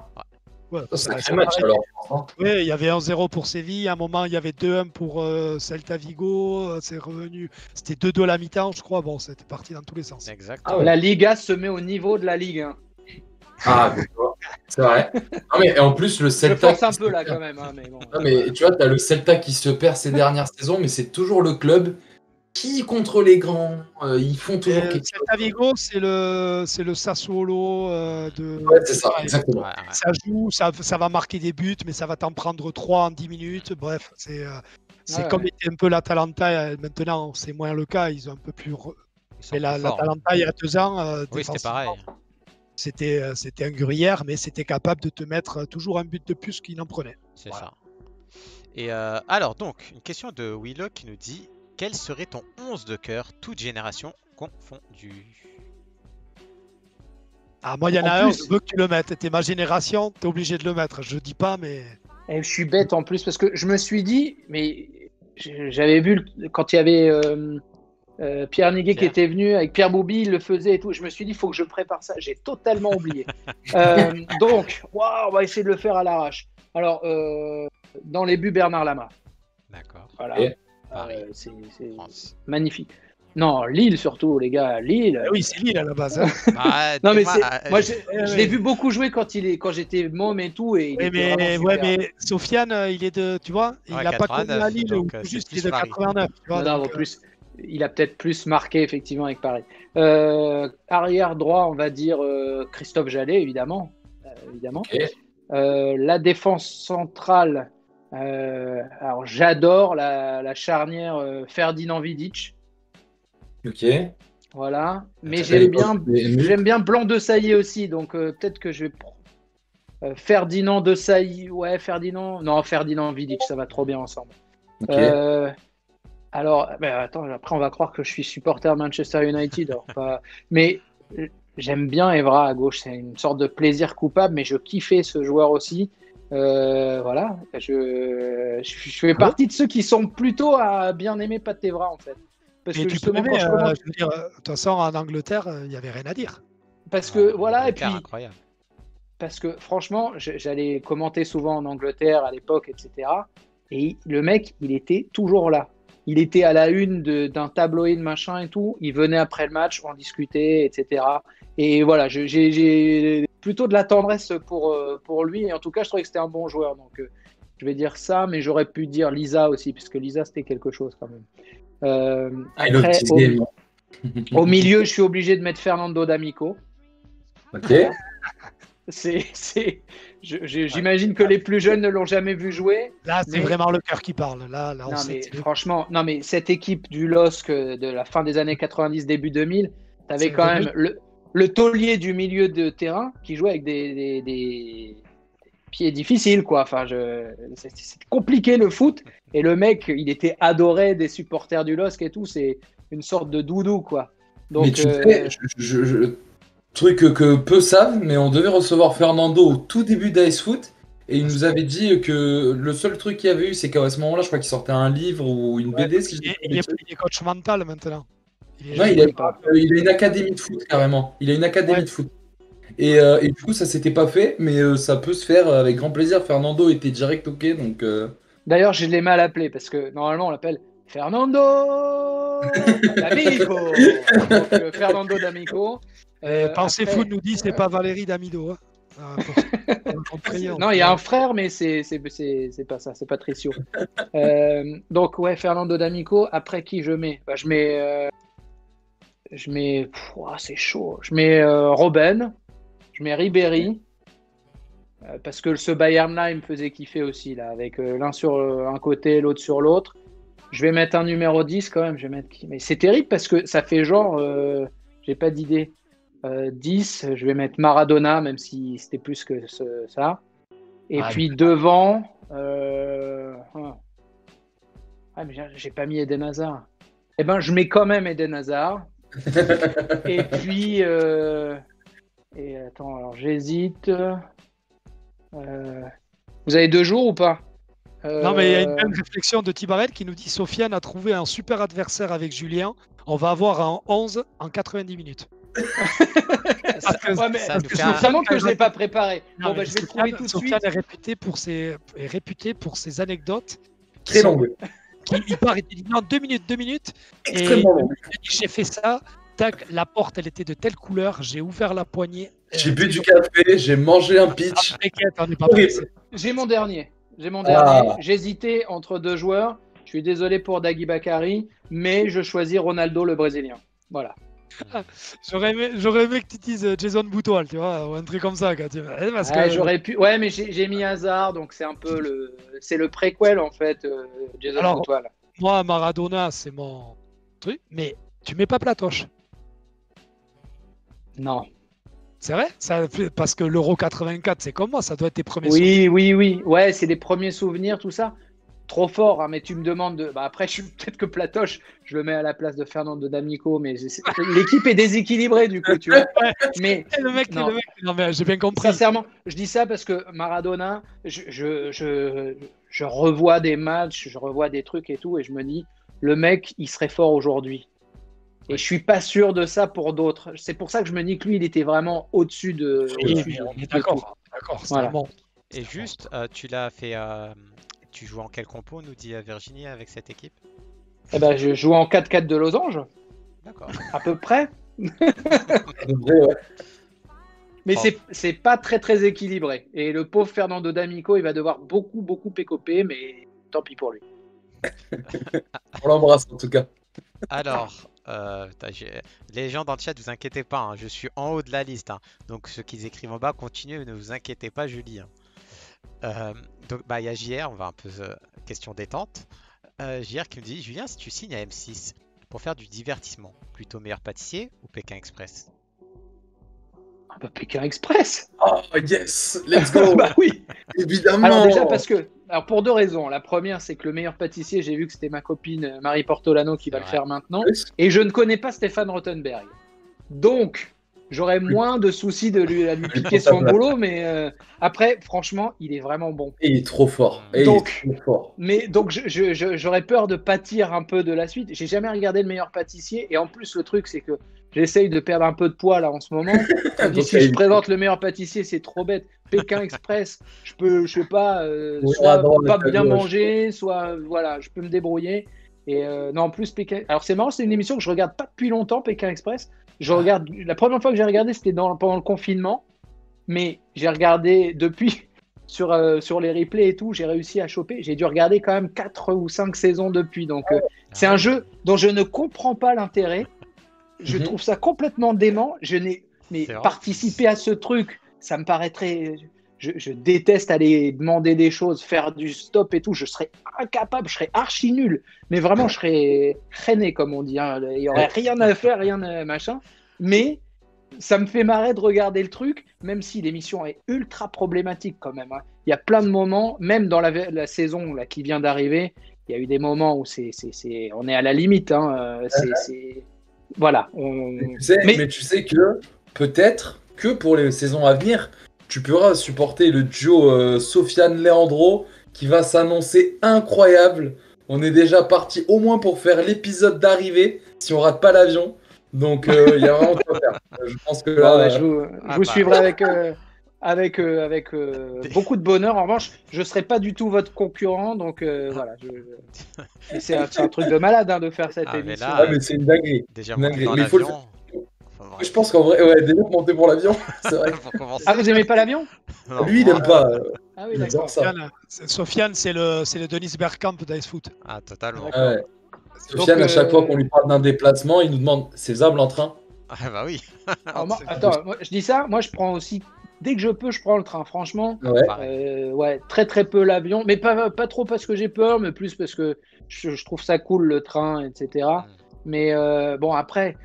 [SPEAKER 1] Ouais,
[SPEAKER 3] Ça,
[SPEAKER 1] ça-
[SPEAKER 3] c'est
[SPEAKER 1] ça
[SPEAKER 3] un match
[SPEAKER 1] paraît-
[SPEAKER 3] alors.
[SPEAKER 1] Ouais, il y avait 1-0 pour Séville. À un moment, il y avait 2-1 pour Celta Vigo. C'est revenu. C'était 2-2 à la mi-temps, je crois. Bon, c'était parti dans tous les sens.
[SPEAKER 2] Exactement.
[SPEAKER 3] Ah ouais.
[SPEAKER 4] La Liga se met au niveau de la Ligue 1.
[SPEAKER 3] Ah, tu vois, c'est vrai. Non, mais en plus, le
[SPEAKER 4] Je
[SPEAKER 3] Celta.
[SPEAKER 4] force un
[SPEAKER 3] qui
[SPEAKER 4] peu
[SPEAKER 3] se
[SPEAKER 4] là
[SPEAKER 3] perd.
[SPEAKER 4] quand même, hein, mais bon.
[SPEAKER 3] Non, mais tu vois, t'as le Celta qui se perd ces dernières saisons, mais c'est toujours le club qui, contre les grands, ils font toujours quelque chose.
[SPEAKER 1] Celta Vigo, c'est le Sassuolo de.
[SPEAKER 3] Ouais, c'est ça,
[SPEAKER 1] Ouais,
[SPEAKER 3] exactement.
[SPEAKER 2] Ouais, ouais.
[SPEAKER 1] Ça joue, ça va marquer des buts, mais ça va t'en prendre 3 en 10 minutes. Bref, c'est
[SPEAKER 4] Ouais.
[SPEAKER 1] comme était un peu l'Atalanta. Maintenant, c'est moins le cas. Ils ont un peu plus.
[SPEAKER 2] Ils sont
[SPEAKER 1] Mais
[SPEAKER 2] plus forts, hein.
[SPEAKER 1] l'Atalanta, il y a 2 ans,
[SPEAKER 2] Oui, c'était
[SPEAKER 1] défensivement,
[SPEAKER 2] pareil.
[SPEAKER 1] c'était un gruyère, mais c'était capable de te mettre toujours un but de plus qu'il n'en prenait.
[SPEAKER 2] C'est
[SPEAKER 1] Voilà.
[SPEAKER 2] ça. Et alors, donc, une question de Willow qui nous dit quel serait ton 11 de cœur, toute génération confondue?
[SPEAKER 1] Ah, moi, il y en
[SPEAKER 4] En
[SPEAKER 1] a un,
[SPEAKER 4] plus-
[SPEAKER 1] je veux que tu le mettes. T'es ma génération, t'es obligé de le mettre. Je dis pas, mais.
[SPEAKER 4] Et je suis bête en plus parce que je me suis dit, mais j'avais vu quand il y avait Pierre Niguet qui
[SPEAKER 2] Pierre.
[SPEAKER 4] était venu avec Pierre Boubi, il le faisait et tout. Je me suis dit, il faut que je prépare ça. J'ai totalement oublié. Donc, waouh, on va essayer de le faire à l'arrache. Alors, dans les buts, Bernard Lama.
[SPEAKER 2] D'accord.
[SPEAKER 4] Voilà.
[SPEAKER 3] Et
[SPEAKER 2] Paris,
[SPEAKER 4] C'est
[SPEAKER 2] France.
[SPEAKER 4] magnifique. Non, Lille surtout, les gars. Lille.
[SPEAKER 1] Ah oui, c'est Lille à la base. Hein.
[SPEAKER 2] Ah,
[SPEAKER 4] Non, mais
[SPEAKER 2] moi,
[SPEAKER 4] moi,
[SPEAKER 2] je-
[SPEAKER 4] je l'ai vu beaucoup jouer quand j'étais môme et tout. Et il
[SPEAKER 1] Oui,
[SPEAKER 4] était vraiment
[SPEAKER 1] ouais,
[SPEAKER 4] super.
[SPEAKER 1] mais Sofiane, il est de. Tu vois, il
[SPEAKER 2] Ouais,
[SPEAKER 1] n'a pas connu
[SPEAKER 2] 89,
[SPEAKER 1] à Lille,
[SPEAKER 2] donc,
[SPEAKER 1] ou
[SPEAKER 2] c'est
[SPEAKER 1] juste
[SPEAKER 2] plus
[SPEAKER 1] il est de
[SPEAKER 2] Paris.
[SPEAKER 1] 89. Tu vois,
[SPEAKER 4] Non, non,
[SPEAKER 1] donc,
[SPEAKER 4] en plus, il a peut-être plus marqué effectivement avec Paris. Arrière droit, on va dire Christophe Jallet, évidemment. Évidemment.
[SPEAKER 3] Ok.
[SPEAKER 4] La défense centrale, alors j'adore la charnière Ferdinand Vidic.
[SPEAKER 3] Ok.
[SPEAKER 4] Voilà. Mais
[SPEAKER 3] Ça,
[SPEAKER 4] j'aime bien,
[SPEAKER 3] mais-
[SPEAKER 4] j'aime bien Blanc de Sailly aussi. Donc peut-être que je vais. Ferdinand de Sailly. Ouais, Ferdinand. Non, Ferdinand Vidic, ça va trop bien ensemble.
[SPEAKER 3] Ok.
[SPEAKER 4] Alors, attends, après on va croire que je suis supporter Manchester United. Alors, mais j'aime bien Evra à gauche, c'est une sorte de plaisir coupable, mais je kiffais ce joueur aussi. Voilà, je fais partie de ceux qui sont plutôt à bien aimer Pat Evra en fait. Parce
[SPEAKER 1] Mais
[SPEAKER 4] que
[SPEAKER 1] tu peux
[SPEAKER 4] justement,
[SPEAKER 1] aimer,
[SPEAKER 4] quand je commence-
[SPEAKER 1] je veux dire, de toute façon, en Angleterre, il n'y avait rien à dire.
[SPEAKER 4] parce que voilà, et
[SPEAKER 2] Angleterre,
[SPEAKER 4] puis
[SPEAKER 2] incroyable.
[SPEAKER 4] parce que franchement, j'allais commenter souvent en Angleterre à l'époque, etc. Et le mec, il était toujours là. Il était à la une d'un tabloïd, machin et tout. Il venait après le match, on discutait, etc. Et voilà, j'ai plutôt de la tendresse pour lui. Et en tout cas, je trouvais que c'était un bon joueur. Donc, Je vais dire ça, mais j'aurais pu dire Lisa aussi, puisque Lisa, c'était quelque chose quand même.
[SPEAKER 3] I love
[SPEAKER 4] Après,
[SPEAKER 3] this game.
[SPEAKER 4] au milieu, je suis obligé de mettre Fernando D'Amico.
[SPEAKER 3] Ok.
[SPEAKER 4] J'imagine que les plus jeunes ne l'ont jamais vu jouer.
[SPEAKER 1] Là, c'est
[SPEAKER 4] Mais-
[SPEAKER 1] vraiment le cœur qui parle. Là, on
[SPEAKER 4] Non,
[SPEAKER 1] sait
[SPEAKER 4] mais
[SPEAKER 1] que-
[SPEAKER 4] franchement, non, mais cette équipe du LOSC de la fin des années 90, début 2000, tu avais
[SPEAKER 1] C'est
[SPEAKER 4] quand
[SPEAKER 1] vrai.
[SPEAKER 4] même le taulier du milieu de terrain qui jouait avec des pieds difficiles, quoi. Enfin, c'est compliqué le foot. Et le mec, il était adoré des supporters du LOSC et tout. C'est une sorte de doudou, quoi. Donc,
[SPEAKER 3] Mais tu sais, truc que peu savent, mais on devait recevoir Fernando au tout début d'Ice Foot. Et il nous avait dit que le seul truc qu'il y avait eu, c'est qu'à ce moment-là, je crois qu'il sortait un livre ou une BD. Si je dis pas de bêtises.
[SPEAKER 1] il est coach mental maintenant.
[SPEAKER 3] Non, il a une académie de foot carrément. Il a une académie
[SPEAKER 1] Ouais.
[SPEAKER 3] de foot. Et du coup, ça s'était pas fait, mais ça peut se faire avec grand plaisir. Fernando était direct OK, donc.
[SPEAKER 4] D'ailleurs, je l'ai mal appelé parce que normalement, on l'appelle Fernando D'Amico. Donc, Fernando D'Amico.
[SPEAKER 1] Pensez
[SPEAKER 4] Après-
[SPEAKER 1] Foot nous dit c'est pas Valérie Damido. Hein. Pour crier,
[SPEAKER 4] Non, il y a un frère, mais c'est pas ça, c'est Patricio. Donc, ouais, Fernando D'Amico. Après, qui je mets? Bah, je mets. C'est chaud. Je mets Robben. Je mets Ribéry. Parce que ce Bayern-là, il me faisait kiffer aussi, là, avec l'un sur un côté, l'autre sur l'autre. Je vais mettre un numéro 10 quand même. Je vais mettre qui? Mais c'est terrible parce que ça fait genre. J'ai pas d'idée. 10, je vais mettre Maradona, même si c'était plus que ça. Et puis devant. Mais j'ai pas mis Eden Hazard. Eh ben, je mets quand même Eden Hazard. Et puis. Et attends, alors j'hésite. Vous avez 2 jours ou pas?
[SPEAKER 1] Non, mais il y a une belle réflexion de Tibarel qui nous dit Sofiane a trouvé un super adversaire avec Julien. On va avoir un 11 en 90 minutes.
[SPEAKER 4] Ouais, mais
[SPEAKER 2] ça nous fait
[SPEAKER 4] c'est
[SPEAKER 2] un-
[SPEAKER 4] vraiment que je ne l'ai pas préparé.
[SPEAKER 1] Non,
[SPEAKER 4] Bon, bah,
[SPEAKER 1] mais
[SPEAKER 4] je vais le
[SPEAKER 1] Sofiane-
[SPEAKER 4] trouver tout de
[SPEAKER 1] Sofiane
[SPEAKER 4] suite.
[SPEAKER 1] est réputé pour ses anecdotes.
[SPEAKER 3] Très longue.
[SPEAKER 1] Il part et il dit non, 2 minutes. Et
[SPEAKER 3] Extrêmement longue.
[SPEAKER 1] il dit, j'ai fait ça. Tac, la porte, elle était de telle couleur. J'ai ouvert la poignée.
[SPEAKER 3] J'ai bu du café, j'ai mangé un pitch.
[SPEAKER 1] T'inquiète, on n'est pas
[SPEAKER 3] Horrible.
[SPEAKER 1] pressé.
[SPEAKER 4] J'ai mon dernier.
[SPEAKER 3] Ah.
[SPEAKER 4] J'hésitais entre 2 joueurs. Je suis désolé pour Dagui Bakary, mais je choisis Ronaldo, le Brésilien. Voilà.
[SPEAKER 1] J'aurais aimé que tu dises Jason Boutoil, tu vois, ou un truc comme ça. Quoi, tu vois. Parce
[SPEAKER 4] Ouais,
[SPEAKER 1] que
[SPEAKER 4] j'aurais pu. Ouais, mais j'ai mis Hazard, donc c'est un peu le préquel en fait, Jason
[SPEAKER 1] Alors-
[SPEAKER 4] Boutoil.
[SPEAKER 1] moi, Maradona, c'est mon truc. Mais tu mets pas Platoche.
[SPEAKER 4] Non.
[SPEAKER 1] C'est vrai parce que l'Euro 84, c'est comme moi, ça doit être tes premiers souvenirs.
[SPEAKER 4] Oui. Ouais, c'est les premiers souvenirs, tout ça. Trop fort, hein, mais tu me demandes de. Bah, après, peut-être que Platoche, je le mets à la place de Fernando D'Amico, mais l'équipe est déséquilibrée du coup, tu vois. Mais
[SPEAKER 1] Et le mec,
[SPEAKER 4] Non.
[SPEAKER 1] non, mais j'ai bien compris.
[SPEAKER 4] sincèrement, je dis ça parce que Maradona, je revois des matchs, je revois des trucs et tout, et je me dis, le mec, il serait fort aujourd'hui. Et je suis pas sûr de ça pour d'autres. C'est pour ça que je me dis que lui, il était vraiment au-dessus de.
[SPEAKER 1] Oui,
[SPEAKER 4] au-dessus
[SPEAKER 1] mais
[SPEAKER 4] de-
[SPEAKER 1] on est
[SPEAKER 4] de tout.
[SPEAKER 1] d'accord. D'accord, c'est
[SPEAKER 4] Voilà.
[SPEAKER 1] bon.
[SPEAKER 2] Et juste, tu l'as fait. Tu joues en quel compo, nous dit Virginie, avec cette équipe?
[SPEAKER 4] Eh ben, je joue en 4-4 de losange,
[SPEAKER 2] D'accord.
[SPEAKER 4] à peu près.
[SPEAKER 3] De vrai, ouais.
[SPEAKER 4] Mais
[SPEAKER 2] Oh.
[SPEAKER 4] c'est pas très très équilibré. Et le pauvre Fernando D'Amico, il va devoir beaucoup écoper, mais tant pis pour lui.
[SPEAKER 3] On l'embrasse en tout cas.
[SPEAKER 2] Alors, les gens dans le chat, vous inquiétez pas, hein, je suis en haut de la liste. Hein. Donc, ceux qui écrivent en bas, continuez, ne vous inquiétez pas, je lis. Hein. Donc, il y a JR, on va un peu question détente. JR qui me dit Julien, si tu signes à M6 pour faire du divertissement, plutôt meilleur pâtissier ou Pékin Express?
[SPEAKER 4] Ah bah, Pékin Express.
[SPEAKER 3] Oh yes, let's go.
[SPEAKER 4] Bah oui.
[SPEAKER 3] Évidemment.
[SPEAKER 4] Alors déjà parce que, alors pour 2 raisons. La première, c'est que le meilleur pâtissier, j'ai vu que c'était ma copine Marie Portolano qui va le
[SPEAKER 2] Ouais.
[SPEAKER 4] faire maintenant.
[SPEAKER 3] Yes.
[SPEAKER 4] Et je ne connais pas Stéphane Rothenberg. Donc, j'aurais moins de soucis de lui piquer son boulot. Mais après, franchement, il est vraiment bon.
[SPEAKER 3] Et il est trop fort. Et
[SPEAKER 4] Donc-
[SPEAKER 3] il est trop fort.
[SPEAKER 4] Mais donc, j'aurais peur de pâtir un peu de la suite. J'ai jamais regardé le meilleur pâtissier. Et en plus, le truc, c'est que j'essaye de perdre un peu de poids là en ce moment. Je me dis,
[SPEAKER 3] Donc,
[SPEAKER 4] si je présente le meilleur pâtissier, c'est trop bête. Pékin Express, je sais pas,
[SPEAKER 3] Oui,
[SPEAKER 4] soit
[SPEAKER 3] à droite,
[SPEAKER 4] pas
[SPEAKER 3] à
[SPEAKER 4] bien
[SPEAKER 3] gauche.
[SPEAKER 4] manger, soit voilà, je peux me débrouiller. Et non, en plus, Pékin. Alors c'est marrant, c'est une émission que je regarde pas depuis longtemps, Pékin Express. Je regarde. La première fois que j'ai regardé, c'était pendant le confinement. Mais j'ai regardé depuis sur les replays et tout, j'ai réussi à choper. J'ai dû regarder quand même 4 ou 5 saisons depuis. Donc, c'est un jeu dont je ne comprends pas l'intérêt. Je trouve ça complètement dément. Mais participer à ce truc, ça me paraîtrait. Je déteste aller demander des choses, faire du stop et tout. Je serais incapable, je serais archi nul. Mais vraiment, je serais freiné, comme on dit. Hein. Il n'y aurait rien à faire, rien à machin. Mais ça me fait marrer de regarder le truc, même si l'émission est ultra problématique quand même. Hein. Il y a plein de moments, même dans la saison là, qui vient d'arriver, il y a eu des moments où on est à la limite. Hein. Voilà.
[SPEAKER 3] Mais tu sais que peut-être que pour les saisons à venir, tu pourras supporter le duo Sofiane-Leandro qui va s'annoncer incroyable. On est déjà parti au moins pour faire l'épisode d'arrivée si on rate pas l'avion. Donc il y a vraiment quoi faire. Je pense que là,
[SPEAKER 4] je vous suivrai avec beaucoup de bonheur. En revanche, je ne serai pas du tout votre concurrent. Donc voilà. C'est un truc de malade hein, de faire cette émission.
[SPEAKER 3] Là, mais c'est une dinguerie.
[SPEAKER 2] Déjà,
[SPEAKER 3] mais
[SPEAKER 2] il faut le faire.
[SPEAKER 3] Je pense qu'en vrai, ouais, déjà monter pour l'avion, c'est vrai.
[SPEAKER 4] Ah, vous aimez pas l'avion?
[SPEAKER 3] Lui, il n'aime pas.
[SPEAKER 4] Ah oui, d'accord.
[SPEAKER 1] Sofiane, c'est le Dennis Bergkamp d'Icefoot.
[SPEAKER 2] Ah, totalement.
[SPEAKER 3] Ouais. Sofiane, à chaque fois qu'on lui parle d'un déplacement, il nous demande c'est faisable en train?
[SPEAKER 2] Ah, bah oui.
[SPEAKER 4] Attends, moi, je dis ça, moi je prends aussi. Dès que je peux, je prends le train, franchement.
[SPEAKER 3] Ouais.
[SPEAKER 4] Très très peu l'avion, mais pas trop parce que j'ai peur, mais plus parce que je trouve ça cool le train, etc. Mais bon, après.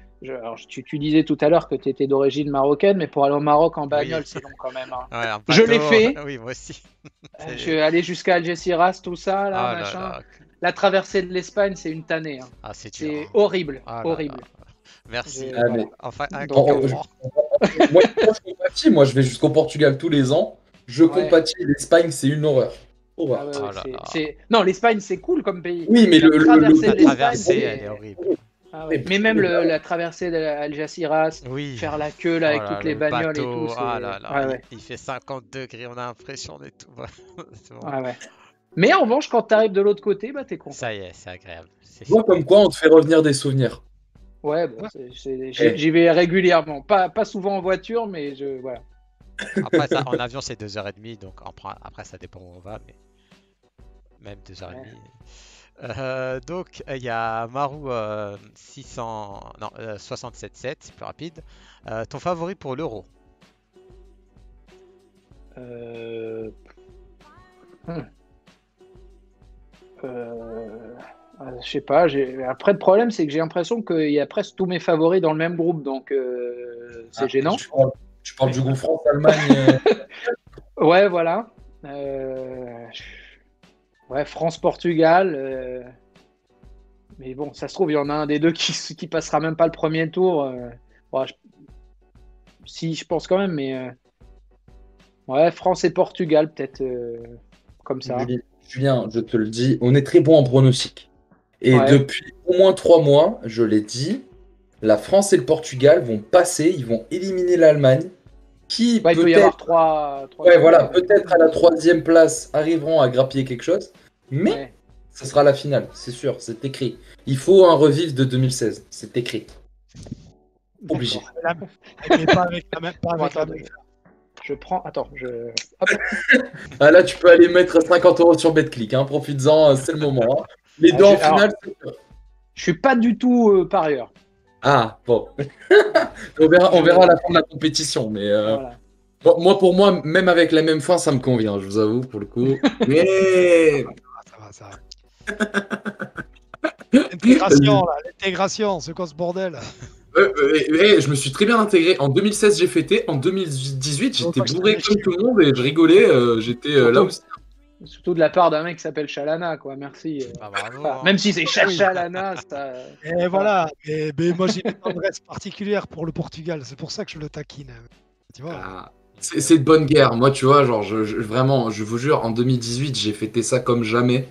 [SPEAKER 4] Tu disais tout à l'heure que tu étais d'origine marocaine, mais pour aller au Maroc en bagnole, c'est long quand même. Hein.
[SPEAKER 2] Ouais,
[SPEAKER 4] je l'ai fait.
[SPEAKER 2] Oui, moi aussi.
[SPEAKER 4] Je suis allé jusqu'à Algeciras, tout ça, là, machin. Là. La traversée de l'Espagne, c'est une tannée. Hein.
[SPEAKER 2] Ah, c'est
[SPEAKER 4] horrible. Horrible.
[SPEAKER 2] Merci.
[SPEAKER 3] Mais...
[SPEAKER 2] Enfin,
[SPEAKER 3] je compatis. Moi, je vais jusqu'au Portugal tous les ans. Je compatis. L'Espagne, c'est une horreur.
[SPEAKER 4] Non, l'Espagne, c'est cool comme pays.
[SPEAKER 3] Oui, mais
[SPEAKER 2] la traversée, elle est horrible.
[SPEAKER 4] Ah ouais. Mais même la traversée d'Algeciras, faire la queue là, avec toutes les bagnoles
[SPEAKER 2] bateau,
[SPEAKER 4] et tout.
[SPEAKER 2] Il fait 50 degrés, on a l'impression et tout.
[SPEAKER 3] Bon.
[SPEAKER 4] Mais en revanche, quand tu arrives de l'autre côté, bah, t'es content.
[SPEAKER 2] Ça y est, c'est agréable.
[SPEAKER 3] Moi, comme quoi, on te fait revenir des souvenirs.
[SPEAKER 4] Ouais, bon, j'y vais régulièrement. Pas souvent en voiture, mais voilà.
[SPEAKER 2] Après, ça, en avion, c'est 2h30, donc après, ça dépend où on va, mais même 2h30. Donc il y a Marou 67.7, c'est plus rapide. Ton favori pour l'Euro?
[SPEAKER 4] Je sais pas. Après, le problème, c'est que j'ai l'impression qu'il y a presque tous mes favoris dans le même groupe, donc c'est gênant.
[SPEAKER 3] Tu parles du groupe France-Allemagne.
[SPEAKER 4] Ouais, voilà. Ouais, France-Portugal. Mais bon, ça se trouve, il y en a un des deux qui passera même pas le premier tour. Si, je pense quand même, mais ouais, France et Portugal, peut-être comme ça.
[SPEAKER 3] Julien, je te le dis, on est très bon en pronostic. Et depuis au moins 3 mois, je l'ai dit, la France et le Portugal vont passer, ils vont éliminer l'Allemagne. Qui
[SPEAKER 4] il peut y avoir 3
[SPEAKER 3] peut-être à la 3e place arriveront à grappiller quelque chose. Mais ce sera la finale, c'est sûr, c'est écrit. Il faut un revive de 2016, c'est écrit. Obligé.
[SPEAKER 1] Mais pas avec la même.
[SPEAKER 4] Je prends. Attends,
[SPEAKER 3] Ah là, tu peux aller mettre 50 € sur BetClick, hein, profites-en, c'est le moment. Hein. Les deux en finale, c'est sûr.
[SPEAKER 4] Je suis pas du tout parieur.
[SPEAKER 3] Ah, bon. on verra à la fin de la compétition, mais. Bon, pour moi, même avec la même fin, ça me convient, je vous avoue, pour le coup. Mais.
[SPEAKER 1] Ça va. L'intégration, c'est quoi ce bordel?
[SPEAKER 3] Je me suis très bien intégré. En 2016, j'ai fêté. En 2018, j'étais bourré comme tout le monde et je rigolais. J'étais là aussi.
[SPEAKER 4] Surtout de la part d'un mec qui s'appelle Chalana, quoi. Merci.
[SPEAKER 2] Bravo,
[SPEAKER 4] même si c'est Chalana,
[SPEAKER 1] Et voilà. Mais moi, j'ai une tendresse particulière pour le Portugal. C'est pour ça que je le taquine. Tu vois.
[SPEAKER 3] C'est de bonne guerre. Moi, tu vois, genre, vraiment, je vous jure, en 2018, j'ai fêté ça comme jamais.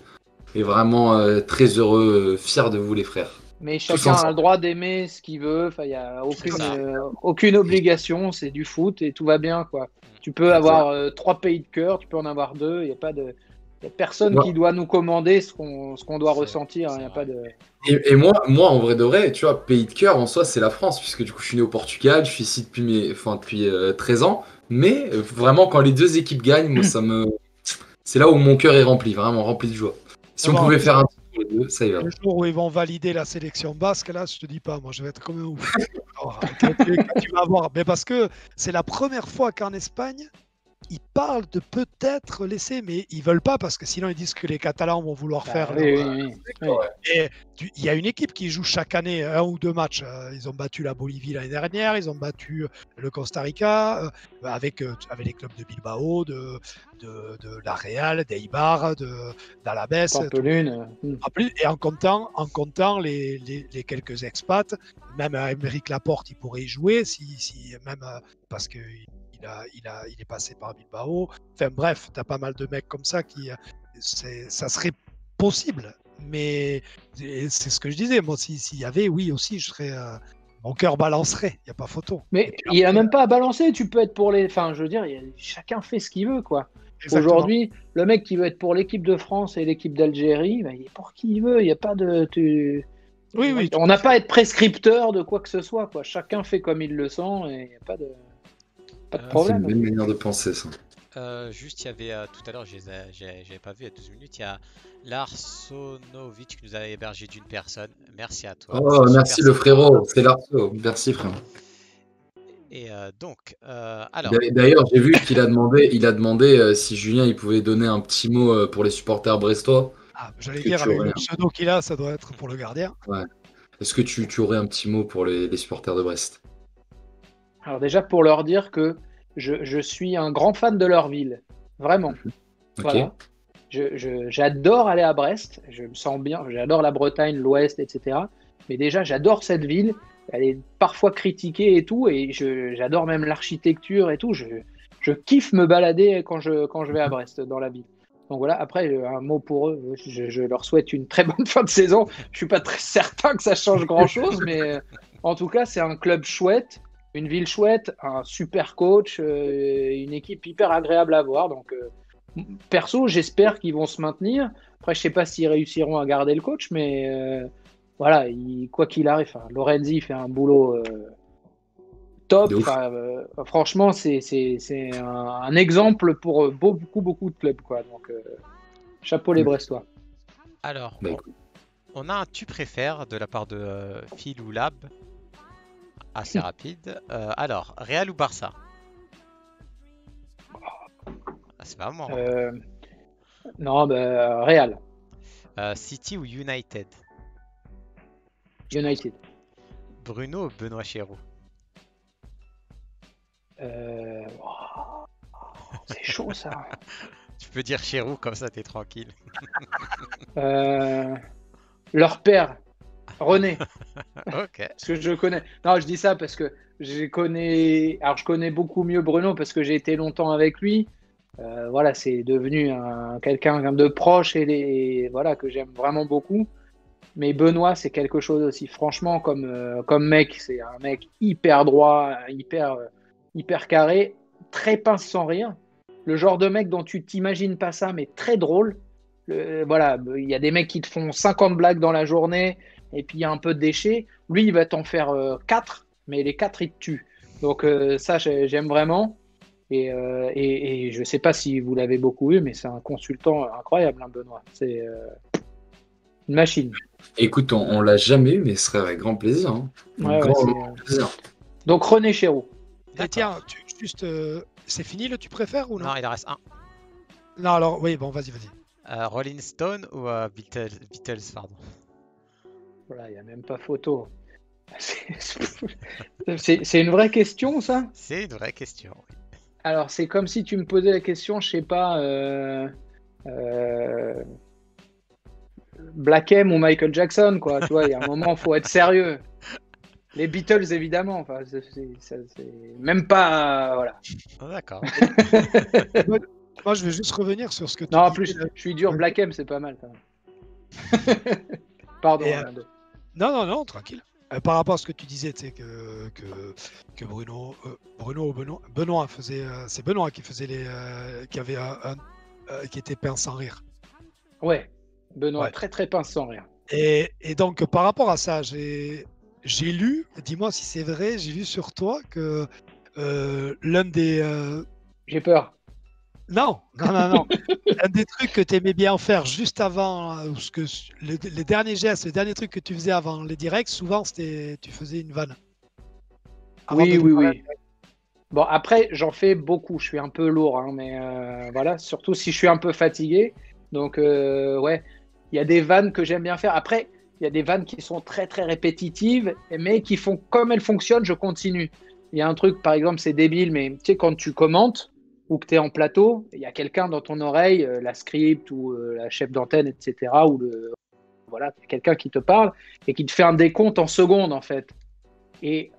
[SPEAKER 3] Et vraiment très heureux, fier de vous, les frères.
[SPEAKER 4] Mais chacun a le droit d'aimer ce qu'il veut. Enfin, il n'y a aucune obligation. C'est du foot et tout va bien, quoi. Tu peux avoir 3 pays de cœur, tu peux en avoir 2. Il n'y a pas de. Il n'y a personne qui doit nous commander ce qu'on doit ressentir. Il n'y a pas de.
[SPEAKER 3] Et moi, en vrai de vrai, tu vois, pays de cœur en soi, c'est la France, puisque du coup, je suis né au Portugal, je suis ici depuis 13 ans. Mais vraiment, quand les deux équipes gagnent, moi, ça me C'est là où mon cœur est rempli, vraiment rempli de joie. Si on
[SPEAKER 1] Alors,
[SPEAKER 3] pouvait faire un truc pour les deux, ça y va.
[SPEAKER 1] Le jour où ils vont valider la sélection basque, là, je te dis pas, moi, je vais être comme un ouf. Alors, quand tu vas voir, mais parce que c'est la première fois qu'en Espagne, ils parlent de peut-être laisser, mais ils veulent pas parce que sinon ils disent que les Catalans vont vouloir faire.
[SPEAKER 4] oui,
[SPEAKER 1] leur,
[SPEAKER 4] oui, oui.
[SPEAKER 1] Et il y a une équipe qui joue chaque année un ou deux matchs. Ils ont battu la Bolivie l'année dernière, ils ont battu le Costa Rica avec les clubs de Bilbao, de La Real, d'Eibar, d'Alavés.
[SPEAKER 4] Pampelune.
[SPEAKER 1] En plus, et en comptant les quelques expats, même Aymeric Laporte, il pourrait y jouer même parce que il est passé par Bilbao. Enfin bref, t'as pas mal de mecs comme ça ça serait possible. Mais c'est ce que je disais. Moi, s'il y avait, oui aussi, je serais. Mon cœur balancerait. Il n'y a pas photo.
[SPEAKER 4] Mais il n'y a même pas à balancer. Tu peux être pour les. Enfin, je veux dire, chacun fait ce qu'il veut, quoi.
[SPEAKER 1] Exactement.
[SPEAKER 4] Aujourd'hui, le mec qui veut être pour l'équipe de France et l'équipe d'Algérie, il est pour qui il veut. Il n'y a pas de.
[SPEAKER 1] Oui.
[SPEAKER 4] On n'a pas à être prescripteur de quoi que ce soit, quoi. Chacun fait comme il le sent et il n'y a pas de
[SPEAKER 3] C'est une
[SPEAKER 4] problème.
[SPEAKER 3] belle manière de penser, ça.
[SPEAKER 2] Juste, il y avait tout à l'heure, j'avais pas vu il y a 12 minutes, il y a Larsonovic qui nous a hébergé d'une personne. Merci à toi.
[SPEAKER 3] Oh,
[SPEAKER 2] C'est
[SPEAKER 3] merci
[SPEAKER 2] super
[SPEAKER 3] le
[SPEAKER 2] sympa.
[SPEAKER 3] frérot, c'est Larso. Merci, frère.
[SPEAKER 2] Et donc, alors,
[SPEAKER 3] D'ailleurs, j'ai vu qu'il a demandé si Julien il pouvait donner un petit mot pour les supporters brestois.
[SPEAKER 1] J'allais
[SPEAKER 3] Est-ce que
[SPEAKER 1] dire,
[SPEAKER 3] tu
[SPEAKER 1] avec
[SPEAKER 3] aurais
[SPEAKER 1] le pseudo qu'il a, ça doit être pour le gardien.
[SPEAKER 3] Est-ce que tu aurais un petit mot pour les supporters de Brest?
[SPEAKER 4] Alors déjà, pour leur dire que je suis un grand fan de leur ville. Vraiment.
[SPEAKER 3] Ok.
[SPEAKER 4] Voilà. J'adore aller à Brest. Je me sens bien. J'adore la Bretagne, l'Ouest, etc. Mais déjà, j'adore cette ville. Elle est parfois critiquée et tout. Et j'adore même l'architecture et tout. Je kiffe me balader quand je vais à Brest, dans la ville. Donc voilà, après, un mot pour eux. Je leur souhaite une très bonne fin de saison. Je suis pas très certain que ça change grand-chose. Mais en tout cas, c'est un club chouette. Une ville chouette, un super coach, une équipe hyper agréable à voir. Donc, perso, j'espère qu'ils vont se maintenir. Après, je sais pas s'ils réussiront à garder le coach, mais voilà, quoi qu'il arrive, Lorenzi fait un boulot top.
[SPEAKER 3] De ouf.
[SPEAKER 4] Franchement, c'est un exemple pour beaucoup de clubs, quoi. Donc, chapeau les Brestois.
[SPEAKER 2] alors,
[SPEAKER 3] Bah,
[SPEAKER 2] on a un tu préfères de la part de Phil ou Lab. Assez rapide. Alors, Real ou Barça? C'est pas moi.
[SPEAKER 4] Non, Real,
[SPEAKER 2] City ou United?
[SPEAKER 4] United.
[SPEAKER 2] Bruno ou Benoît Chéroux?
[SPEAKER 4] C'est chaud, ça.
[SPEAKER 2] Tu peux dire Chéroux, comme ça t'es tranquille.
[SPEAKER 4] Leur père, René.
[SPEAKER 2] Ok.
[SPEAKER 4] Parce que je connais. Non, je dis ça parce que je connais beaucoup mieux Bruno parce que j'ai été longtemps avec lui. Voilà, c'est devenu quelqu'un de proche et voilà que j'aime vraiment beaucoup. Mais Benoît, c'est quelque chose aussi. Franchement, comme mec, c'est un mec hyper droit, hyper carré, très pince sans rire. Le genre de mec dont tu t'imagines pas ça, mais très drôle. Voilà, il y a des mecs qui te font 50 blagues dans la journée et puis il y a un peu de déchets. Lui, il va t'en faire 4, mais les 4, il te tue. Donc ça, j'aime vraiment. Et je ne sais pas si vous l'avez beaucoup vu, mais c'est un consultant incroyable, hein, Benoît. C'est une machine.
[SPEAKER 3] Écoute, on l'a jamais eu, mais ce serait avec grand plaisir. Hein.
[SPEAKER 4] Ouais,
[SPEAKER 3] Grand plaisir.
[SPEAKER 4] Donc René Chéroux.
[SPEAKER 1] Et tiens, c'est fini le tu préfères ou non?
[SPEAKER 2] Non, il en reste un.
[SPEAKER 1] Non, alors, oui, bon, vas-y.
[SPEAKER 2] Rolling Stone ou Beatles, pardon.
[SPEAKER 4] Voilà, il n'y a même pas photo. C'est une vraie question, ça?
[SPEAKER 2] C'est une vraie question. Oui.
[SPEAKER 4] Alors, c'est comme si tu me posais la question, je sais pas, Black M ou Michael Jackson, quoi. Tu vois, il y a un moment, il faut être sérieux. Les Beatles, évidemment. Enfin, c'est même pas, voilà.
[SPEAKER 2] Oh, d'accord.
[SPEAKER 1] Moi, je vais juste revenir sur ce que tu
[SPEAKER 4] Non, en
[SPEAKER 1] disais,
[SPEAKER 4] plus, je suis dur. Black M, c'est pas mal. Pardon. Armando.
[SPEAKER 1] Non, tranquille. Par rapport à ce que tu disais, tu sais que Benoît faisait, c'est Benoît qui faisait qui avait qui était pince sans rire.
[SPEAKER 4] Ouais, Benoît,
[SPEAKER 1] Ouais.
[SPEAKER 4] très très pince sans rire.
[SPEAKER 1] Et donc par rapport à ça, j'ai lu, dis-moi si c'est vrai, j'ai lu sur toi que l'un des
[SPEAKER 4] J'ai peur.
[SPEAKER 1] Non, non, non, non. Un des trucs que tu aimais bien faire juste avant, ou ce que les derniers gestes, les derniers trucs que tu faisais avant les directs, souvent c'était tu faisais une vanne. Avant
[SPEAKER 4] Oui,
[SPEAKER 1] de
[SPEAKER 4] oui,
[SPEAKER 1] démarrer.
[SPEAKER 4] oui. Bon, après, j'en fais beaucoup. Je suis un peu lourd, hein, mais voilà, surtout si je suis un peu fatigué. Donc, ouais, il y a des vannes que j'aime bien faire. Après, il y a des vannes qui sont très, très répétitives, mais qui font comme elles fonctionnent, je continue. Il y a un truc, par exemple, c'est débile, mais tu sais, quand tu commentes ou que tu es en plateau, il y a quelqu'un dans ton oreille, la script ou la chef d'antenne, etc., ou voilà, quelqu'un qui te parle et qui te fait un décompte en secondes, en fait. Et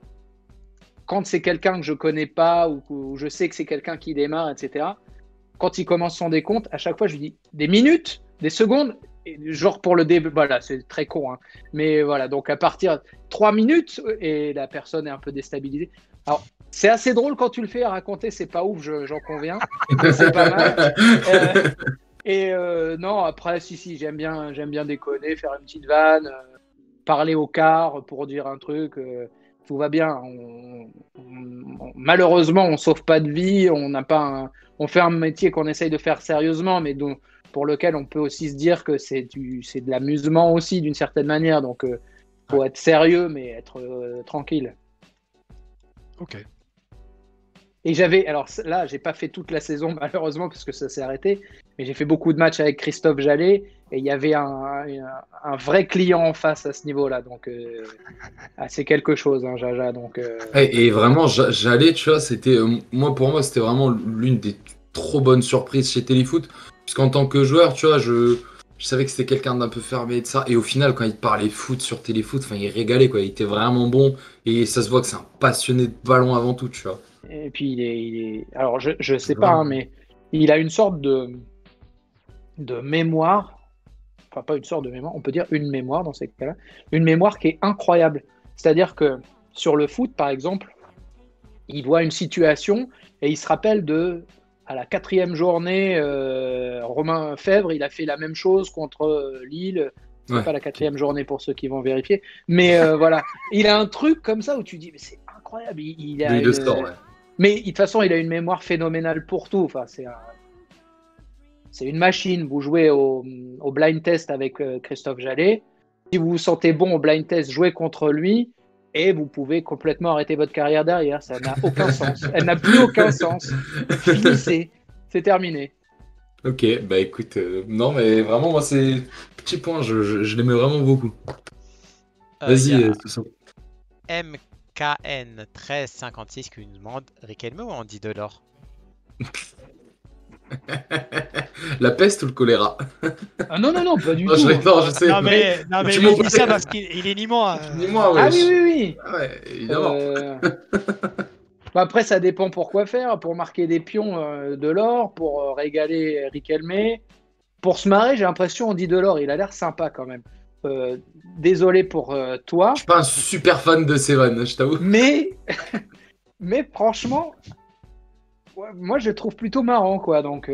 [SPEAKER 4] quand c'est quelqu'un que je connais pas ou je sais que c'est quelqu'un qui démarre, etc., quand il commence son décompte, à chaque fois, je lui dis des minutes, des secondes, genre pour le début. Voilà, c'est très con, hein. Mais voilà, donc à partir de 3 minutes, et la personne est un peu déstabilisée. Alors, c'est assez drôle quand tu le fais à raconter, c'est pas ouf, j'en conviens, mais c'est pas mal. Non, après, si, j'aime bien déconner, faire une petite vanne, parler au quart pour dire un truc. Tout va bien. Malheureusement, on sauve pas de vie. On fait un métier qu'on essaye de faire sérieusement, mais pour lequel on peut aussi se dire que c'est de l'amusement aussi d'une certaine manière. Donc, faut être sérieux, mais être tranquille.
[SPEAKER 1] Ok.
[SPEAKER 4] Et alors là, j'ai pas fait toute la saison malheureusement parce que ça s'est arrêté, mais j'ai fait beaucoup de matchs avec Christophe Jallet et il y avait un vrai client en face à ce niveau-là, donc c'est quelque chose, hein, Jaja. Donc
[SPEAKER 3] Et vraiment, j'allais, tu vois, c'était pour moi, c'était vraiment l'une des trop bonnes surprises chez Téléfoot, puisqu'en tant que joueur, tu vois, je savais que c'était quelqu'un d'un peu fermé et de ça, et au final, quand il parlait foot sur Téléfoot, enfin, il régalait, quoi, il était vraiment bon, et ça se voit que c'est un passionné de ballon avant tout, tu vois.
[SPEAKER 4] et puis il est... alors je sais pas,
[SPEAKER 3] Vraiment.
[SPEAKER 4] hein, mais il a une sorte de mémoire, enfin pas une sorte de mémoire, on peut dire une mémoire dans ces cas-là, une mémoire qui est incroyable. C'est-à-dire que sur le foot, par exemple, il voit une situation et il se rappelle à la 4e journée, Romain Fèvre, il a fait la même chose contre Lille. C'est
[SPEAKER 3] Ouais.
[SPEAKER 4] pas la 4e journée pour ceux qui vont vérifier. Mais voilà, il a un truc comme ça où tu dis, mais c'est incroyable. Il a
[SPEAKER 3] Le sort, ouais.
[SPEAKER 4] Mais de toute façon, il a une mémoire phénoménale pour tout. Enfin, c'est une machine. Vous jouez au blind test avec Christophe Jallet. Si vous vous sentez bon au blind test, jouez contre lui et vous pouvez complètement arrêter votre carrière derrière. Ça n'a aucun sens. Elle n'a plus aucun sens. Finissez. C'est terminé.
[SPEAKER 3] Ok, bah écoute, non, mais vraiment, moi, c'est petit point, je l'aimais vraiment beaucoup. Vas-y,
[SPEAKER 2] y a
[SPEAKER 3] tout ça.
[SPEAKER 2] MKN1356 qui nous demande Riquelme ou Andy Delors?
[SPEAKER 3] La peste ou le choléra?
[SPEAKER 4] Ah non, pas du
[SPEAKER 3] Non,
[SPEAKER 4] tout.
[SPEAKER 3] non, je sais.
[SPEAKER 1] Non mais
[SPEAKER 3] Tu
[SPEAKER 1] il
[SPEAKER 3] m'en
[SPEAKER 1] dit ça
[SPEAKER 3] prie.
[SPEAKER 1] parce qu'il est nîmois.
[SPEAKER 3] Dis-moi,
[SPEAKER 4] Ah
[SPEAKER 3] wesh.
[SPEAKER 4] oui.
[SPEAKER 3] Ah ouais, évidemment.
[SPEAKER 4] Bah après, ça dépend pour quoi faire. Pour marquer des pions de l'or, pour régaler Riquelme. Pour se marrer, j'ai l'impression, on dit de l'or. Il a l'air sympa quand même. Désolé pour toi.
[SPEAKER 3] Je suis pas un super fan de Seven, je t'avoue.
[SPEAKER 4] Mais franchement, ouais, moi je le trouve plutôt marrant, quoi. Donc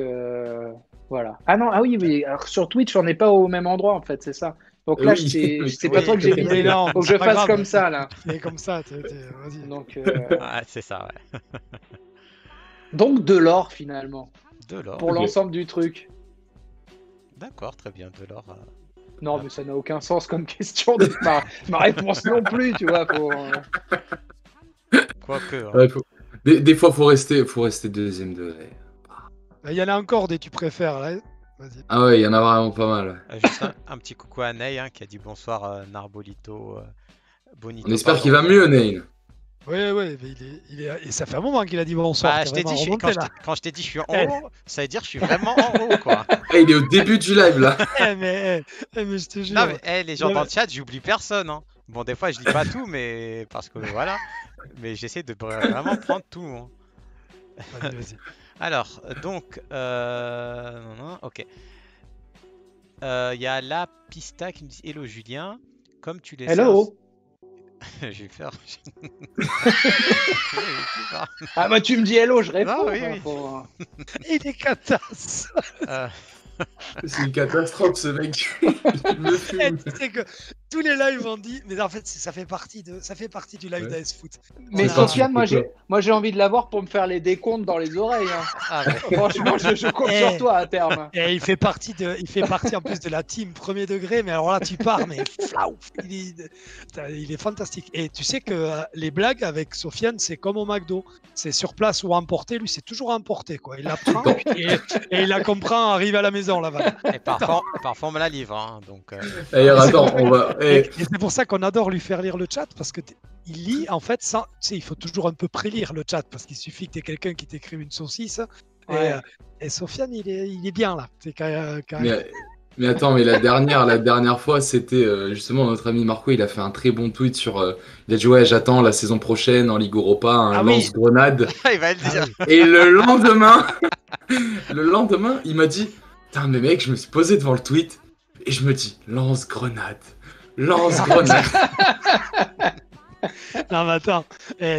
[SPEAKER 4] voilà. Ah non, ah oui. Alors sur Twitch, on n'est pas au même endroit en fait, c'est ça. Donc là,
[SPEAKER 3] Oui.
[SPEAKER 4] c'est pas toi que j'ai
[SPEAKER 1] Mais
[SPEAKER 4] visé.
[SPEAKER 1] non,
[SPEAKER 4] Faut que
[SPEAKER 1] c'est
[SPEAKER 4] je
[SPEAKER 1] pas
[SPEAKER 4] fasse
[SPEAKER 1] grave.
[SPEAKER 4] comme ça là.
[SPEAKER 1] Et comme ça, vas-y.
[SPEAKER 4] Donc
[SPEAKER 2] Ah, c'est ça, ouais.
[SPEAKER 4] donc de l'or finalement
[SPEAKER 2] Delors.
[SPEAKER 4] pour l'ensemble du truc.
[SPEAKER 2] D'accord, très bien, Delors.
[SPEAKER 4] Non, mais ça n'a aucun sens comme question de ma réponse non plus, tu vois.
[SPEAKER 2] Quoique. Hein.
[SPEAKER 3] Ouais, des fois, faut rester deuxième degré.
[SPEAKER 1] Il y en a encore des tu préfères là. Vas-y.
[SPEAKER 3] Ah ouais, il y en a vraiment pas mal.
[SPEAKER 2] Juste un petit coucou à Ney hein, qui a dit bonsoir Narbolito. Bonito.
[SPEAKER 3] On espère
[SPEAKER 2] pardon.
[SPEAKER 3] qu'il va mieux, Neil.
[SPEAKER 1] Oui, mais et ça fait un moment qu'il a dit bonsoir.
[SPEAKER 2] Bah,
[SPEAKER 1] t'es
[SPEAKER 2] je t'ai
[SPEAKER 1] vraiment
[SPEAKER 2] dit,
[SPEAKER 1] remonté, là.
[SPEAKER 2] quand je t'ai dit je suis en haut, ça veut dire je suis vraiment en haut, quoi.
[SPEAKER 3] Ah, il est au début du live là.
[SPEAKER 1] mais je te jure.
[SPEAKER 2] Non, mais les gens
[SPEAKER 1] Non,
[SPEAKER 2] dans
[SPEAKER 1] mais-
[SPEAKER 2] le chat, j'oublie personne. Hein. Bon, des fois, je lis pas tout, mais parce que voilà. Mais j'essaie de vraiment prendre tout. Hein.
[SPEAKER 1] Vas-y.
[SPEAKER 2] Alors, donc, ok. Il y a la Pista qui me dit Hello Julien, comme tu les
[SPEAKER 4] Hello.
[SPEAKER 2] Je vais faire.
[SPEAKER 4] Ah bah tu me dis hello, je réponds.
[SPEAKER 2] Non, oui,
[SPEAKER 4] Enfin,
[SPEAKER 2] oui.
[SPEAKER 4] faut-
[SPEAKER 1] Il est catasse.
[SPEAKER 2] Euh,
[SPEAKER 3] C'est une catastrophe ce mec. Il me fume.
[SPEAKER 1] Tu sais que tous les lives ont dit, mais en fait, ça fait partie du live
[SPEAKER 3] Ouais.
[SPEAKER 1] d'AS Foot.
[SPEAKER 4] Mais
[SPEAKER 1] On a-
[SPEAKER 4] Sofiane, moi j'ai envie de l'avoir pour me faire les décomptes dans les oreilles. Hein.
[SPEAKER 2] Ah, mais-
[SPEAKER 4] Franchement, je compte sur toi à terme.
[SPEAKER 1] Et il fait partie en plus de la team premier degré, mais alors là tu pars, mais flaou, il est fantastique. Et tu sais que les blagues avec Sofiane, c'est comme au McDo, c'est sur place ou emporté, lui c'est toujours emporté quoi. Il la prend et il la comprend, arrive à la maison là-bas.
[SPEAKER 2] Et parfois on me la livre, hein, donc
[SPEAKER 3] D'ailleurs, attends, on va.
[SPEAKER 1] Et c'est pour ça qu'on adore lui faire lire le chat parce que il lit en fait sans, tu sais, il faut toujours un peu prélire le chat parce qu'il suffit que tu aies quelqu'un qui t'écrive une saucisse.
[SPEAKER 4] Ouais.
[SPEAKER 1] Et Sofiane, il est bien là. C'est
[SPEAKER 3] Mais attends, mais la dernière fois, c'était justement notre ami Marco, il a fait un très bon tweet sur. Il a dit ouais, j'attends la saison prochaine en Ligue Europa, un
[SPEAKER 1] Ah oui.
[SPEAKER 3] lance-grenade.
[SPEAKER 2] il va le dire.
[SPEAKER 3] Et le lendemain, il m'a dit putain, mais mec, je me suis posé devant le tweet et je me dis lance-grenade. Lance-grenade.
[SPEAKER 1] Non, mais attends,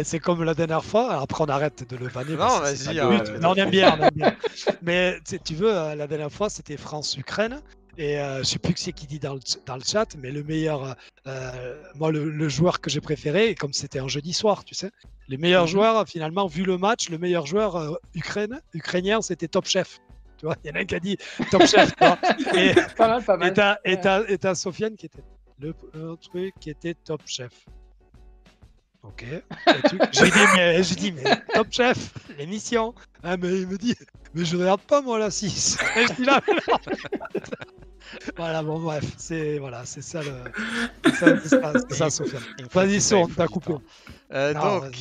[SPEAKER 1] c'est comme la dernière fois. Après, on arrête de le vanner.
[SPEAKER 2] Non,
[SPEAKER 1] parce que c'est
[SPEAKER 2] vas-y,
[SPEAKER 1] pas le but.
[SPEAKER 3] ouais.
[SPEAKER 1] Non, on aime bien, on aime bien. Mais tu veux, la dernière fois, c'était France-Ukraine. Et je sais plus qui c'est qui dit dans le chat, mais le meilleur, moi, le joueur que j'ai préféré, et comme c'était un jeudi soir, tu sais, les meilleurs joueurs, finalement, vu le match, le meilleur joueur ukrainien, c'était Top Chef. Tu vois, il y en a un qui a dit Top Chef. Tu vois. Et
[SPEAKER 4] Pas mal.
[SPEAKER 1] t'as Sofiane qui était un truc qui était Top Chef. Ok. J'ai dit, mais Top Chef, l'émission. Ah, mais il me dit, mais je regarde pas moi la 6. Et je dis là, mais non. Voilà, bon, bref, c'est ça c'est ça, Sofiane.
[SPEAKER 2] Il me faut
[SPEAKER 1] Vas-y,
[SPEAKER 2] du
[SPEAKER 1] Son,
[SPEAKER 2] temps, il
[SPEAKER 1] t'as
[SPEAKER 2] faut du
[SPEAKER 1] coupé.
[SPEAKER 2] temps.
[SPEAKER 1] Non,
[SPEAKER 2] Donc,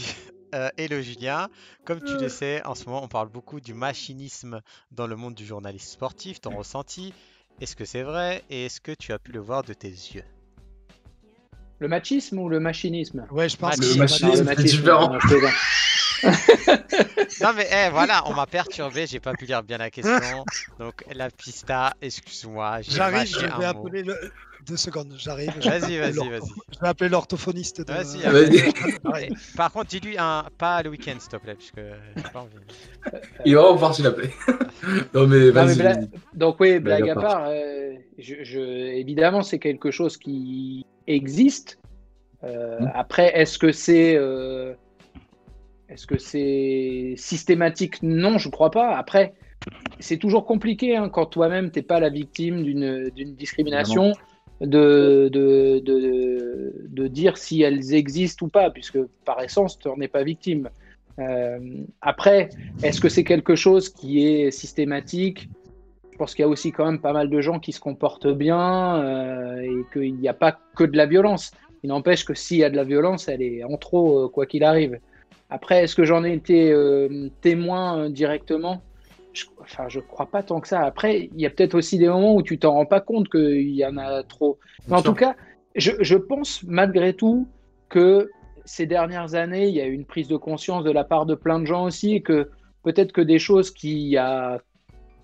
[SPEAKER 2] hello Julien, comme tu le sais, en ce moment on parle beaucoup du machinisme dans le monde du journalisme sportif, ton ressenti, est-ce que c'est vrai et est-ce que tu as pu le voir de tes yeux?
[SPEAKER 4] Le machisme ou le machinisme?
[SPEAKER 1] Ouais, je pense
[SPEAKER 3] Le
[SPEAKER 1] que
[SPEAKER 3] machinisme, c'est différent.
[SPEAKER 4] non, je plaisante.
[SPEAKER 2] Non mais voilà, on m'a perturbé, j'ai pas pu lire bien la question, donc la pista, excuse-moi, j'ai
[SPEAKER 1] j'arrive,
[SPEAKER 2] mâché
[SPEAKER 1] je vais
[SPEAKER 2] un mot.
[SPEAKER 1] appeler 2 secondes, j'arrive.
[SPEAKER 2] Vas-y.
[SPEAKER 1] Je vais appeler l'orthophoniste de.
[SPEAKER 2] Vas-y,
[SPEAKER 3] Vas-y.
[SPEAKER 2] Par contre, dis-lui pas le week-end, s'il te plaît, parce que j'ai pas envie.
[SPEAKER 3] Il va repartir l'appeler. Non, mais
[SPEAKER 4] Non,
[SPEAKER 3] vas-y.
[SPEAKER 4] mais donc oui, blague
[SPEAKER 3] Blague
[SPEAKER 4] à
[SPEAKER 3] à
[SPEAKER 4] part, évidemment c'est quelque chose qui existe. Après, est-ce que c'est systématique? Non, je crois pas. Après, c'est toujours compliqué hein, quand toi-même t'es pas la victime d'une discrimination de dire si elles existent ou pas, puisque par essence tu n'en es pas victime. Après, est-ce que c'est quelque chose qui est systématique? Je pense qu'il y a aussi quand même pas mal de gens qui se comportent bien et qu'il n'y a pas que de la violence. Il n'empêche que s'il y a de la violence, elle est en trop, quoi qu'il arrive. Après, est-ce que j'en ai été témoin directement? Je crois pas tant que ça. Après, il y a peut-être aussi des moments où tu t'en rends pas compte qu'il y en a trop. Mais en tout cas, je pense malgré tout que ces dernières années, il y a eu une prise de conscience de la part de plein de gens aussi, et que peut-être que des choses qui, il y a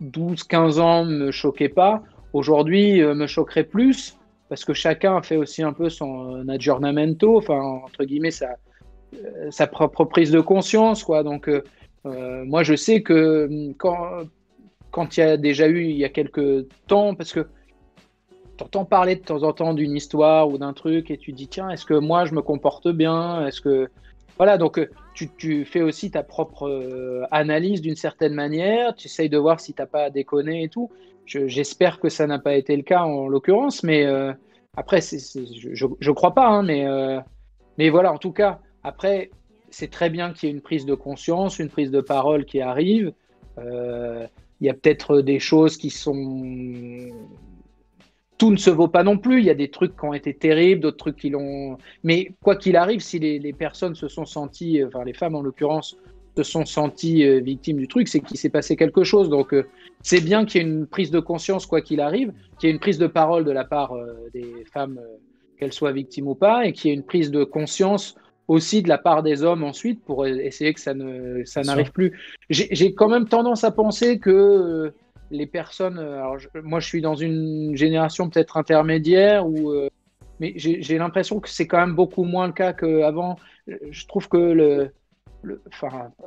[SPEAKER 4] 12-15 ans, me choquaient pas, aujourd'hui me choqueraient plus, parce que chacun fait aussi un peu son aggiornamento, enfin, entre guillemets, sa propre prise de conscience, quoi. Donc, moi, je sais que quand il y a déjà eu, il y a quelques temps, parce que tu entends parler de temps en temps d'une histoire ou d'un truc et tu te dis, tiens, est-ce que moi, je me comporte bien? Est-ce que... Voilà, donc tu fais aussi ta propre analyse d'une certaine manière, tu essayes de voir si tu n'as pas déconné et tout. J'espère que ça n'a pas été le cas en l'occurrence, mais après, je crois pas, hein, mais voilà, en tout cas, après, c'est très bien qu'il y ait une prise de conscience, une prise de parole qui arrive. Il y a peut-être des choses qui sont... Tout ne se vaut pas non plus. Il y a des trucs qui ont été terribles, d'autres trucs qui l'ont... Mais quoi qu'il arrive, si les personnes se sont senties, enfin les femmes en l'occurrence, se sont senties victimes du truc, c'est qu'il s'est passé quelque chose. Donc c'est bien qu'il y ait une prise de conscience, quoi qu'il arrive, qu'il y ait une prise de parole de la part des femmes, qu'elles soient victimes ou pas, et qu'il y ait une prise de conscience aussi de la part des hommes ensuite pour essayer que ça n'arrive plus. J'ai quand même tendance à penser que les personnes... Alors moi, je suis dans une génération peut-être intermédiaire, mais j'ai l'impression que c'est quand même beaucoup moins le cas qu'avant. Je trouve que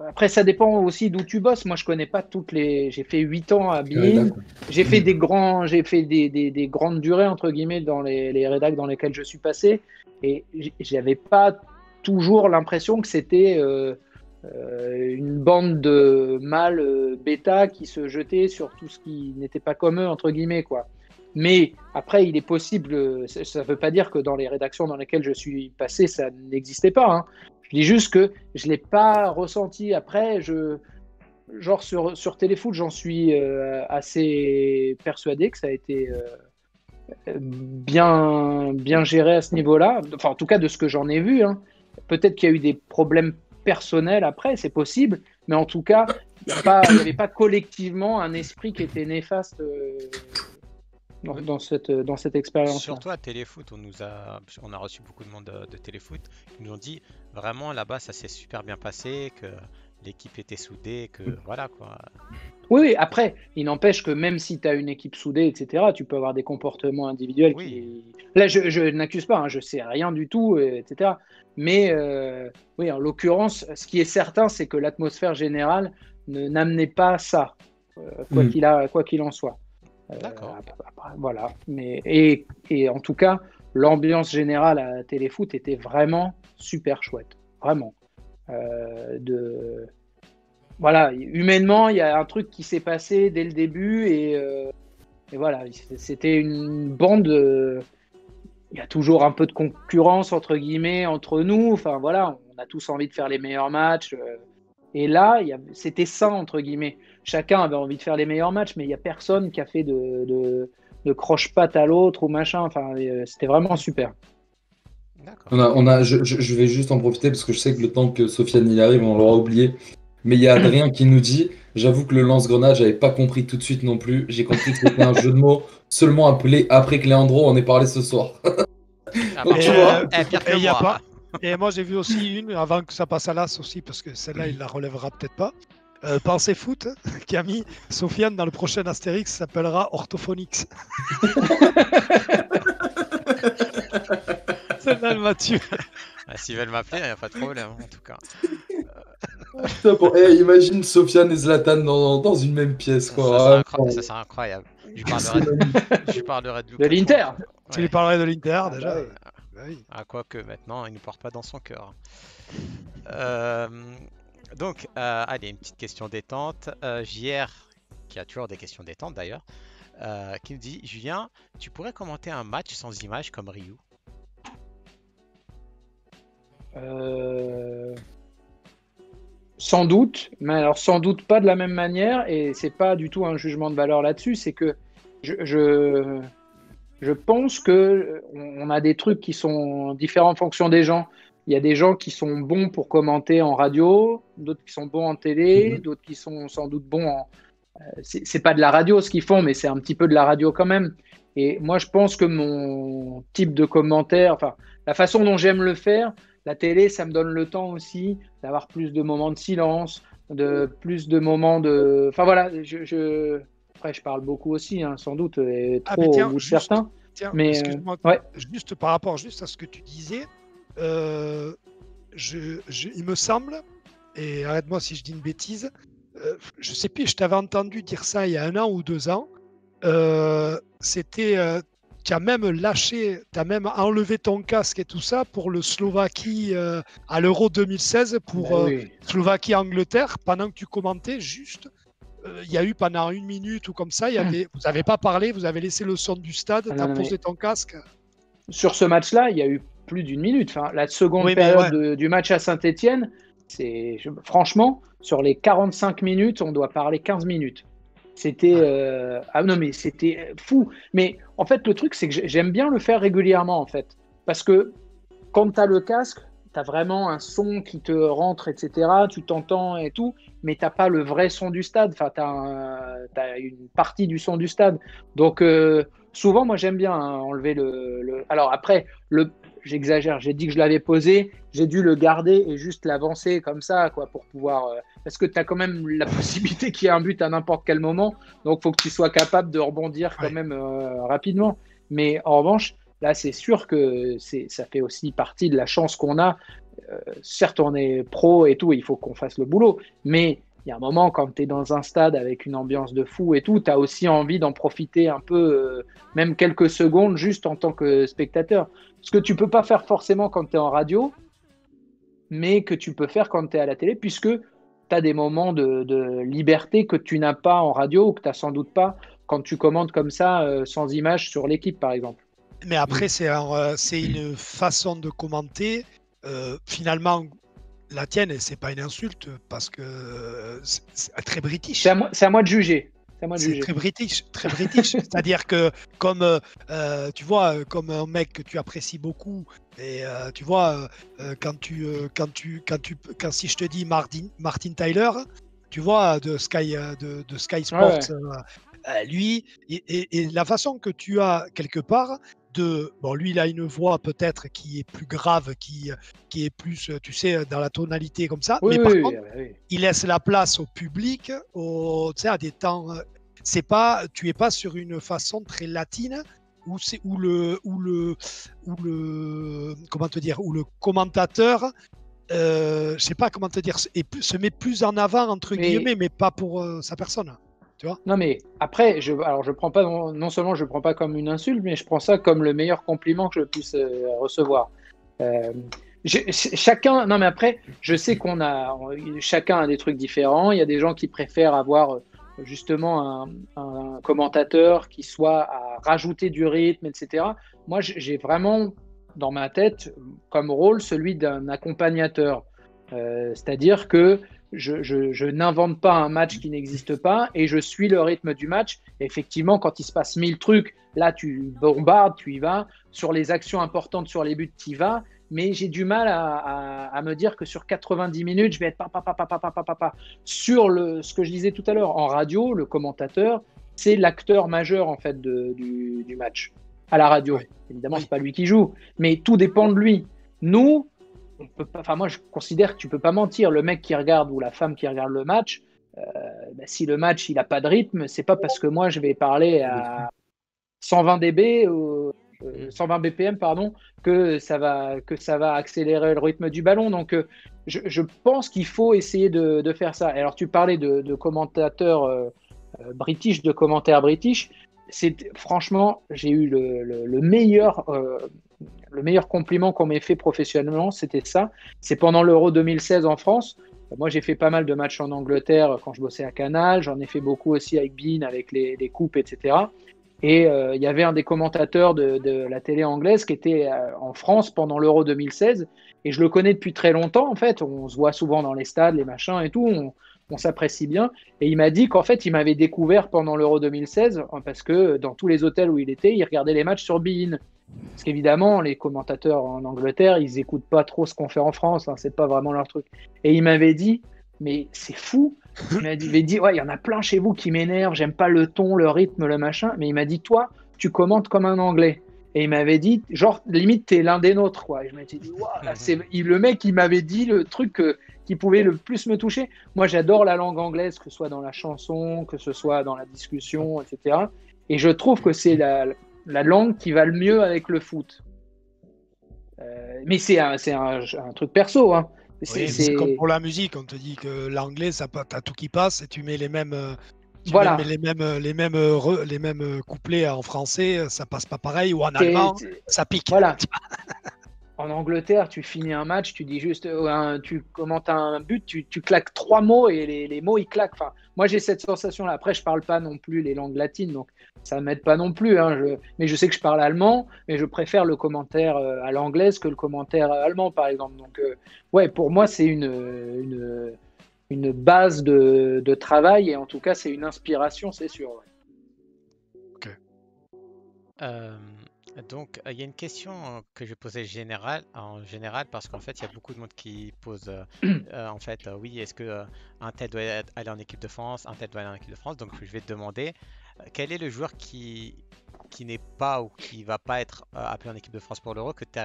[SPEAKER 4] après, ça dépend aussi d'où tu bosses. Moi, je connais pas toutes les. J'ai fait 8 ans à
[SPEAKER 3] Ouais,
[SPEAKER 4] Bein.
[SPEAKER 3] d'accord.
[SPEAKER 4] J'ai fait des grandes durées, entre guillemets, dans les rédacs dans lesquels je suis passé. Et j'avais pas toujours l'impression que c'était une bande de mâles bêta qui se jetaient sur tout ce qui n'était pas comme eux, entre guillemets, quoi. Mais après, il est possible, ça ne veut pas dire que dans les rédactions dans lesquelles je suis passé, ça n'existait pas, hein. Je dis juste que je ne l'ai pas ressenti. Après, genre sur Téléfoot, j'en suis assez persuadé que ça a été bien géré à ce niveau-là. Enfin, en tout cas, de ce que j'en ai vu, hein. Peut-être qu'il y a eu des problèmes personnels après, c'est possible. Mais en tout cas, il n'y avait pas collectivement un esprit qui était néfaste dans cette expérience.
[SPEAKER 2] Surtout à Téléfoot, on a reçu beaucoup de monde de Téléfoot qui nous ont dit vraiment là-bas ça s'est super bien passé, que l'équipe était soudée, que voilà quoi.
[SPEAKER 4] Oui, après, il n'empêche que même si tu as une équipe soudée, etc., tu peux avoir des comportements individuels
[SPEAKER 2] Oui.
[SPEAKER 4] qui... Là, je n'accuse pas, hein, je sais rien du tout, etc. Mais oui, en l'occurrence, ce qui est certain, c'est que l'atmosphère générale n'amenait pas ça, quoi qu'il en soit.
[SPEAKER 2] D'accord.
[SPEAKER 4] Voilà. Et en tout cas, l'ambiance générale à Téléfoot était vraiment super chouette. Vraiment. Voilà, humainement, il y a un truc qui s'est passé dès le début et voilà, c'était une bande. Il y a toujours un peu de concurrence entre guillemets entre nous. Enfin voilà, on a tous envie de faire les meilleurs matchs. Et là, c'était sain entre guillemets. Chacun avait envie de faire les meilleurs matchs, mais il n'y a personne qui a fait de croche-patte à l'autre ou machin. Enfin, c'était vraiment super.
[SPEAKER 2] D'accord.
[SPEAKER 3] Je vais juste en profiter parce que je sais que le temps que Sofiane y arrive, on l'aura oublié. Mais il y a Adrien qui nous dit, j'avoue que le lance-grenade, j'avais pas compris tout de suite non plus. J'ai compris que c'était un jeu de mots seulement appelé après que Leandro en ait parlé ce soir.
[SPEAKER 2] Ah,
[SPEAKER 3] Donc,
[SPEAKER 2] par
[SPEAKER 3] tu
[SPEAKER 2] contre,
[SPEAKER 3] vois.
[SPEAKER 2] pire que
[SPEAKER 1] Et il y a
[SPEAKER 2] moi.
[SPEAKER 1] pas. Et moi j'ai vu aussi une avant que ça passe à l'as aussi parce que celle-là il la relèvera peut-être pas. Pensez foot qui a mis Sofiane dans le prochain Astérix s'appellera Orthophonix. Celle-là elle m'a tué.
[SPEAKER 2] S'ils veulent m'appeler, il n'y a pas de problème en tout cas.
[SPEAKER 3] Putain, imagine Sofiane et Zlatan dans une même pièce, quoi.
[SPEAKER 2] Ça serait incroyable. Je parlerai de
[SPEAKER 4] De l'Inter.
[SPEAKER 1] Tu lui parlerais de l'Inter déjà.
[SPEAKER 4] Bah oui.
[SPEAKER 1] Bah oui.
[SPEAKER 2] Ah, quoique maintenant, il ne porte pas dans son cœur. Donc, allez, une petite question détente. JR, qui a toujours des questions détentes d'ailleurs, qui me dit, Julien, tu pourrais commenter un match sans image comme Ryu?
[SPEAKER 4] Sans doute, mais alors sans doute pas de la même manière, et c'est pas du tout un jugement de valeur là-dessus, c'est que je pense que on a des trucs qui sont différents en fonction des gens. Il y a des gens qui sont bons pour commenter en radio, d'autres qui sont bons en télé, d'autres qui sont sans doute bons en... c'est pas de la radio ce qu'ils font, mais c'est un petit peu de la radio quand même. Et moi, je pense que mon type de commentaire, enfin, la façon dont j'aime le faire, la télé, ça me donne le temps aussi d'avoir plus de moments de silence, plus de moments de... Enfin voilà, après, je parle beaucoup aussi, hein, sans doute, et trop
[SPEAKER 1] mais tiens,
[SPEAKER 4] au goût de certains.
[SPEAKER 1] Tiens,
[SPEAKER 4] Mais
[SPEAKER 1] excuse-moi,
[SPEAKER 4] ouais.
[SPEAKER 1] juste par rapport à ce que tu disais, il me semble, et arrête-moi si je dis une bêtise, je sais plus, je t'avais entendu dire ça il y a 1 an ou 2 ans. Tu as même enlevé ton casque et tout ça pour le Slovaquie à l'Euro 2016 pour
[SPEAKER 4] Oui.
[SPEAKER 1] Slovaquie-Angleterre. Pendant que tu commentais, juste, il y a eu pendant 1 minute ou comme ça, vous n'avez pas parlé, vous avez laissé le son du stade, tu as posé ton casque.
[SPEAKER 4] Sur ce match-là, il y a eu plus d'1 minute. Enfin, la seconde période du match à Saint-Etienne, franchement, sur les 45 minutes, on doit parler 15 minutes. C'était ah non mais c'était fou. Mais en fait le truc c'est que j'aime bien le faire régulièrement en fait, parce que quand tu as le casque, tu as vraiment un son qui te rentre, etc. Tu t'entends et tout, mais t'as pas le vrai son du stade. Enfin, t'as une partie du son du stade. Donc souvent moi j'aime bien enlever le. Alors après j'exagère, j'ai dit que je l'avais posé, j'ai dû le garder et juste l'avancer comme ça, quoi, pour pouvoir. Parce que tu as quand même la possibilité qu'il y ait un but à n'importe quel moment, donc il faut que tu sois capable de rebondir quand même rapidement. Mais en revanche, là, c'est sûr que ça fait aussi partie de la chance qu'on a. certes, on est pro et tout, il faut qu'on fasse le boulot, mais il y a un moment, quand tu es dans un stade avec une ambiance de fou et tout, tu as aussi envie d'en profiter un peu, même quelques secondes, juste en tant que spectateur. Ce que tu peux pas faire forcément quand tu es en radio, mais que tu peux faire quand tu es à la télé, puisque tu as des moments de liberté que tu n'as pas en radio ou que tu n'as sans doute pas quand tu commandes comme ça, sans image sur l'équipe, par exemple.
[SPEAKER 1] Mais après, c'est une façon de commenter. Finalement, la tienne, c'est pas une insulte parce que c'est très british.
[SPEAKER 4] C'est à moi de juger.
[SPEAKER 1] C'est très british, très british. C'est-à-dire que comme tu vois, comme un mec que tu apprécies beaucoup, et tu vois, quand si je te dis Martin Tyler, tu vois, de Sky Sports, lui, et la façon que tu as quelque part bon, lui, il a une voix peut-être qui est plus grave, qui est plus, tu sais, dans la tonalité comme ça.
[SPEAKER 4] Oui,
[SPEAKER 1] mais par
[SPEAKER 4] oui,
[SPEAKER 1] contre,
[SPEAKER 4] oui.
[SPEAKER 1] il laisse la place au public, tu sais, à des temps. Tu es pas sur une façon très latine où le comment te dire, où le commentateur, je sais pas comment te dire, se met plus en avant entre guillemets, mais pas pour sa personne. Tu vois ?
[SPEAKER 4] Non, mais après, je prends pas, non seulement je prends pas comme une insulte, mais je prends ça comme le meilleur compliment que je puisse recevoir. Chacun, non mais après, je sais chacun a des trucs différents. Il y a des gens qui préfèrent avoir justement un commentateur qui soit à rajouter du rythme, etc. Moi, j'ai vraiment dans ma tête comme rôle celui d'un accompagnateur. C'est-à-dire que je n'invente pas un match qui n'existe pas et je suis le rythme du match. Et effectivement, quand il se passe 1000 trucs, là, tu bombardes, tu y vas. Sur les actions importantes, sur les buts, tu y vas. Mais j'ai du mal à me dire que sur 90 minutes, je vais être sur ce que je disais tout à l'heure. En radio, le commentateur, c'est l'acteur majeur en fait du match. À la radio, évidemment, c'est pas lui qui joue, mais tout dépend de lui. Nous, on peut pas. Enfin, moi, je considère que tu peux pas mentir. Le mec qui regarde ou la femme qui regarde le match, si le match il a pas de rythme, c'est pas parce que moi je vais parler à 120 dB ou 120 BPM pardon que ça va accélérer le rythme du ballon. Donc je pense qu'il faut essayer de faire ça. Et alors tu parlais de commentateurs british, de commentaires british. Franchement, j'ai eu le meilleur compliment qu'on m'ait fait professionnellement, c'était ça. C'est pendant l'Euro 2016 en France. Moi, j'ai fait pas mal de matchs en Angleterre quand je bossais à Canal. J'en ai fait beaucoup aussi avec Bein, avec les coupes, etc. Et il y avait un des commentateurs de la télé anglaise qui était en France pendant l'Euro 2016. Et je le connais depuis très longtemps, en fait. On se voit souvent dans les stades, les machins et tout. On s'apprécie bien. Et il m'a dit qu'en fait, il m'avait découvert pendant l'Euro 2016 parce que dans tous les hôtels où il était, il regardait les matchs sur Bein. Parce qu'évidemment, les commentateurs en Angleterre, ils n'écoutent pas trop ce qu'on fait en France. Hein, c'est pas vraiment leur truc. Et il m'avait dit, mais c'est fou. Il m'avait dit, ouais, il y en a plein chez vous qui m'énervent. J'aime pas le ton, le rythme, le machin. Mais il m'a dit, toi, tu commentes comme un Anglais. Et il m'avait dit, genre, limite, t'es l'un des nôtres, quoi. Et je m'étais dit, wow, là, le mec, il m'avait dit le truc qui pouvait le plus me toucher. Moi, j'adore la langue anglaise, que ce soit dans la chanson, que ce soit dans la discussion, etc. Et je trouve que c'est la langue qui va le mieux avec le foot. Mais c'est un truc perso, hein.
[SPEAKER 1] C'est comme pour la musique, on te dit que l'anglais, t'as tout qui passe et tu mets les mêmes.
[SPEAKER 4] Voilà.
[SPEAKER 1] Les mêmes couplets en français, ça passe pas pareil, ou en allemand, ça pique.
[SPEAKER 4] Voilà. En Angleterre, tu finis un match, tu dis juste, tu commentes un but, tu claques 3 mots et les mots ils claquent. Enfin, moi j'ai cette sensation-là. Après, je parle pas non plus les langues latines, donc ça m'aide pas non plus. Hein. Mais je sais que je parle allemand, mais je préfère le commentaire à l'anglaise que le commentaire allemand, par exemple. Donc, ouais, pour moi c'est une base de travail et en tout cas c'est une inspiration, c'est sûr. Ouais.
[SPEAKER 1] Ok.
[SPEAKER 2] Donc, il y a une question que je posais en général parce qu'en fait, il y a beaucoup de monde qui pose en fait, oui, est-ce que un tel doit aller en équipe de France, un tel doit aller en équipe de France. Donc, je vais te demander quel est le joueur qui n'est pas ou qui va pas être appelé en équipe de France pour l'Euro que tu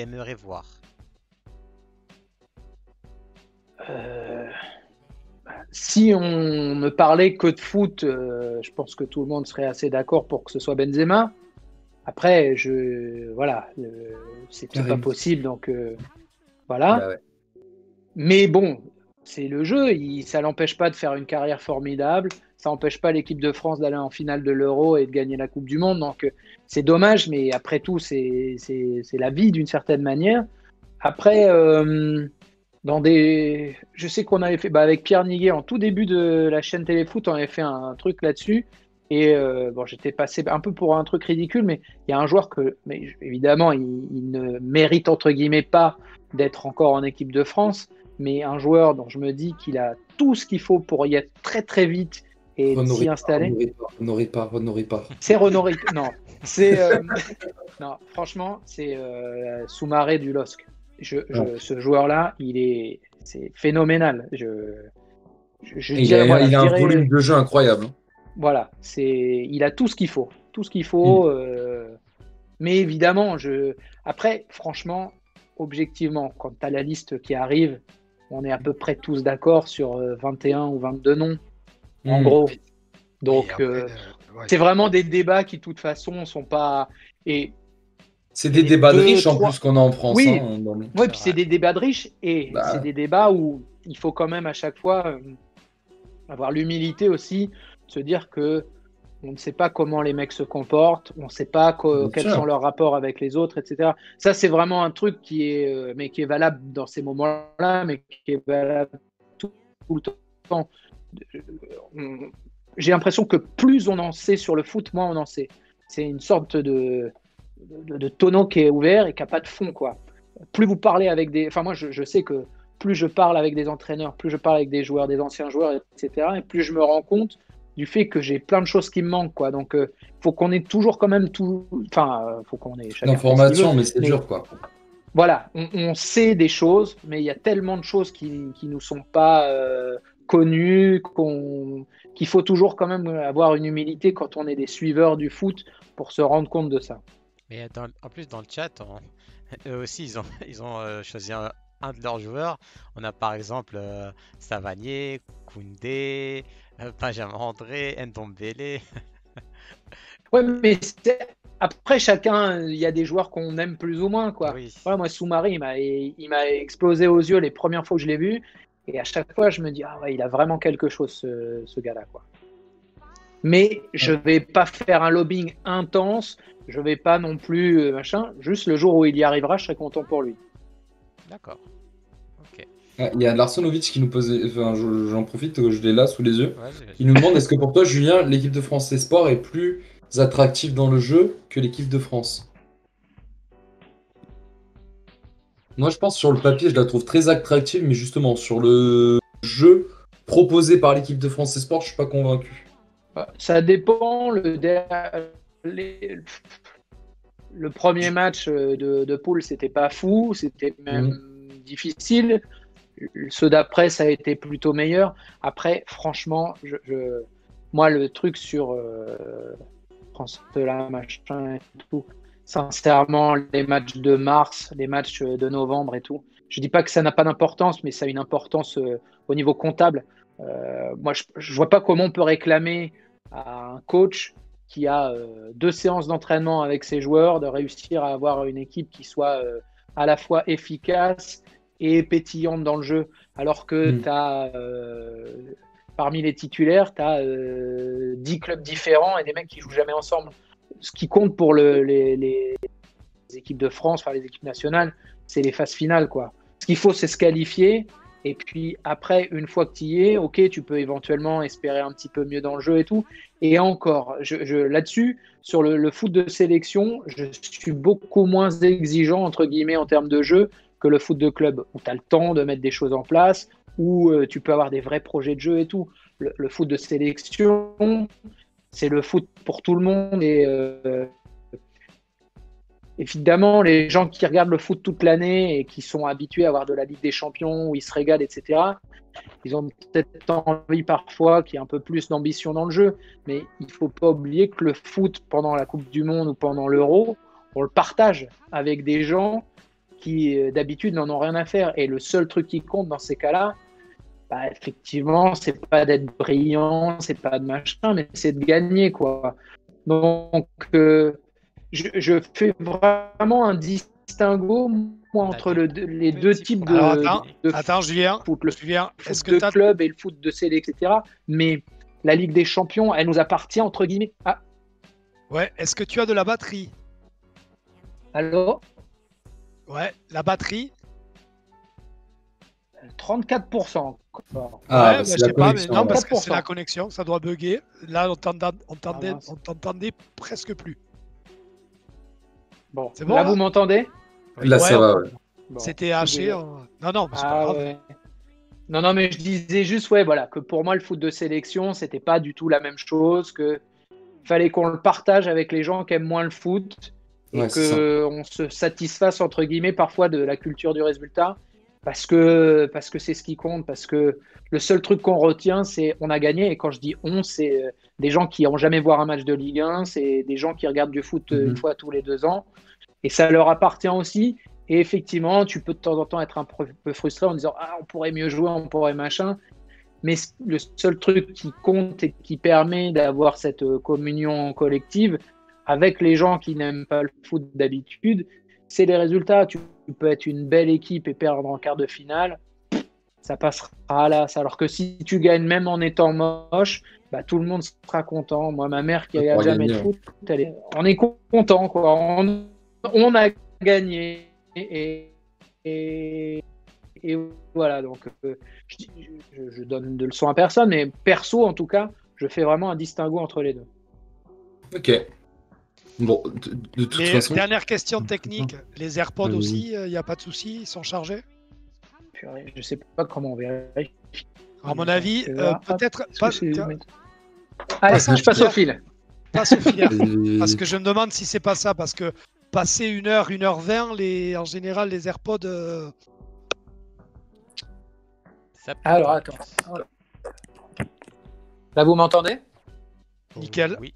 [SPEAKER 2] aimerais voir.
[SPEAKER 4] Si on ne parlait que de foot, je pense que tout le monde serait assez d'accord pour que ce soit Benzema. Après, voilà, c'est pas possible, donc Voilà.
[SPEAKER 3] Bah ouais.
[SPEAKER 4] Mais bon, c'est le jeu. Ça l'empêche pas de faire une carrière formidable. Ça n'empêche pas l'équipe de France d'aller en finale de l'Euro et de gagner la Coupe du Monde. Donc, c'est dommage, mais après tout, c'est la vie d'une certaine manière. Après, je sais qu'on avait fait, avec Pierre Niguet, en tout début de la chaîne Téléfoot, on avait fait un truc là-dessus. Et bon, j'étais passé un peu pour un truc ridicule, mais il y a un joueur mais évidemment, il ne mérite entre guillemets pas d'être encore en équipe de France, mais un joueur dont je me dis qu'il a tout ce qu'il faut pour y être très très vite et s'y installer.
[SPEAKER 3] Honoré pas.
[SPEAKER 4] C'est Renaud. Non, c'est non, franchement, c'est Soumaré du LOSC. Ce joueur-là, c'est phénoménal.
[SPEAKER 3] Il a un volume de jeu incroyable.
[SPEAKER 4] Voilà, il a tout ce qu'il faut, mais évidemment, après, franchement, objectivement, quand tu as la liste qui arrive, on est à peu près tous d'accord sur 21 ou 22 noms, en gros. Donc, après, c'est vraiment des débats qui, de toute façon, sont pas.
[SPEAKER 3] C'est des débats de riches en plus qu'on a en France.
[SPEAKER 4] Oui, puis c'est des débats de riches et c'est des débats où il faut quand même à chaque fois avoir l'humilité aussi. Se dire que on ne sait pas comment les mecs se comportent, on ne sait pas quels sont leurs rapports avec les autres, etc. Ça, c'est vraiment un truc qui est valable dans ces moments-là, mais qui est valable tout le temps. J'ai l'impression que plus on en sait sur le foot, moins on en sait. C'est une sorte de tonneau qui est ouvert et qui n'a pas de fond, quoi. Plus vous parlez avec enfin, moi, je sais que plus je parle avec des entraîneurs, plus je parle avec des joueurs, des anciens joueurs, etc., et plus je me rends compte du fait que j'ai plein de choses qui me manquent, quoi. Donc, faut qu'on ait toujours quand même faut qu'on ait
[SPEAKER 3] l'information, mais c'est dur, quoi.
[SPEAKER 4] Voilà, on sait des choses, mais il y a tellement de choses qui nous sont pas connues qu'il faut toujours quand même avoir une humilité quand on est des suiveurs du foot pour se rendre compte de ça.
[SPEAKER 2] Mais en plus, dans le chat, eux aussi, ils ont choisi un de leurs joueurs. On a par exemple Savanier, Koundé, Benjamin André, Ndombele.
[SPEAKER 4] Ouais, mais après, il y a des joueurs qu'on aime plus ou moins, quoi.
[SPEAKER 2] Oui.
[SPEAKER 4] Voilà, moi, Soumaré, il m'a explosé aux yeux les premières fois que je l'ai vu. Et à chaque fois, je me dis, ah ouais, il a vraiment quelque chose, ce gars-là, quoi. Mais je vais pas faire un lobbying intense. Je vais pas non plus machin. Juste le jour où il y arrivera, je serai content pour lui.
[SPEAKER 2] D'accord. Ok.
[SPEAKER 3] Il y a Larsonovic qui nous pose. Enfin, j'en profite, je l'ai là sous les yeux. Ouais, il nous demande est-ce que pour toi, Julien, l'équipe de France Espoir est plus attractive dans le jeu que l'équipe de France? Moi, je pense sur le papier, je la trouve très attractive, mais justement sur le jeu proposé par l'équipe de France Espoir, je suis pas convaincu.
[SPEAKER 4] Ça dépend. Le premier match de poule, c'était pas fou, c'était même difficile. Ceux d'après, ça a été plutôt meilleur. Après, franchement, moi, le truc sur France de la machin et tout, sincèrement, les matchs de mars, les matchs de novembre et tout, je dis pas que ça n'a pas d'importance, mais ça a une importance au niveau comptable. Moi, je vois pas comment on peut réclamer à un coach qui a 2 séances d'entraînement avec ses joueurs de réussir à avoir une équipe qui soit à la fois efficace et pétillante dans le jeu, alors que tu as parmi les titulaires, tu as 10 clubs différents et des mecs qui jouent jamais ensemble. Ce qui compte pour les équipes de France, enfin les équipes nationales, c'est les phases finales, quoi. Ce qu'il faut, c'est se qualifier. Et puis après, une fois que tu y es, ok, tu peux éventuellement espérer un petit peu mieux dans le jeu et tout. Et encore, là-dessus, sur le foot de sélection, je suis beaucoup moins exigeant, entre guillemets, en termes de jeu que le foot de club, où tu as le temps de mettre des choses en place, où tu peux avoir des vrais projets de jeu et tout. Le foot de sélection, c'est le foot pour tout le monde. Et évidemment, les gens qui regardent le foot toute l'année et qui sont habitués à avoir de la Ligue des Champions, où ils se régalent, etc., ils ont peut-être envie parfois qu'il y ait un peu plus d'ambition dans le jeu. Mais il ne faut pas oublier que le foot, pendant la Coupe du Monde ou pendant l'Euro, on le partage avec des gens qui, d'habitude, n'en ont rien à faire. Et le seul truc qui compte dans ces cas-là, bah, effectivement, c'est pas d'être brillant, c'est pas de machin, mais c'est de gagner, quoi. Donc, je fais vraiment un distinguo, entre les deux types
[SPEAKER 1] Alors,
[SPEAKER 4] de
[SPEAKER 1] attends, Julien.
[SPEAKER 4] foot, le
[SPEAKER 1] Julien,
[SPEAKER 4] foot
[SPEAKER 1] est-ce que
[SPEAKER 4] de
[SPEAKER 1] tu as...
[SPEAKER 4] club et le foot de sélection, etc. Mais la Ligue des Champions, elle nous appartient entre guillemets. Ah,
[SPEAKER 1] Ouais, est-ce que tu as de la batterie?
[SPEAKER 4] allô,
[SPEAKER 1] Ouais, la batterie.
[SPEAKER 4] 34%. Encore.
[SPEAKER 3] Ah,
[SPEAKER 1] Ouais,
[SPEAKER 3] c'est
[SPEAKER 1] je
[SPEAKER 3] la
[SPEAKER 1] sais pas, mais
[SPEAKER 3] connexion,
[SPEAKER 1] non,
[SPEAKER 3] alors.
[SPEAKER 1] parce que c'est
[SPEAKER 4] 4%.
[SPEAKER 1] la connexion, ça doit bugger. Là, on
[SPEAKER 4] mince.
[SPEAKER 1] t'entendait presque plus.
[SPEAKER 4] Bon,
[SPEAKER 1] C'est bon,
[SPEAKER 4] là,
[SPEAKER 1] là
[SPEAKER 4] vous m'entendez?
[SPEAKER 3] Là, ça
[SPEAKER 1] Ouais,
[SPEAKER 3] va, ouais.
[SPEAKER 4] Bon,
[SPEAKER 1] C'était
[SPEAKER 4] je suis
[SPEAKER 1] haché.
[SPEAKER 4] désolé.
[SPEAKER 1] Non, non, mais c'est pas
[SPEAKER 4] Ah
[SPEAKER 1] grave.
[SPEAKER 4] ouais. Non, mais je disais juste, ouais, voilà, que pour moi, le foot de sélection, c'était pas du tout la même chose, que fallait qu'on le partage avec les gens qui aiment moins le foot et
[SPEAKER 3] Ouais, c'est ça.
[SPEAKER 4] qu'on se satisfasse, entre guillemets, parfois de la culture du résultat parce que c'est ce qui compte, parce que le seul truc qu'on retient, c'est on a gagné. Et quand je dis on, c'est des gens qui n'ont jamais voir un match de Ligue 1, c'est des gens qui regardent du foot une fois tous les 2 ans et ça leur appartient aussi. Et effectivement, tu peux de temps en temps être un peu frustré en disant ah, on pourrait mieux jouer, on pourrait machin. Mais le seul truc qui compte et qui permet d'avoir cette communion collective avec les gens qui n'aiment pas le foot d'habitude, c'est les résultats. Tu peux être une belle équipe et perdre en quart de finale, ça passera à l'as. Alors que si tu gagnes même en étant moche, bah, tout le monde sera content. Moi, ma mère qui
[SPEAKER 3] On
[SPEAKER 4] regarde
[SPEAKER 3] pourra
[SPEAKER 4] jamais de
[SPEAKER 3] gagner,
[SPEAKER 4] foot, on est content, quoi. On a gagné et voilà. Donc, je donne de leçons à personne, mais perso, en tout cas, je fais vraiment un distinguo entre les deux.
[SPEAKER 3] Ok. Bon, de toute
[SPEAKER 1] Les
[SPEAKER 3] façon.
[SPEAKER 1] dernières questions techniques, les AirPods
[SPEAKER 3] Oui.
[SPEAKER 1] aussi, il n'y a pas de souci, ils sont chargés.
[SPEAKER 4] Purée, je sais pas comment on vérifie.
[SPEAKER 1] À mon avis,
[SPEAKER 4] Je vais voir.
[SPEAKER 1] peut-être
[SPEAKER 4] Est-ce
[SPEAKER 1] pas,
[SPEAKER 4] que c'est-
[SPEAKER 1] tiens,
[SPEAKER 4] Allez,
[SPEAKER 1] Passons
[SPEAKER 4] je passe
[SPEAKER 1] au
[SPEAKER 4] au fil.
[SPEAKER 1] pas Sophia.
[SPEAKER 3] Et-
[SPEAKER 1] Parce que je me demande si c'est pas ça, parce que passer 1h, 1h20, en général, les AirPods,
[SPEAKER 2] Ça peut
[SPEAKER 4] Alors,
[SPEAKER 2] pas.
[SPEAKER 4] attends. Là, vous m'entendez?
[SPEAKER 1] nickel.
[SPEAKER 2] Oui.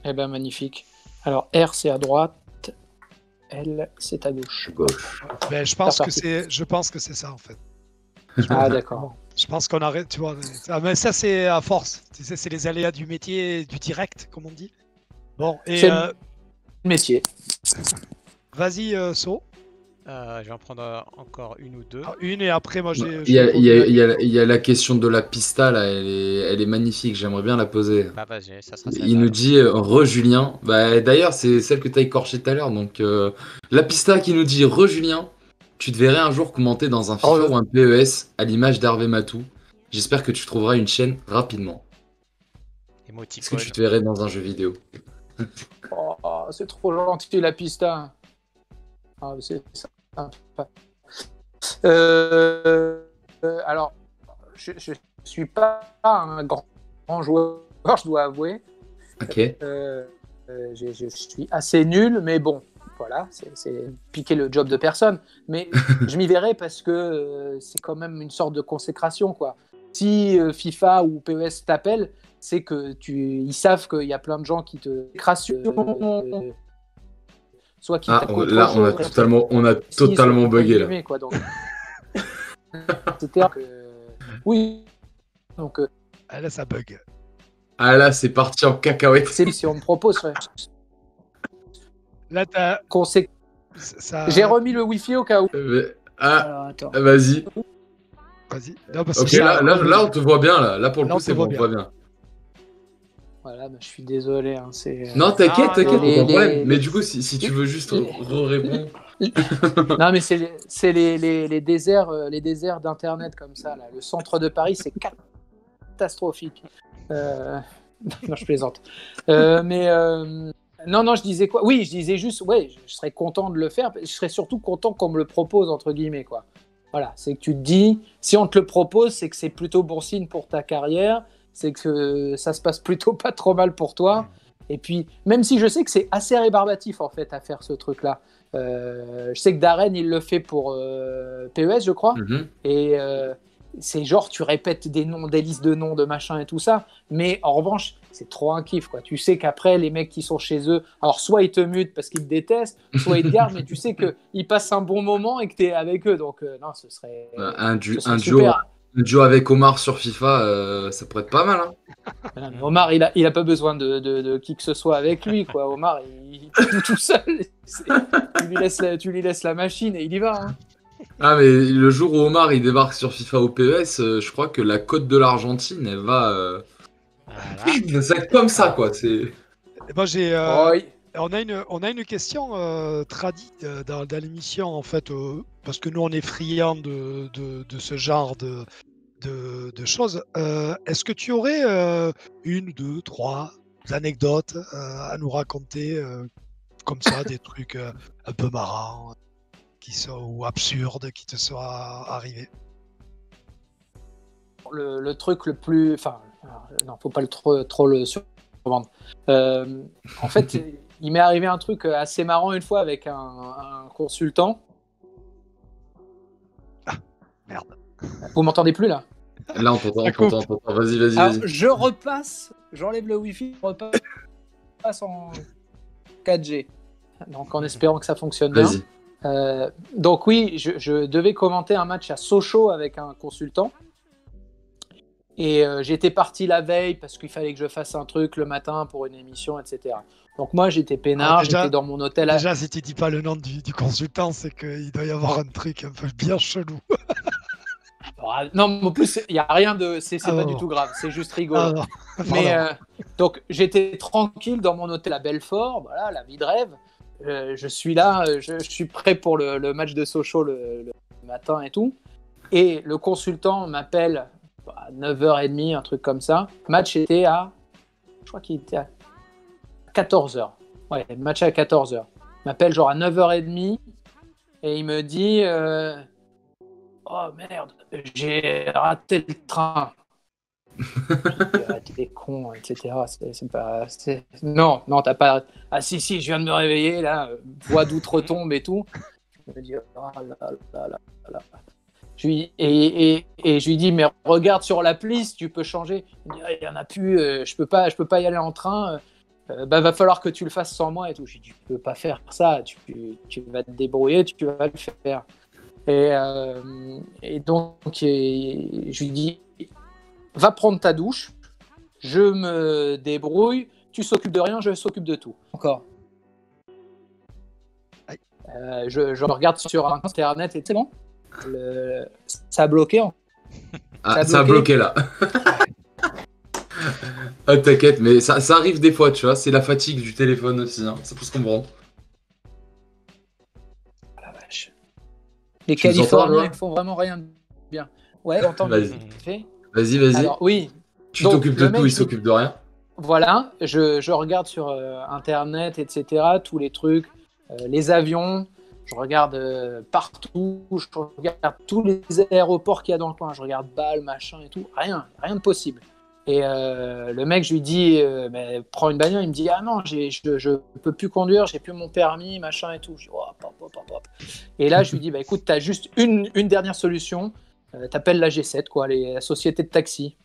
[SPEAKER 4] Eh ben, magnifique. Alors, R, c'est à droite. L, c'est à gauche.
[SPEAKER 3] Gauche.
[SPEAKER 1] Ben, je pense
[SPEAKER 4] parti.
[SPEAKER 1] je pense que c'est ça en fait.
[SPEAKER 4] Ah, d'accord.
[SPEAKER 1] Je pense qu'on arrête, tu vois. Mais ça, c'est à force. Tu sais, c'est les aléas du métier, du direct, comme on dit. Bon, et
[SPEAKER 4] C'est le métier.
[SPEAKER 1] vas-y, So.
[SPEAKER 2] Je vais en prendre encore une ou deux.
[SPEAKER 1] Une et après, moi, j'ai.
[SPEAKER 3] Il y a la question de la pista, là, elle est magnifique, j'aimerais bien la poser.
[SPEAKER 2] Bah vas-y, ça sera
[SPEAKER 3] Il
[SPEAKER 2] celle-là,
[SPEAKER 3] nous
[SPEAKER 2] alors.
[SPEAKER 3] dit Re-Julien. Bah, d'ailleurs, c'est celle que tu as écorchée tout à l'heure. Donc, la pista qui nous dit Re-Julien, tu te verrais un jour commenter dans un FIFA ou un PES à l'image d'Hervé Matou. J'espère que tu trouveras une chaîne rapidement. Est-ce que
[SPEAKER 2] Émoticône.
[SPEAKER 3] tu te verrais dans un jeu vidéo?
[SPEAKER 4] Oh, c'est trop gentil, la pista. Ah, c'est sympa. Alors, je suis pas un grand joueur, je dois avouer.
[SPEAKER 3] Ok.
[SPEAKER 4] Je suis assez nul, mais bon, voilà, c'est piquer le job de personne. Mais je m'y verrai parce que c'est quand même une sorte de consécration, quoi. Si FIFA ou PES t'appellent, c'est que ils savent qu'il y a plein de gens qui te crassent. Soit qui
[SPEAKER 3] Ah, là, on a totalement bugué, là.
[SPEAKER 4] Quoi, donc. C'était oui. Donc,
[SPEAKER 1] Ah, là, ça bug.
[SPEAKER 3] Ah là, c'est parti en cacahuète.
[SPEAKER 4] si on me propose,
[SPEAKER 1] Là, t'as. Ça...
[SPEAKER 4] J'ai remis le Wi-Fi au cas où.
[SPEAKER 3] Ah,
[SPEAKER 4] Alors, attends.
[SPEAKER 3] vas-y.
[SPEAKER 1] Vas-y. Non, parce que
[SPEAKER 3] Ok,
[SPEAKER 1] ça-
[SPEAKER 3] là, on te voit bien, là. Là, pour le
[SPEAKER 1] Là,
[SPEAKER 3] coup,
[SPEAKER 1] on te
[SPEAKER 3] c'est
[SPEAKER 1] voit
[SPEAKER 3] bon, on
[SPEAKER 1] bien.
[SPEAKER 3] voit bien.
[SPEAKER 4] Voilà, bah, je suis désolé. Hein,
[SPEAKER 3] Non, t'inquiète,
[SPEAKER 2] non,
[SPEAKER 3] aucun problème.
[SPEAKER 4] les-
[SPEAKER 3] Mais du coup, si tu veux juste répondre.
[SPEAKER 4] Non, mais c'est les déserts d'internet comme ça. Là. Le centre de Paris, c'est catastrophique. Non, je plaisante. Non, je disais quoi? Oui, je disais juste, ouais, je serais content de le faire. Je serais surtout content qu'on me le propose entre guillemets, quoi. Voilà, c'est que tu te dis, si on te le propose, c'est que c'est plutôt bon signe pour ta carrière, c'est que ça se passe plutôt pas trop mal pour toi. Et puis, même si je sais que c'est assez rébarbatif en fait à faire ce truc-là. Je sais que Darren il le fait pour PES, je crois.
[SPEAKER 3] Mhm.
[SPEAKER 4] Et c'est genre tu répètes des noms, des listes de noms, de machin et tout ça. Mais en revanche, c'est trop un kiff, quoi. Tu sais qu'après les mecs qui sont chez eux, alors soit ils te mutent parce qu'ils te détestent, soit ils te gardent, mais tu sais qu'ils passent un bon moment et que tu es avec eux. Donc non, ce serait
[SPEAKER 3] Un duo,
[SPEAKER 4] super.
[SPEAKER 3] Un duo avec Omar sur FIFA, ça pourrait être pas mal. Hein.
[SPEAKER 4] Omar, il a pas besoin de qui que ce soit avec lui, quoi. Omar, il joue tout seul. Tu lui laisses la machine et il y va. Hein.
[SPEAKER 3] Ah, mais le jour où Omar il débarque sur FIFA au PES, je crois que la côte de l'Argentine, elle va.
[SPEAKER 2] Voilà.
[SPEAKER 3] C'est comme ça, quoi. C'est.
[SPEAKER 1] Et moi,
[SPEAKER 4] Oh, oui.
[SPEAKER 1] on a une question tradie dans l'émission, en fait, parce que nous, on est friands de ce genre de choses. Est-ce que tu aurais une, deux, trois anecdotes à nous raconter, comme ça, des trucs un peu marrants ou absurdes qui te sont arrivés?
[SPEAKER 4] Le truc le plus. Enfin, non, faut pas trop le survendre. En fait, il m'est arrivé un truc assez marrant une fois avec un consultant.
[SPEAKER 1] Merde.
[SPEAKER 4] Vous m'entendez plus là?
[SPEAKER 3] Là, on t'entend. Vas-y.
[SPEAKER 4] Alors, je repasse, j'enlève le Wi-Fi, je repasse en 4G. Donc, en espérant que ça fonctionne bien.
[SPEAKER 3] Vas-y.
[SPEAKER 4] Donc, oui, je devais commenter un match à Sochaux avec un consultant. Et j'étais parti la veille parce qu'il fallait que je fasse un truc le matin pour une émission, etc. Donc, moi, j'étais peinard, j'étais dans mon hôtel.
[SPEAKER 1] Déjà, si tu dis pas le nom du consultant, c'est qu'il doit y avoir un truc un peu bien chelou.
[SPEAKER 4] Non, mais en plus, il n'y a rien de. C'est pas du tout grave, c'est juste rigolo. Mais donc, j'étais tranquille dans mon hôtel à Belfort, voilà, la vie de rêve. Je suis là, je suis prêt pour le match de Sochaux le matin et tout. Et le consultant m'appelle à 9h30, un truc comme ça. Le match était je crois qu'il était à 14h. Ouais, le match est à 14h. Il m'appelle genre à 9h30 et il me dit oh merde, j'ai raté le train. T'es con, etc. Non, t'as pas. Ah si, je viens de me réveiller, là, voix d'outre-tombe et tout. Je me dis, oh là. Je lui dis, mais regarde sur l'appli si tu peux changer. Il me dit, il y en a plus, je peux pas y aller en train. Va falloir que tu le fasses sans moi et tout. Je lui dis, tu peux pas faire ça, tu vas te débrouiller, tu vas le faire. Et donc, je lui dis, va prendre ta douche, je me débrouille, tu s'occupes de rien, je s'occupe de tout. Encore. Je regarde sur Internet et c'est bon. Ça a bloqué.
[SPEAKER 3] Ça a bloqué là. Ah, t'inquiète, mais ça arrive des fois, tu vois. C'est la fatigue du téléphone aussi, hein. Ça peut se comprendre.
[SPEAKER 4] La vache. Les Californiens, ils font vraiment rien de bien. Ouais, j'entends.
[SPEAKER 3] Vas-y.
[SPEAKER 4] Alors, oui.
[SPEAKER 3] Tu t'occupes de tout, il s'occupe de rien.
[SPEAKER 4] Voilà, je regarde sur Internet, etc., tous les trucs, les avions, je regarde partout, je regarde tous les aéroports qu'il y a dans le coin, je regarde Bâle, machin et tout, rien de possible. Et le mec, je lui dis, prends une bagnole, il me dit, ah non, je peux plus conduire, j'ai plus mon permis, machin et tout. Je dis, oh, pop. Et là, je lui dis, écoute, t'as juste une dernière solution, t'appelles la G7, quoi, la société de taxi.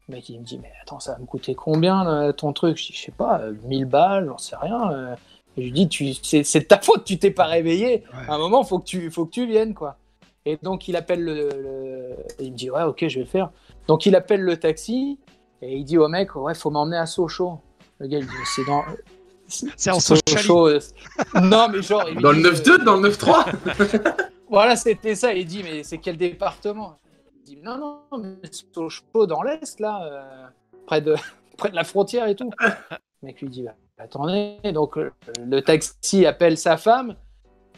[SPEAKER 4] Le mec, il me dit, mais attends, ça va me coûter combien ton truc? Je dis, je sais pas, 1000 balles, j'en sais rien. Et je lui dis, c'est de ta faute, tu t'es pas réveillé. Ouais. À un moment, faut que tu viennes, quoi. Et donc, il appelle il me dit, ouais, ok, je vais le faire. Donc, il appelle le taxi et il dit au mec, ouais, faut m'emmener à Sochaux. Le gars, il dit,
[SPEAKER 1] c'est en Sochaux.
[SPEAKER 4] Non, mais genre.
[SPEAKER 3] Dans le 9-2, dans le 9-3.
[SPEAKER 4] Voilà, c'était ça. Il dit, mais c'est quel département? Il dit, non, mais Sochaux dans l'Est, là, près de la frontière et tout. Le mec lui dit, attendez. Donc, le taxi appelle sa femme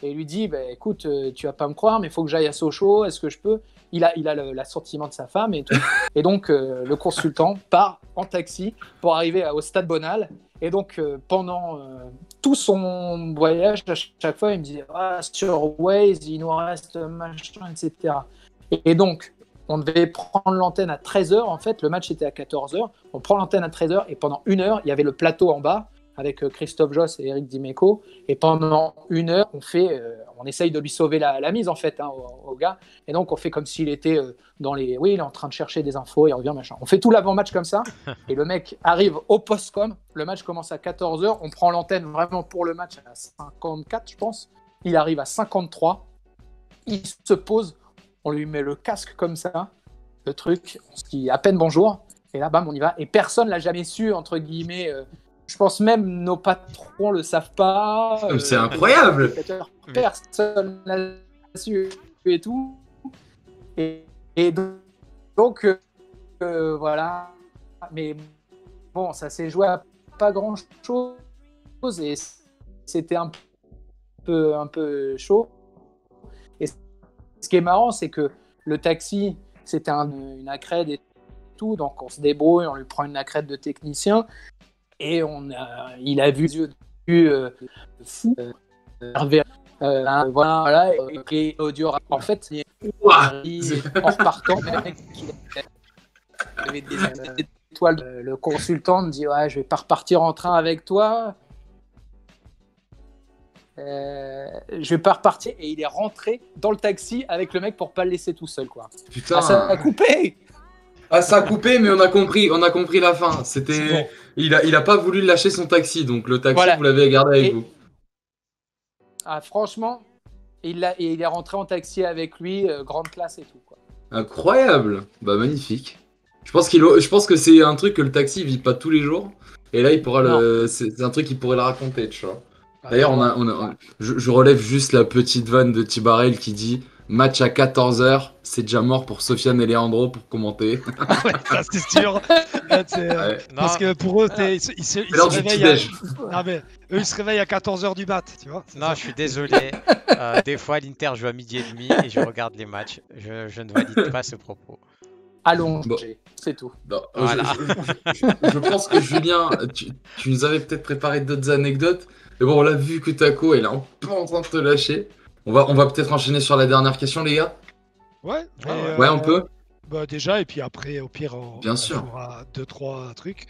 [SPEAKER 4] et lui dit, écoute, tu vas pas me croire, mais il faut que j'aille à Sochaux, est-ce que je peux? Il a l'assortiment de sa femme et tout. Et donc, le consultant part en taxi pour arriver au Stade Bonal. Et donc, pendant tout son voyage, à chaque fois, il me dit, sur Waze, il nous reste machin, etc. Et donc, on devait prendre l'antenne à 13h. En fait, le match était à 14h. On prend l'antenne à 13h et pendant 1 heure, il y avait le plateau en bas avec Christophe Josse et Eric Dimeco. Et pendant 1 heure, on essaye de lui sauver la mise, en fait, au gars. Et donc, on fait comme s'il était oui, il est en train de chercher des infos, il revient, machin. On fait tout l'avant-match comme ça. Et le mec arrive au post-com. Le match commence à 14h. On prend l'antenne vraiment pour le match à 54, je pense. Il arrive à 53. Il se pose. On lui met le casque comme ça. le truc, on se dit à peine bonjour, et là, bam, on y va. Et personne l'a jamais su, entre guillemets. Je pense même nos patrons le savent pas.
[SPEAKER 3] C'est incroyable.
[SPEAKER 4] Personne l'a su et tout. Et donc, voilà. Mais bon, ça s'est joué à pas grand-chose et c'était un peu chaud. Et ce qui est marrant, c'est que le taxi, c'était une accrède et tout, donc on se débrouille, on lui prend une accrède de technicien et il a vu les yeux de fou. Voilà, et audio. En fait, en repartant, il avait des étoiles. Le consultant me dit ouais, je vais pas repartir en train avec toi. Je vais pas repartir, et il est rentré dans le taxi avec le mec pour pas le laisser tout seul, quoi.
[SPEAKER 3] Putain.
[SPEAKER 4] Ça a coupé.
[SPEAKER 3] Ça a coupé, mais on a compris la fin. C'était,
[SPEAKER 1] Bon.
[SPEAKER 3] il a pas voulu lâcher son taxi, donc le taxi
[SPEAKER 4] Voilà.
[SPEAKER 3] vous l'avez gardé avec vous.
[SPEAKER 4] Franchement, il est rentré en taxi avec lui, grande classe et tout, quoi.
[SPEAKER 3] Incroyable. Bah magnifique. Je pense que c'est un truc que le taxi vit pas tous les jours, et là il pourra c'est un truc qu'il pourrait le raconter, tu vois. D'ailleurs, je relève juste la petite vanne de Tibarel qui dit match à 14h, c'est déjà mort pour Sofiane et Leandro pour commenter.
[SPEAKER 1] Ouais, ça c'est sûr.
[SPEAKER 3] Ouais.
[SPEAKER 1] Parce que pour eux, ils se
[SPEAKER 3] l'heure du
[SPEAKER 1] réveillent
[SPEAKER 3] petit-déj.
[SPEAKER 1] eux, ils se réveillent à 14h du mat, tu vois.
[SPEAKER 2] Non, je suis désolé. Des fois, l'Inter joue à 12h30 et je regarde les matchs. Je ne valide pas ce propos.
[SPEAKER 4] Allongé,
[SPEAKER 3] Bon.
[SPEAKER 4] c'est tout.
[SPEAKER 3] Non,
[SPEAKER 2] Voilà.
[SPEAKER 3] je pense que Julien, tu nous avais peut-être préparé d'autres anecdotes, mais bon, on l'a vu que Taco, il est un peu en train de te lâcher. On va peut-être enchaîner sur la dernière question, les gars.
[SPEAKER 1] Ouais,
[SPEAKER 3] Ouais, on peut.
[SPEAKER 1] Bah déjà, et puis après, au pire,
[SPEAKER 3] Bien sûr.
[SPEAKER 1] fera 2-3 trucs.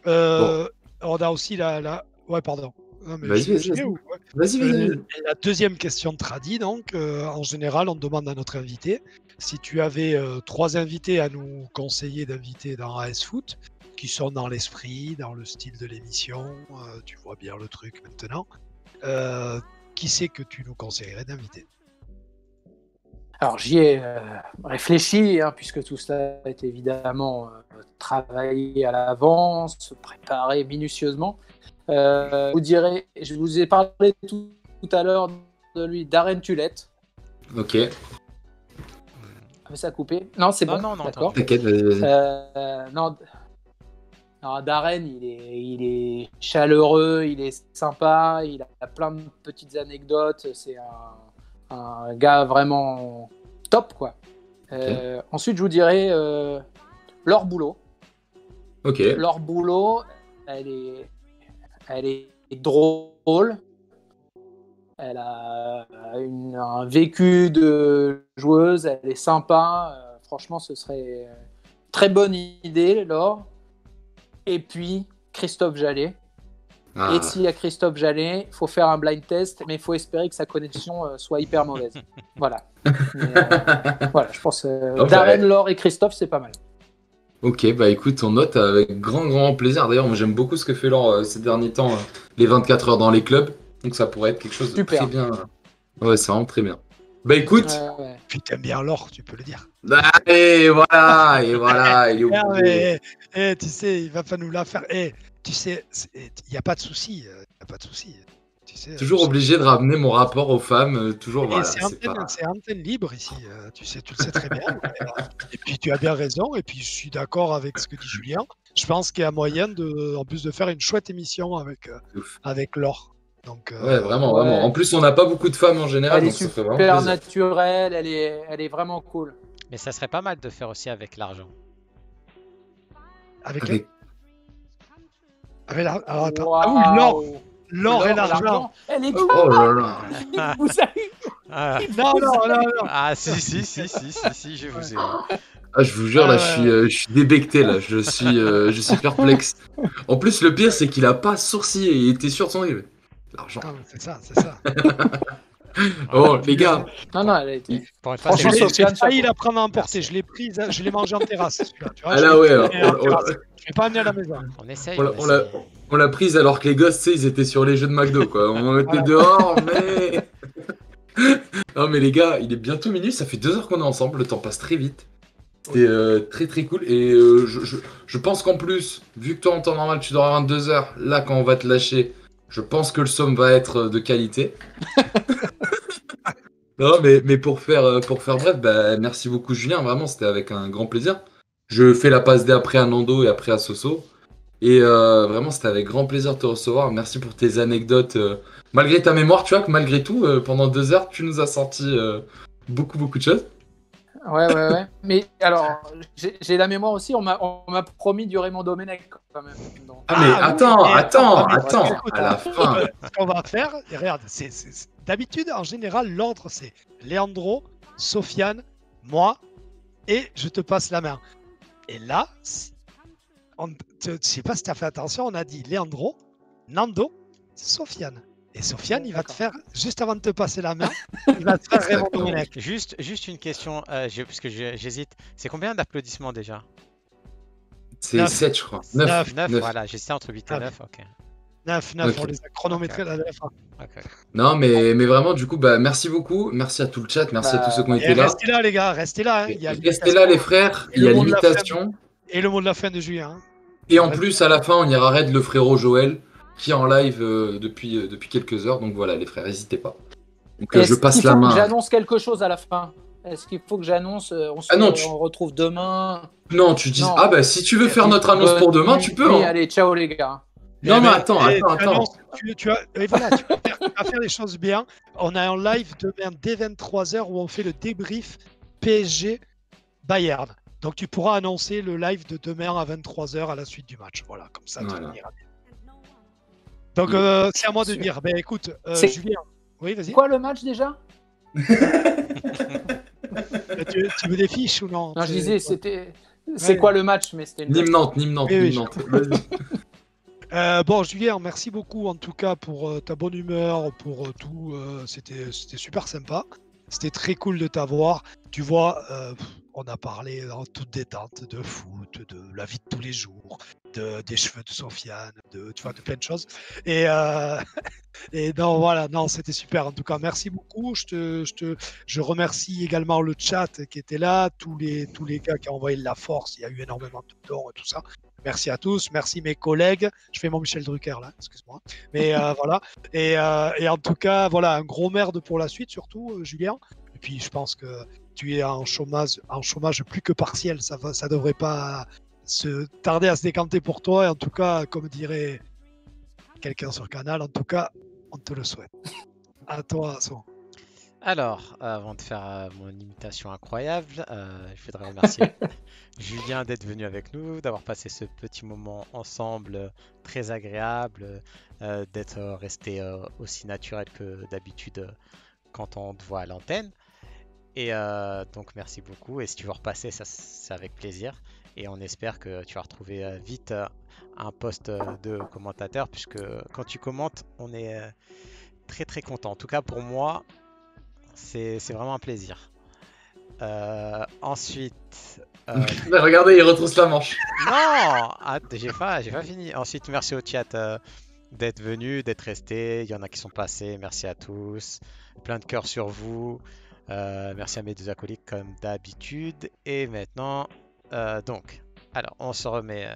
[SPEAKER 1] On a aussi Ouais, pardon. Non, mais
[SPEAKER 3] Vas-y.
[SPEAKER 1] Ouais. La deuxième question de Tradi, donc, en général, on demande à notre invité si tu avais 3 invités à nous conseiller d'inviter dans AS Foot, qui sont dans l'esprit, dans le style de l'émission, tu vois bien le truc maintenant. Qui c'est que tu nous conseillerais d'inviter?
[SPEAKER 4] Alors j'y ai réfléchi, hein, puisque tout ça est évidemment travaillé à l'avance, préparé minutieusement. Je vous ai parlé tout à l'heure de lui, Darren Tulette.
[SPEAKER 3] Ok.
[SPEAKER 4] Mais ça a coupé. Non, c'est bon.
[SPEAKER 2] Non,
[SPEAKER 4] d'accord.
[SPEAKER 3] T'inquiète, vas-y.
[SPEAKER 4] Non, Darren, il est chaleureux, il est sympa, il a plein de petites anecdotes. C'est un gars vraiment top, quoi. Ensuite, je vous dirais Laure Boulot.
[SPEAKER 3] Ok.
[SPEAKER 4] Laure Boulot, elle est drôle. Elle a un vécu de joueuse. Elle est sympa. Franchement, ce serait une très bonne idée, Laure. Et puis, Christophe Jallet. Et s'il y a Christophe Jallet, il faut faire un blind test, mais il faut espérer que sa connexion soit hyper mauvaise. Voilà. Voilà, je pense Darren, Laure et Christophe, c'est pas mal.
[SPEAKER 3] Ok, bah écoute, on note avec grand plaisir. D'ailleurs, moi j'aime beaucoup ce que fait Laure ces derniers temps, les 24 heures dans les clubs. Donc ça pourrait être quelque chose de très bien. Ouais, c'est vraiment très bien. Bah écoute.
[SPEAKER 4] Ouais.
[SPEAKER 1] Puis t'aimes bien Laure, tu peux le dire.
[SPEAKER 3] Et voilà, il est obligé.
[SPEAKER 1] Tu sais, il va pas nous la faire. Tu sais, il n'y a pas de souci. Tu sais,
[SPEAKER 3] toujours obligé de ramener mon rapport aux femmes, toujours. Voilà,
[SPEAKER 1] c'est antenne libre ici, tu le sais très bien. Et puis tu as bien raison, et puis je suis d'accord avec ce que dit Julien. Je pense qu'il y a moyen, en plus de faire une chouette émission avec Laure. Donc,
[SPEAKER 3] ouais, vraiment. En plus, on n'a pas beaucoup de femmes en général.
[SPEAKER 4] Elle est
[SPEAKER 3] donc ça fait vraiment
[SPEAKER 4] super
[SPEAKER 3] plaisir.
[SPEAKER 4] naturelle, elle est vraiment cool.
[SPEAKER 2] Mais ça serait pas mal de faire aussi avec l'argent.
[SPEAKER 1] Avec alors, attends.
[SPEAKER 4] Wow.
[SPEAKER 1] Ah oui, Laure et l'argent.
[SPEAKER 4] Elle est
[SPEAKER 3] Oh là là.
[SPEAKER 4] Vous savez
[SPEAKER 1] Non.
[SPEAKER 2] Ah si, je vous ai vu.
[SPEAKER 3] Ah, je vous jure, là, je suis débecté, là. Je suis perplexe. En plus, le pire, c'est qu'il a pas sourcillé. Il était sûr de son livre. L'argent.
[SPEAKER 1] Ah, c'est ça.
[SPEAKER 3] Oh, les gars.
[SPEAKER 4] Non, elle a été.
[SPEAKER 1] Franchement,
[SPEAKER 4] Sofiane,
[SPEAKER 1] j'ai failli la prendre à emporter. Je l'ai prise, je l'ai mangée en terrasse. Tu vois,
[SPEAKER 3] Ah là, ouais.
[SPEAKER 1] Je l'ai pas amené à la maison.
[SPEAKER 2] On essaye.
[SPEAKER 3] On l'a prise alors que les gosses, tu sais, ils étaient sur les jeux de McDo, quoi. On était dehors, mais... Non, mais les gars, il est bientôt minuit. Ça fait 2 heures qu'on est ensemble. Le temps passe très vite. C'était très très cool. Et je pense qu'en plus, vu que toi en temps normal tu dors à 22h, là quand on va te lâcher, je pense que le somme va être de qualité. Non, mais pour faire bref, bah, merci beaucoup Julien, vraiment c'était avec un grand plaisir. Je fais la passe D après à Nando et après à Soso. Et vraiment c'était avec grand plaisir de te recevoir. Merci pour tes anecdotes. Malgré ta mémoire, tu vois que malgré tout, pendant 2 heures, tu nous as sorti beaucoup de choses.
[SPEAKER 4] Ouais. Mais alors, j'ai la mémoire aussi. On m'a promis du Raymond Domenech quand même. Donc,
[SPEAKER 3] Ah mais
[SPEAKER 1] oui, mais
[SPEAKER 3] attends,
[SPEAKER 1] écoute,
[SPEAKER 3] à la fin.
[SPEAKER 1] ce qu'on va faire, et regarde, d'habitude, en général, l'ordre, c'est Leandro, Sofiane, moi, et je te passe la main. Et là, je ne sais pas si tu as fait attention, on a dit Leandro, Nando, Sofiane. Et Sofiane, il va te faire, juste avant de te passer la main, il va te faire Raymond
[SPEAKER 3] Exactement.
[SPEAKER 1] Domenech.
[SPEAKER 2] Juste une question, puisque j'hésite. C'est combien d'applaudissements déjà?
[SPEAKER 3] C'est
[SPEAKER 1] Neuf.
[SPEAKER 3] 7 je crois.
[SPEAKER 1] Neuf.
[SPEAKER 2] 9,
[SPEAKER 3] 9.
[SPEAKER 2] voilà, j'hésitais entre 8 et 9, ok.
[SPEAKER 1] 9,
[SPEAKER 3] Ok.
[SPEAKER 1] on les a chronométrés la dernière fois.
[SPEAKER 2] Ok.
[SPEAKER 3] Non mais vraiment du coup bah merci beaucoup, merci à tout le chat, merci à tous ceux qui ont
[SPEAKER 1] Et
[SPEAKER 3] été là.
[SPEAKER 1] restez là, les gars, restez là. Hein. Il y a
[SPEAKER 3] Restez là les frères,
[SPEAKER 1] Et
[SPEAKER 3] il y
[SPEAKER 1] le
[SPEAKER 3] a
[SPEAKER 1] mot de la fin.
[SPEAKER 3] l'imitation.
[SPEAKER 1] Et le mot de la fin de Julien. Hein.
[SPEAKER 3] Et en plus à la fin on ira raid le frérot Joël qui est en live depuis quelques heures. Donc voilà les frères, n'hésitez pas. Donc je passe la
[SPEAKER 4] Est-ce qu'il faut
[SPEAKER 3] main.
[SPEAKER 4] que j'annonce quelque chose à la fin? Est-ce qu'il faut que j'annonce on retrouve demain?
[SPEAKER 3] Non, tu dis
[SPEAKER 4] Non.
[SPEAKER 3] bah si tu veux faire notre annonce pour demain, tu peux.
[SPEAKER 4] Oui,
[SPEAKER 3] Hein.
[SPEAKER 4] allez, ciao les gars.
[SPEAKER 3] Non, mais attends.
[SPEAKER 1] Tu vas faire les choses bien. On a un live demain dès 23h où on fait le débrief PSG Bayern. Donc tu pourras annoncer le live de demain à 23h à la suite du match. Voilà, comme ça,
[SPEAKER 3] Voilà.
[SPEAKER 1] tu ira bien. Donc c'est à moi de dire. Ben écoute, Julien. Oui, vas-y.
[SPEAKER 4] C'est quoi le match déjà?
[SPEAKER 1] Tu veux des fiches ou non?
[SPEAKER 4] Non, je disais, c'est quoi le match? Mais c'était
[SPEAKER 3] Nîmes Nantes.
[SPEAKER 1] Oui,
[SPEAKER 3] Vas-y.
[SPEAKER 1] bon, Julien, merci beaucoup en tout cas pour ta bonne humeur, pour tout. C'était super sympa. C'était très cool de t'avoir. Tu vois, on a parlé en toute détente de foot, de la vie de tous les jours, des cheveux de Sofiane, tu vois, de plein de choses. Et non, voilà, non, c'était super. En tout cas, merci beaucoup. Je remercie également le chat qui était là, tous les gars qui ont envoyé de la force. Il y a eu énormément de dons et tout ça. Merci à tous, merci mes collègues. Je fais mon Michel Drucker là, excuse-moi. Mais voilà. Et en tout cas, voilà, un gros merde pour la suite, surtout, Julien. Et puis, je pense que tu es en chômage plus que partiel. Ça devrait pas se tarder à se décanter pour toi. Et en tout cas, comme dirait quelqu'un sur Canal, en tout cas, on te le souhaite. À toi, Son.
[SPEAKER 2] Alors, avant de faire mon imitation incroyable, je voudrais remercier Julien d'être venu avec nous, d'avoir passé ce petit moment ensemble très agréable, d'être resté aussi naturel que d'habitude quand on te voit à l'antenne. Et donc merci beaucoup. Et si tu veux repasser, ça c'est avec plaisir. Et on espère que tu vas retrouver vite un poste de commentateur, puisque quand tu commentes, on est très très content. En tout cas pour moi, c'est vraiment un plaisir. Ensuite.
[SPEAKER 3] Regardez, il retrousse la manche.
[SPEAKER 2] Non, j'ai pas fini. Ensuite, merci au chat d'être venu, d'être resté. Il y en a qui sont passés. Merci à tous. Plein de cœurs sur vous. Merci à mes deux acolytes comme d'habitude. Et maintenant, alors on se remet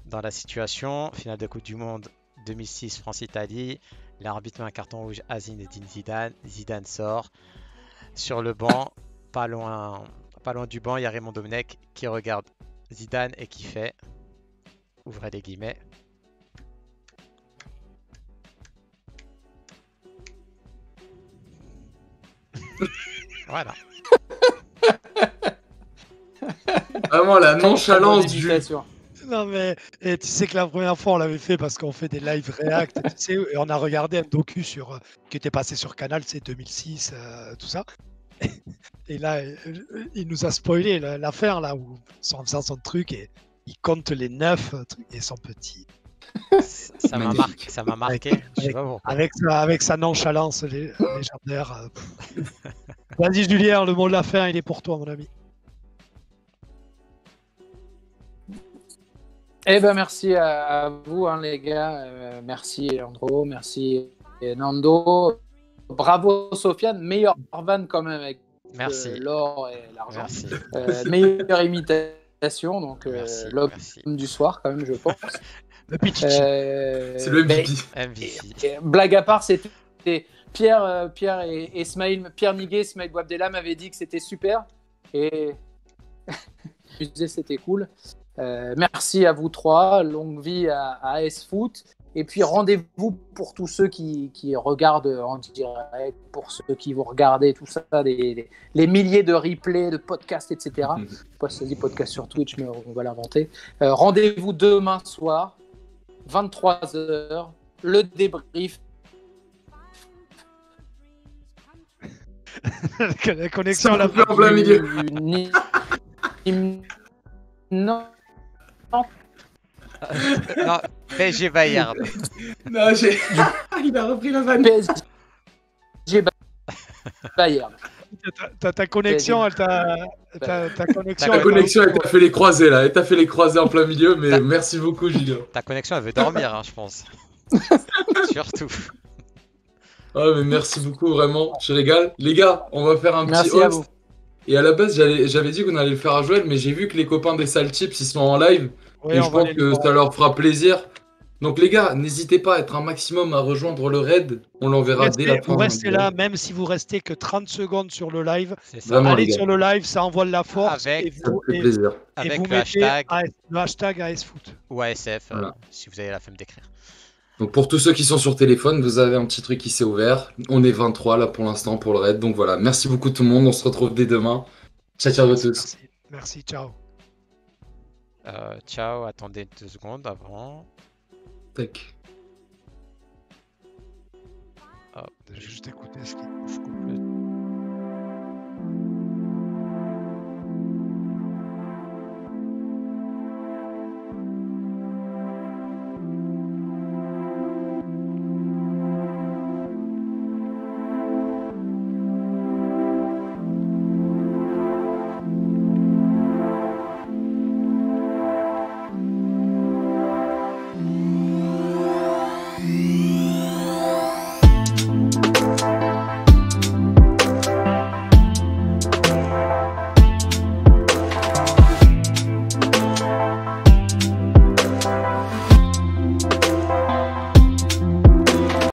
[SPEAKER 2] dans la situation. Finale de Coupe du Monde 2006, France-Italie. L'arbitre met un carton rouge à Zinedine Zidane. Zidane sort. Sur le banc, pas loin du banc, il y a Raymond Domenech qui regarde Zidane et qui fait, ouvrez les guillemets, voilà.
[SPEAKER 3] Vraiment la nonchalance du...
[SPEAKER 1] Non mais tu sais que la première fois on l'avait fait parce qu'on fait des live react tu sais, et on a regardé un docu qui était passé sur Canal, c'est 2006, tout ça. Et là, il nous a spoilé l'affaire là où en faisant son truc et il compte les 9 trucs et son petit.
[SPEAKER 2] Ça m'a marqué. Je sais pas pourquoi.
[SPEAKER 1] Avec sa nonchalance légendaire. Vas-y Julien, le mot de la fin il est pour toi mon ami.
[SPEAKER 4] Eh ben merci à vous hein, les gars, merci Leandro, merci Nando, bravo Sofiane, meilleur van quand même avec
[SPEAKER 2] Merci.
[SPEAKER 4] l'or et l'argent.
[SPEAKER 2] Merci.
[SPEAKER 4] Meilleure imitation, donc
[SPEAKER 2] Merci.
[SPEAKER 4] l'homme
[SPEAKER 2] Merci.
[SPEAKER 4] du soir, quand même, je pense.
[SPEAKER 1] Le petit.
[SPEAKER 3] C'est le
[SPEAKER 4] mais-
[SPEAKER 3] MVP.
[SPEAKER 2] MVP.
[SPEAKER 4] blague à part, c'était Pierre et Ismaël, Pierre Niguet, Ismaël Boabdella m'avaient dit que c'était super et je disais c'était cool. Merci à vous trois, longue vie à AS Foot. Et puis rendez-vous pour tous ceux qui regardent en direct, pour ceux qui vont regarder tout ça, les milliers de replays, de podcasts, etc. Je ne sais pas si ça dit podcast sur Twitch, mais on va l'inventer. Rendez-vous demain soir, 23h, le débrief.
[SPEAKER 1] La connexion, là.
[SPEAKER 3] En plein milieu.
[SPEAKER 4] Non.
[SPEAKER 2] Non, PSG Bayern.
[SPEAKER 3] Non, il a repris la vanne.
[SPEAKER 4] PSG Bayern.
[SPEAKER 1] Ta connexion, elle t'a. Ta connexion.
[SPEAKER 3] La
[SPEAKER 1] elle
[SPEAKER 3] connexion, elle t'a fait les croisés là. Elle t'a fait les croisés en plein milieu, mais merci beaucoup, Julien.
[SPEAKER 2] Ta connexion, elle veut dormir, hein, je pense. Surtout.
[SPEAKER 3] Ah, mais merci beaucoup, vraiment. Je régale. Les gars, on va faire un petit
[SPEAKER 4] Merci à
[SPEAKER 3] host.
[SPEAKER 4] vous.
[SPEAKER 3] Et à la base, j'avais dit qu'on allait le faire à Joël, mais j'ai vu que les copains des Sales Chips, ils sont en live.
[SPEAKER 1] Ouais,
[SPEAKER 3] Et
[SPEAKER 1] on
[SPEAKER 3] je
[SPEAKER 1] va
[SPEAKER 3] pense
[SPEAKER 1] les
[SPEAKER 3] que
[SPEAKER 1] voir.
[SPEAKER 3] ça leur fera plaisir. Donc les gars, n'hésitez pas à être un maximum à rejoindre le raid. On l'enverra dès la fin.
[SPEAKER 1] Vous restez là, même si vous restez que 30 secondes sur le live.
[SPEAKER 2] C'est ça.
[SPEAKER 3] Vraiment,
[SPEAKER 1] Allez
[SPEAKER 3] les gars.
[SPEAKER 1] sur le live, ça envoie de la force.
[SPEAKER 2] Avec-
[SPEAKER 1] et
[SPEAKER 3] Ça me
[SPEAKER 1] vous,
[SPEAKER 3] fait
[SPEAKER 1] et-
[SPEAKER 3] plaisir.
[SPEAKER 1] et
[SPEAKER 2] Avec
[SPEAKER 1] vous
[SPEAKER 2] le
[SPEAKER 1] mettez
[SPEAKER 2] hashtag
[SPEAKER 1] le hashtag ASFoot.
[SPEAKER 2] ou ASF,
[SPEAKER 3] Voilà.
[SPEAKER 2] si vous avez la flemme d'écrire.
[SPEAKER 3] Donc pour tous ceux qui sont sur téléphone, vous avez un petit truc qui s'est ouvert. On est 23 là pour l'instant pour le raid. Donc voilà, merci beaucoup tout le monde. On se retrouve dès demain. Ciao ciao à tous.
[SPEAKER 1] Merci. Merci, ciao.
[SPEAKER 2] Ciao, attendez 2 secondes avant.
[SPEAKER 3] Tac.
[SPEAKER 1] Je vais juste écouter ce qui.
[SPEAKER 2] Je coupe le